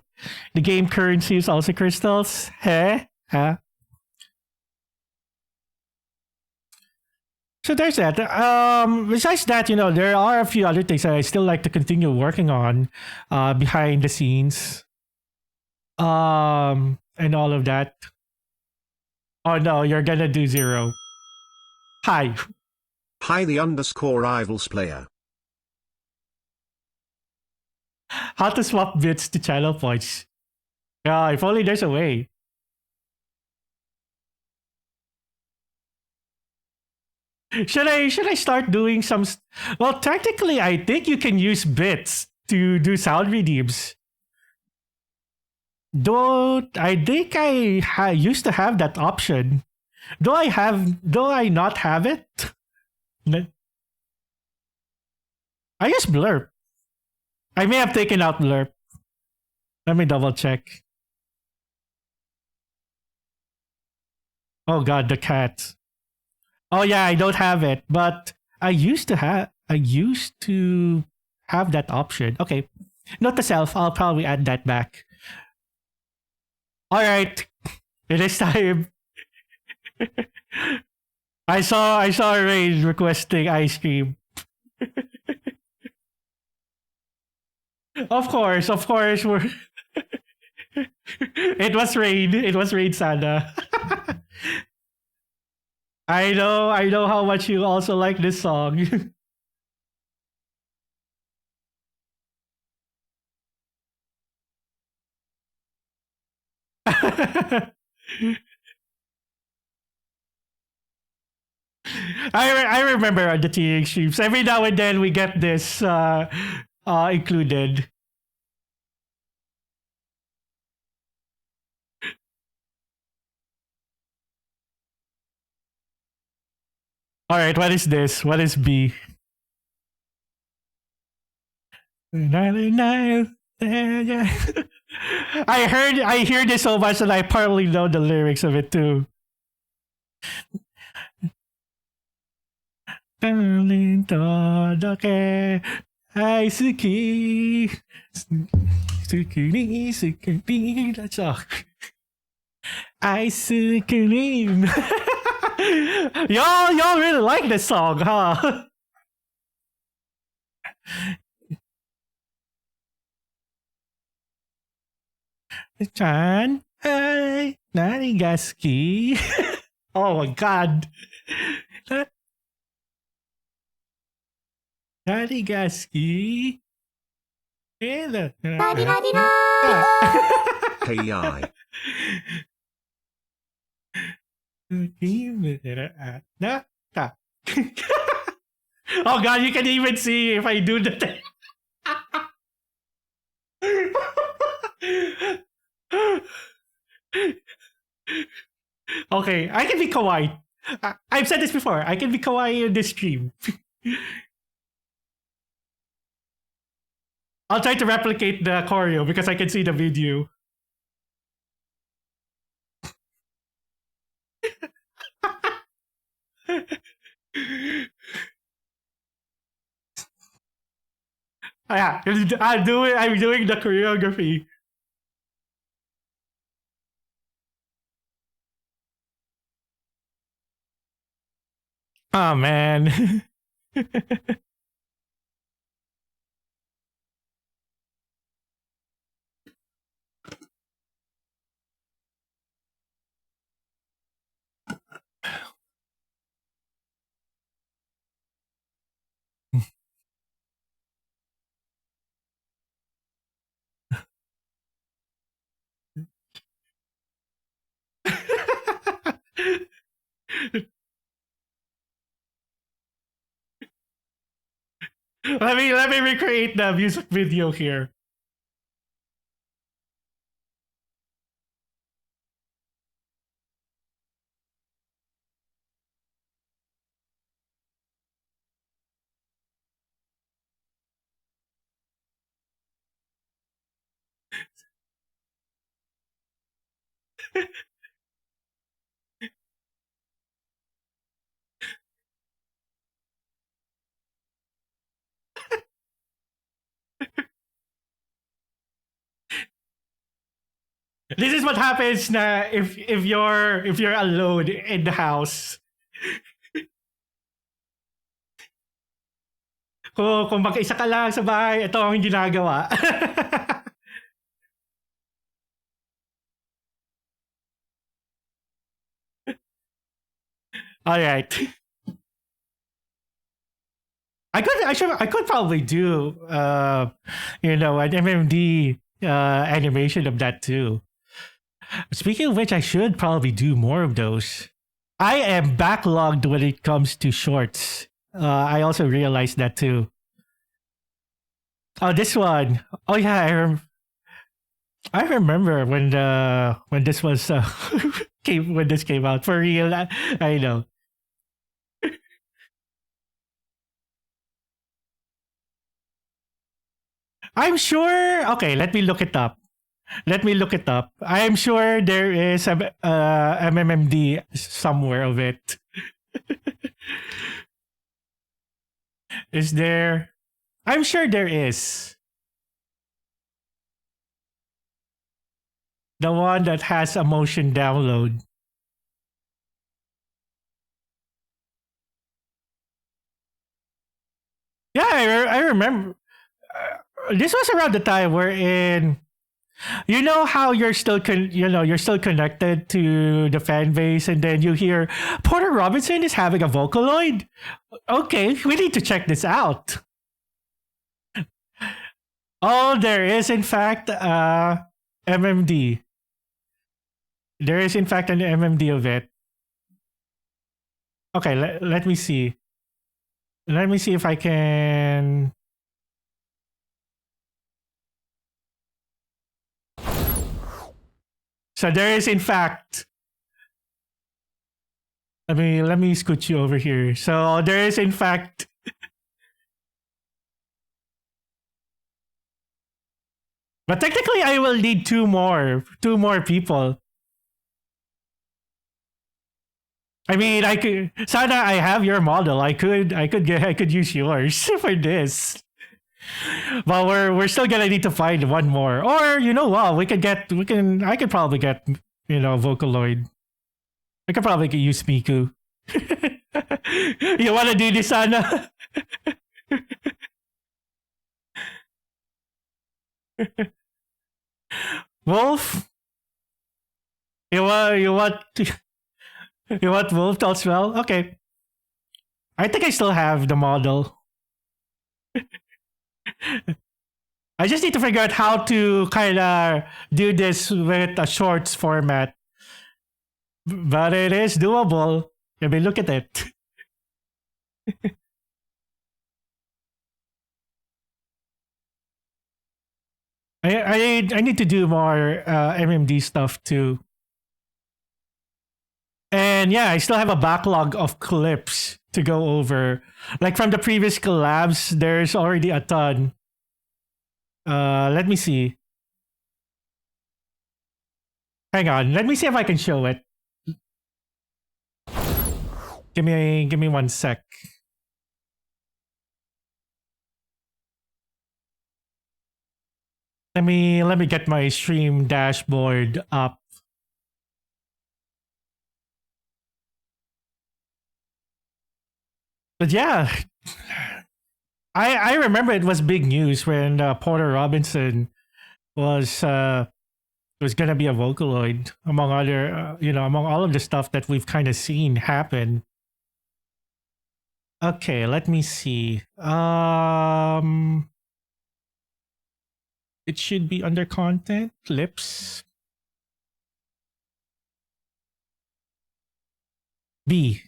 the game currency is also crystals. Huh? Huh? So there's that. Besides that, you know, there are a few other things that I still like to continue working on behind the scenes. And all of that. Oh no, you're gonna do 0. Hi. Hi the underscore rivals player. How to swap bits to channel points. Yeah, if only there's a way. Should I start doing some well, technically I think you can use bits to do sound redeems. Though I think I used to have that option. Do I not have it? I use blurp. I may have taken out blurp. Let me double check. Oh god, the cat. Oh yeah, I don't have it, but I used to have that option. Okay. Note to self, I'll probably add that back. Alright. It is time. I saw Rain requesting ice cream. Of course, we're It was Rain Sana. I know how much you also like this song. I remember on the TX streams. Every now and then we get this included. All right, what is this? What is B? 99. I hear this so much that I partly know the lyrics of it too. Darling, Todoke, I suki. Suki, that's all. Ice cream. y'all really like this song, huh? Chan, hi, Narigaski. Oh my god. Narigaski. Hey, Hey I. Oh god, you can even see if I do the thing. Okay, I can be kawaii. I've said this before. I can be kawaii in this stream. I'll try to replicate the choreo because I can see the video. Yeah, I'm doing the choreography. Oh man. Let me recreate the music video here. This is what happens na if you're alone in the house. Kung mag-isa ka lang sa bahay, ito ang ginagawa. All right. I could probably do an MMD animation of that too. Speaking of which, I should probably do more of those. I am backlogged when it comes to shorts. I also realized that too. Oh, this one. Oh yeah, I remember when this was when this came out for real. I know. I'm sure. Okay, let me look it up. I'm sure there is a MMD somewhere of it. Is there? I'm sure there is. The one that has a motion download. Yeah, I remember. This was around the time wherein you know how you're still you're still connected to the fan base, and then you hear Porter Robinson is having a Vocaloid. Okay, we need to check this out. Oh, there is in fact MMD. There is in fact an MMD of it. Okay, let me see. Let me see if I can. So there is in fact. Let me scoot you over here. So there is in fact. But technically, I will need two more people. I could. Sana I have your model. I could use yours for this. But we're still gonna need to find one more. Or you know what? I could probably get Vocaloid. I could probably use Miku. You wanna do this, Sana? Wolf? You want Wolf as well? Okay. I think I still have the model. I just need to figure out how to kind of do this with a shorts format. But it is doable. Look at it. I need to do more MMD stuff too. And yeah, I still have a backlog of clips to go over. Like from the previous collabs, there's already a ton. Let me see. Hang on, let me see if I can show it. Give me 1 sec. Let me get my stream dashboard up. But yeah, I remember it was big news when Porter Robinson was gonna be a Vocaloid among other among all of the stuff that we've kind of seen happen. Okay, let me see. It should be under content clips. B.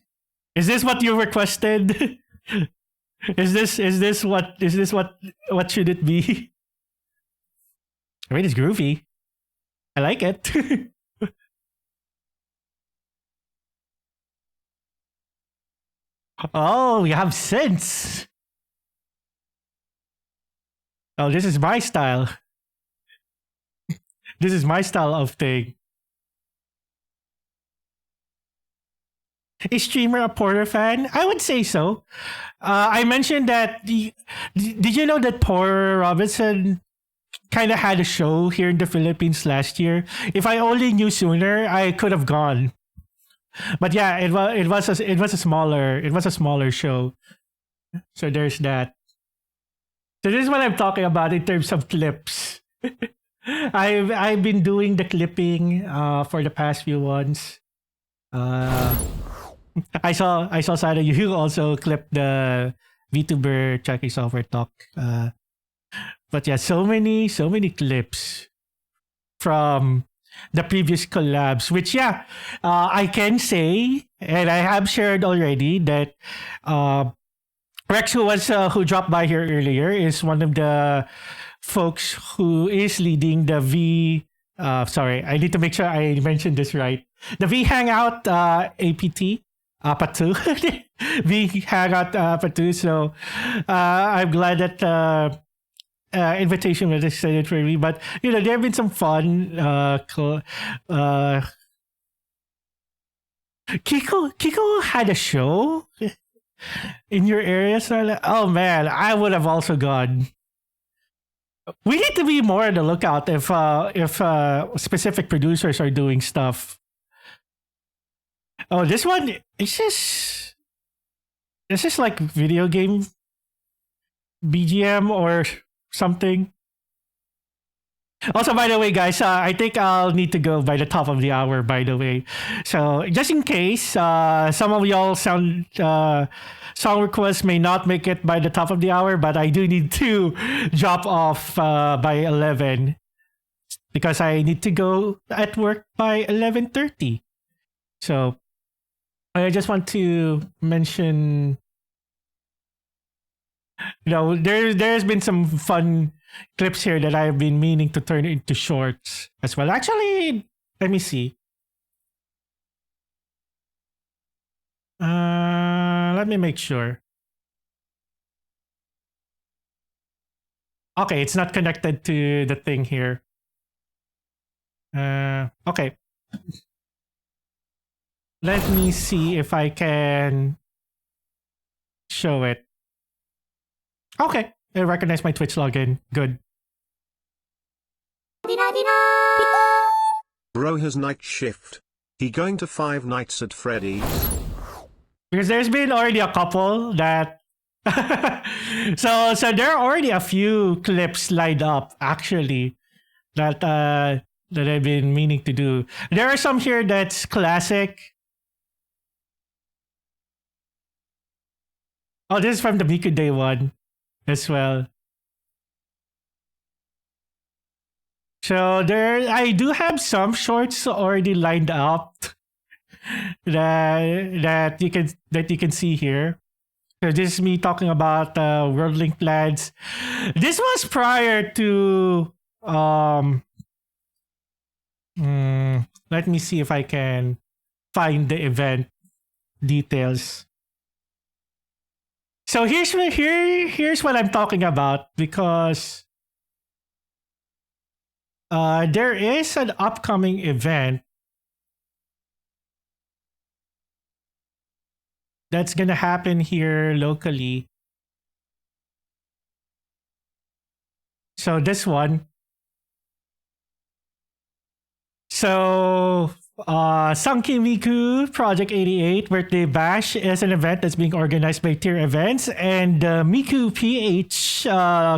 Is this what you requested? Is this what should it be? I mean, it's groovy. I like it. Oh, we have sense. Oh, this is my style. This is my style of thing. Is streamer a Porter fan? I would say so. I mentioned that. Did you know that Porter Robinson kind of had a show here in the Philippines last year? If I only knew sooner, I could have gone. But yeah, it was a smaller show. So there's that. So this is what I'm talking about in terms of clips. I've been doing the clipping for the past few ones. I saw Sada, you also clipped the VTuber Chucky Software talk. But yeah, so many clips from the previous collabs, which I can say, and I have shared already, that Rex, who dropped by here earlier, is one of the folks who is leading the V. Sorry, I need to make sure I mentioned this right. The V Hangout APT. Patu. V Hangout Patu. So I'm glad that invitation was extended for me. But there have been some fun. Kiko had a show in your area, so oh man, I would have also gone. We need to be more on the lookout if specific producers are doing stuff. Oh, this one is this like video game BGM or something? Also, by the way, guys, I think I'll need to go by the top of the hour, by the way. So, just in case some of y'all song requests may not make it by the top of the hour, but I do need to drop off by 11 because I need to go at work by 11:30. So, I just want to mention, there's been some fun clips here that I've been meaning to turn into shorts as well. Actually, let me see. Let me make sure. Okay, it's not connected to the thing here. Okay. Let me see if I can show it. Okay, I recognize my Twitch login. Good. Bro has night shift. He going to 5 nights at Freddy's? Because there's been already a couple that so there are already a few clips lined up actually that I've been meaning to do. There are some here that's classic. Oh, this is from the Miku Day one as well. So I do have some shorts already lined up that you can see here. So this is me talking about World Link plans. This was prior to let me see if I can find the event details. So here's what I'm talking about, because there is an upcoming event that's gonna happen here locally. So this one. So HATSUNE Miku Project 88 Birthday Bash is an event that's being organized by Tier Events and the Miku PH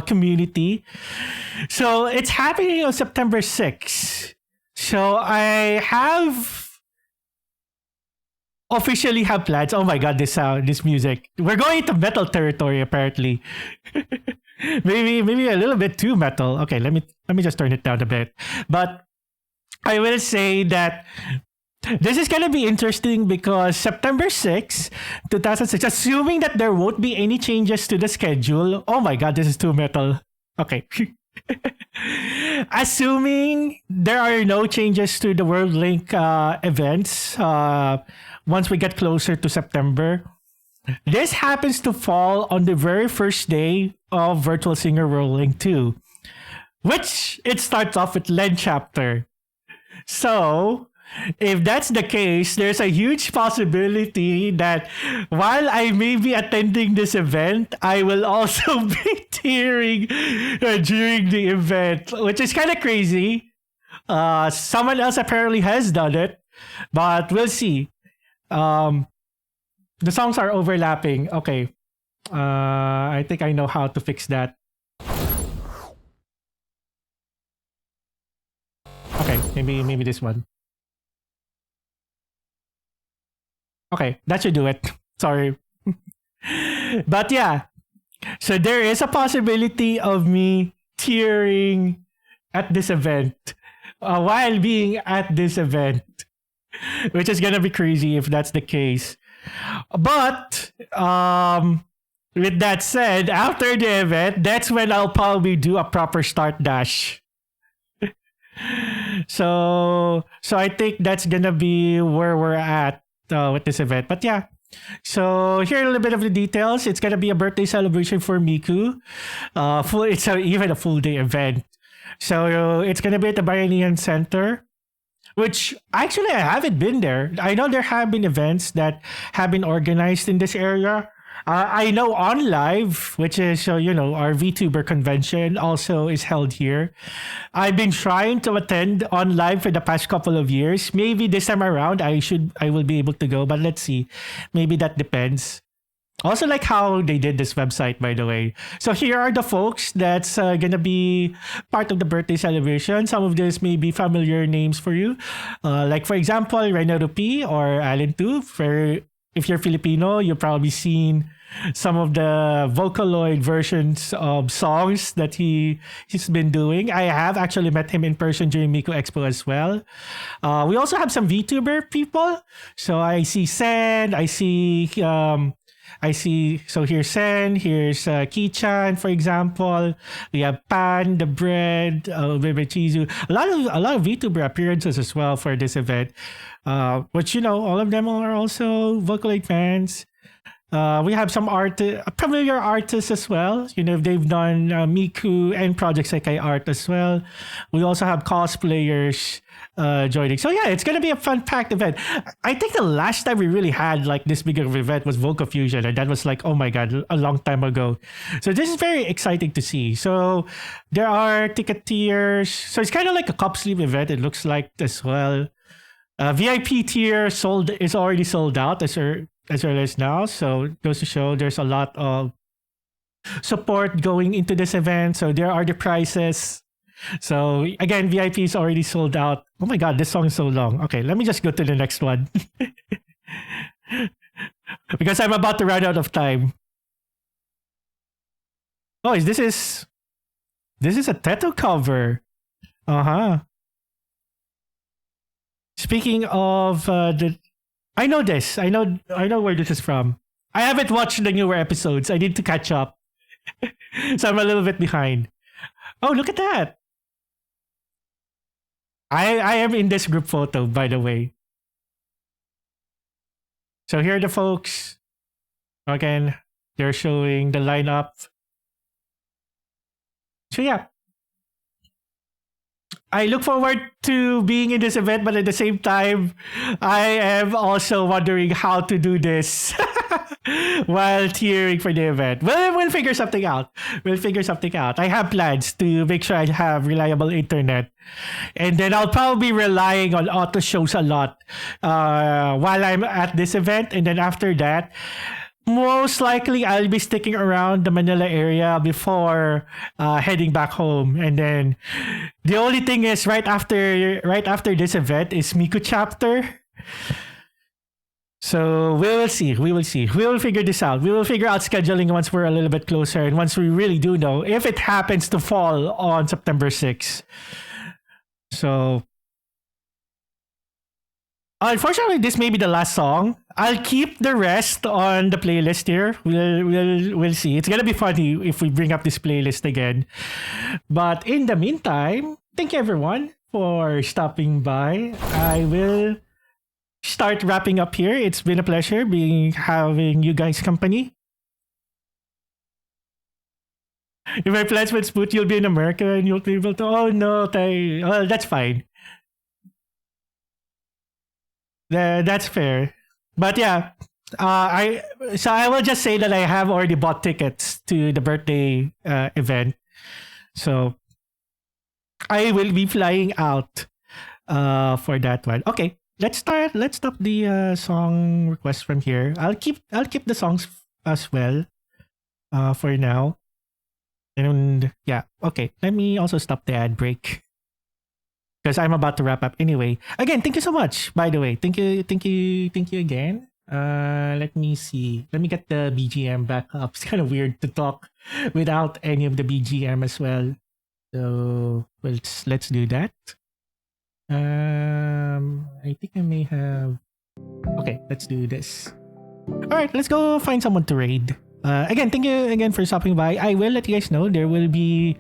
community. So it's happening on September 6th. So I officially have plans. Oh my god, this sound, this music. We're going into metal territory apparently. maybe a little bit too metal. Okay, let me just turn it down a bit. But I will say that this is gonna be interesting because September 6, 2006, assuming that there won't be any changes to the schedule. Oh my god, this is too metal. Okay. Assuming there are no changes to the World Link events once we get closer to September, this happens to fall on the very first day of Virtual Singer World Link 2, which it starts off with Len Chapter. So, if that's the case, there's a huge possibility that while I may be attending this event, I will also be tearing during the event, which is kind of crazy. Someone else apparently has done it, but we'll see. The songs are overlapping. Okay. I think I know how to fix that. Okay, maybe this one. Okay, that should do it. Sorry. But yeah. So there is a possibility of me tearing at this event while being at this event, which is gonna be crazy if that's the case. But with that said, after the event, that's when I'll probably do a proper start dash. So I think that's gonna be where we're at with this event. But yeah, so here are a little bit of the details. It's gonna be a birthday celebration for Miku. It's even a full day event. So it's gonna be at the Bayanihan Center, which actually I haven't been there. I know there have been events that have been organized in this area. I know On Live, which is our VTuber convention, also is held here. I've been trying to attend On Live for the past couple of years. Maybe this time around I will be able to go, but let's see. Maybe that depends. Also like how they did this website, by the way. So here are the folks that's gonna be part of the birthday celebration. Some of this may be familiar names for you. Like for example, Reynado P or Alan Tu. If you're Filipino, you've probably seen some of the Vocaloid versions of songs that he's been doing. I have actually met him in person during Miku Expo as well. We also have some VTuber people. So I see Sen, so here's Sen, here's Kichan, for example. We have Pan, The Bread, Bebe Chizu. A lot of VTuber appearances as well for this event. Which, all of them are also Vocaloid fans. We have some familiar artists as well. They've done Miku and Project Sekai art as well. We also have cosplayers joining. So yeah, it's gonna be a fun-packed event. I think the last time we really had like this big of an event was Vocal Fusion, and that was like, oh my god, a long time ago. So this is very exciting to see. So there are ticket tiers. So it's kind of like a cup sleeve event, it looks like as well. VIP tier is already sold out as early as now. So it goes to show there's a lot of support going into this event. So there are the prices. So again, VIP is already sold out. Oh my god, this song is so long. Okay, let me just go to the next one. Because I'm about to run out of time. Oh, this is a Teto cover. Uh-huh. Speaking of I know this. I know where this is from. I haven't watched the newer episodes. I need to catch up. So I'm a little bit behind. Oh, look at that. I am in this group photo, by the way. So here are the folks. Again, they're showing the lineup. So yeah. I look forward to being in this event, but at the same time, I am also wondering how to do this. while cheering for the event. We'll figure something out. I have plans to make sure I have reliable internet. And then I'll probably be relying on auto shows a lot while I'm at this event. And then after that, most likely I'll be sticking around the Manila area before heading back home. And then the only thing is right after this event is Miku chapter. So we will see. We will figure this out. We will figure out scheduling once we're a little bit closer and once we really do know if it happens to fall on September 6th. So unfortunately, this may be the last song. I'll keep the rest on the playlist here. We'll see. It's gonna be funny if we bring up this playlist again. But in the meantime, thank you everyone for stopping by. I will start wrapping up here. It's been a pleasure having you guys company. If my plans with Spoot, you'll be in America and you'll be able to. Oh no, well, that's fine. That's fair. But yeah, I will just say that I have already bought tickets to the birthday event. So I will be flying out for that one. Okay, let's stop the song request from here. I'll keep the songs as well for now. And yeah, okay. Let me also stop the ad break because I'm about to wrap up anyway. Again, thank you so much. By the way, thank you again. Let me see. Let me get the BGM back up. It's kind of weird to talk without any of the BGM as well. So let's do that. I think I may have. Okay, let's do this. All right, let's go find someone to raid. Again, thank you again for stopping by. I will let you guys know there will be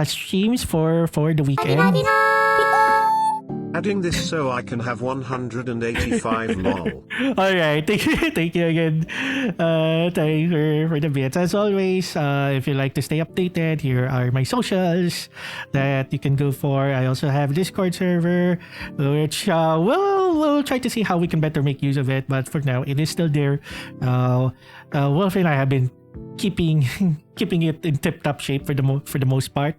streams for the weekend. Adding this so I can have 185 lol. Alright, thank you again. Thank you for the bits. As always, if you like to stay updated, here are my socials that you can go for. I also have Discord server, which we'll try to see how we can better make use of it. But for now, it is still there. Wolf and I have been keeping it in tip-top shape for the most part,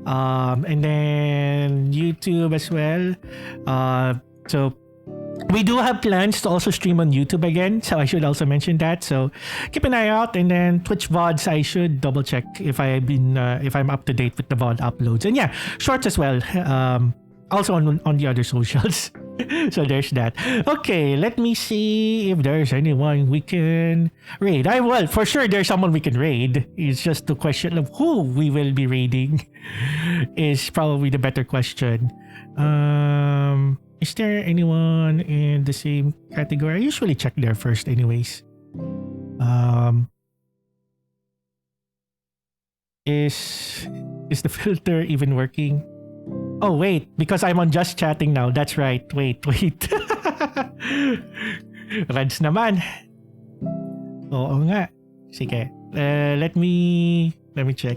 and then YouTube as well. So we do have plans to also stream on YouTube again, so I should also mention that. So keep an eye out, and then Twitch VODs, I should double check if I'm up to date with the VOD uploads, and yeah, shorts as well. Also on the other socials. So there's that. Okay, let me see if there's anyone we can raid. Well, for sure there's someone we can raid. It's just the question of who we will be raiding is probably the better question. Is there anyone in the same category? I usually check there first anyways. Is the filter even working? Oh, wait. Because I'm on just chatting now. That's right. Wait. Rands naman. Oo nga. Sige. Let me check.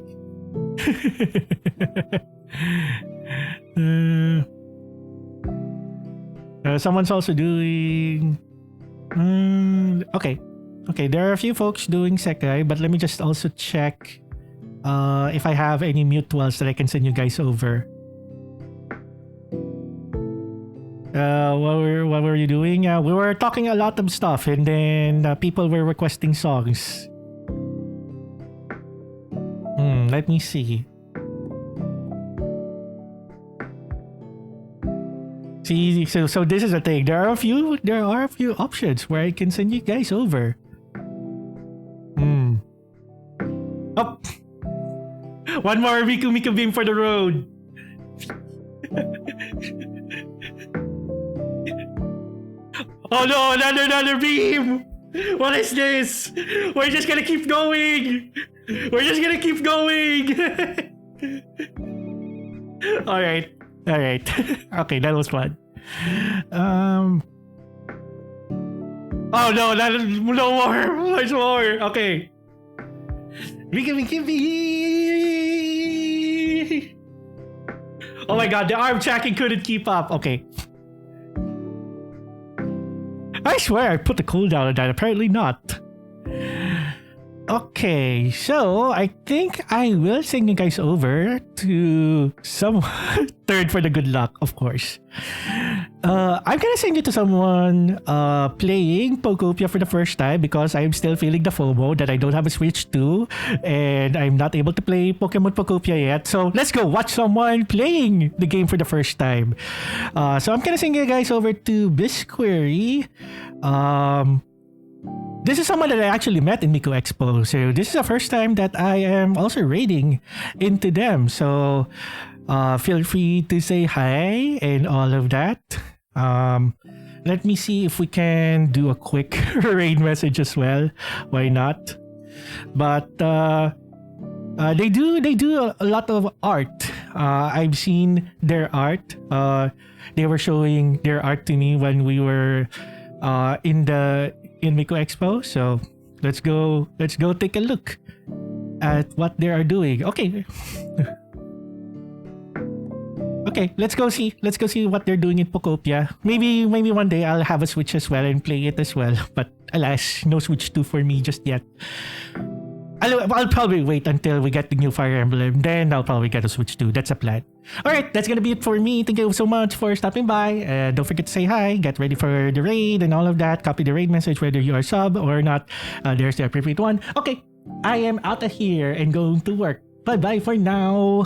Someone's also doing... Okay. There are a few folks doing Sekai, but let me just also check if I have any mutuals that I can send you guys over. What were you doing? We were talking a lot of stuff, and then people were requesting songs. Let me see. See, so this is the thing. There are a few options where I can send you guys over. Oh, one more Miku beam for the road. Oh no, another beam! What is this? We're just gonna keep going! Alright. Okay, that was fun. Oh no, no more! There's more! Okay. Miku. Oh my god, the arm tracking couldn't keep up. Okay. I swear I put the cooldown on that. Apparently not. Okay, so I think I will send you guys over to someone. Third for the good luck, of course. I'm gonna send you to someone playing Pokopia for the first time because I'm still feeling the FOMO that I don't have a Switch 2 and I'm not able to play Pokemon Pokopia yet. So let's go watch someone playing the game for the first time. So I'm gonna send you guys over to Bisquery. This is someone that I actually met in Miku Expo. So this is the first time that I am also raiding into them. So feel free to say hi and all of that. Let me see if we can do a quick raid message as well. Why not? But they do a lot of art. I've seen their art. They were showing their art to me when we were in Miku Expo. So let's go take a look at what they are doing. Okay. Okay, let's go see what they're doing in Pokopia. Maybe one day I'll have a Switch as well and play it as well. But alas, no Switch 2 for me just yet. I'll probably wait until we get the new Fire Emblem. Then I'll probably get a Switch 2. That's a plan. Alright, that's gonna be it for me. Thank you so much for stopping by. Don't forget to say hi, get ready for the raid and all of that. Copy the raid message whether you are sub or not. There's the appropriate one. Okay, I am out of here and going to work. Bye-bye for now.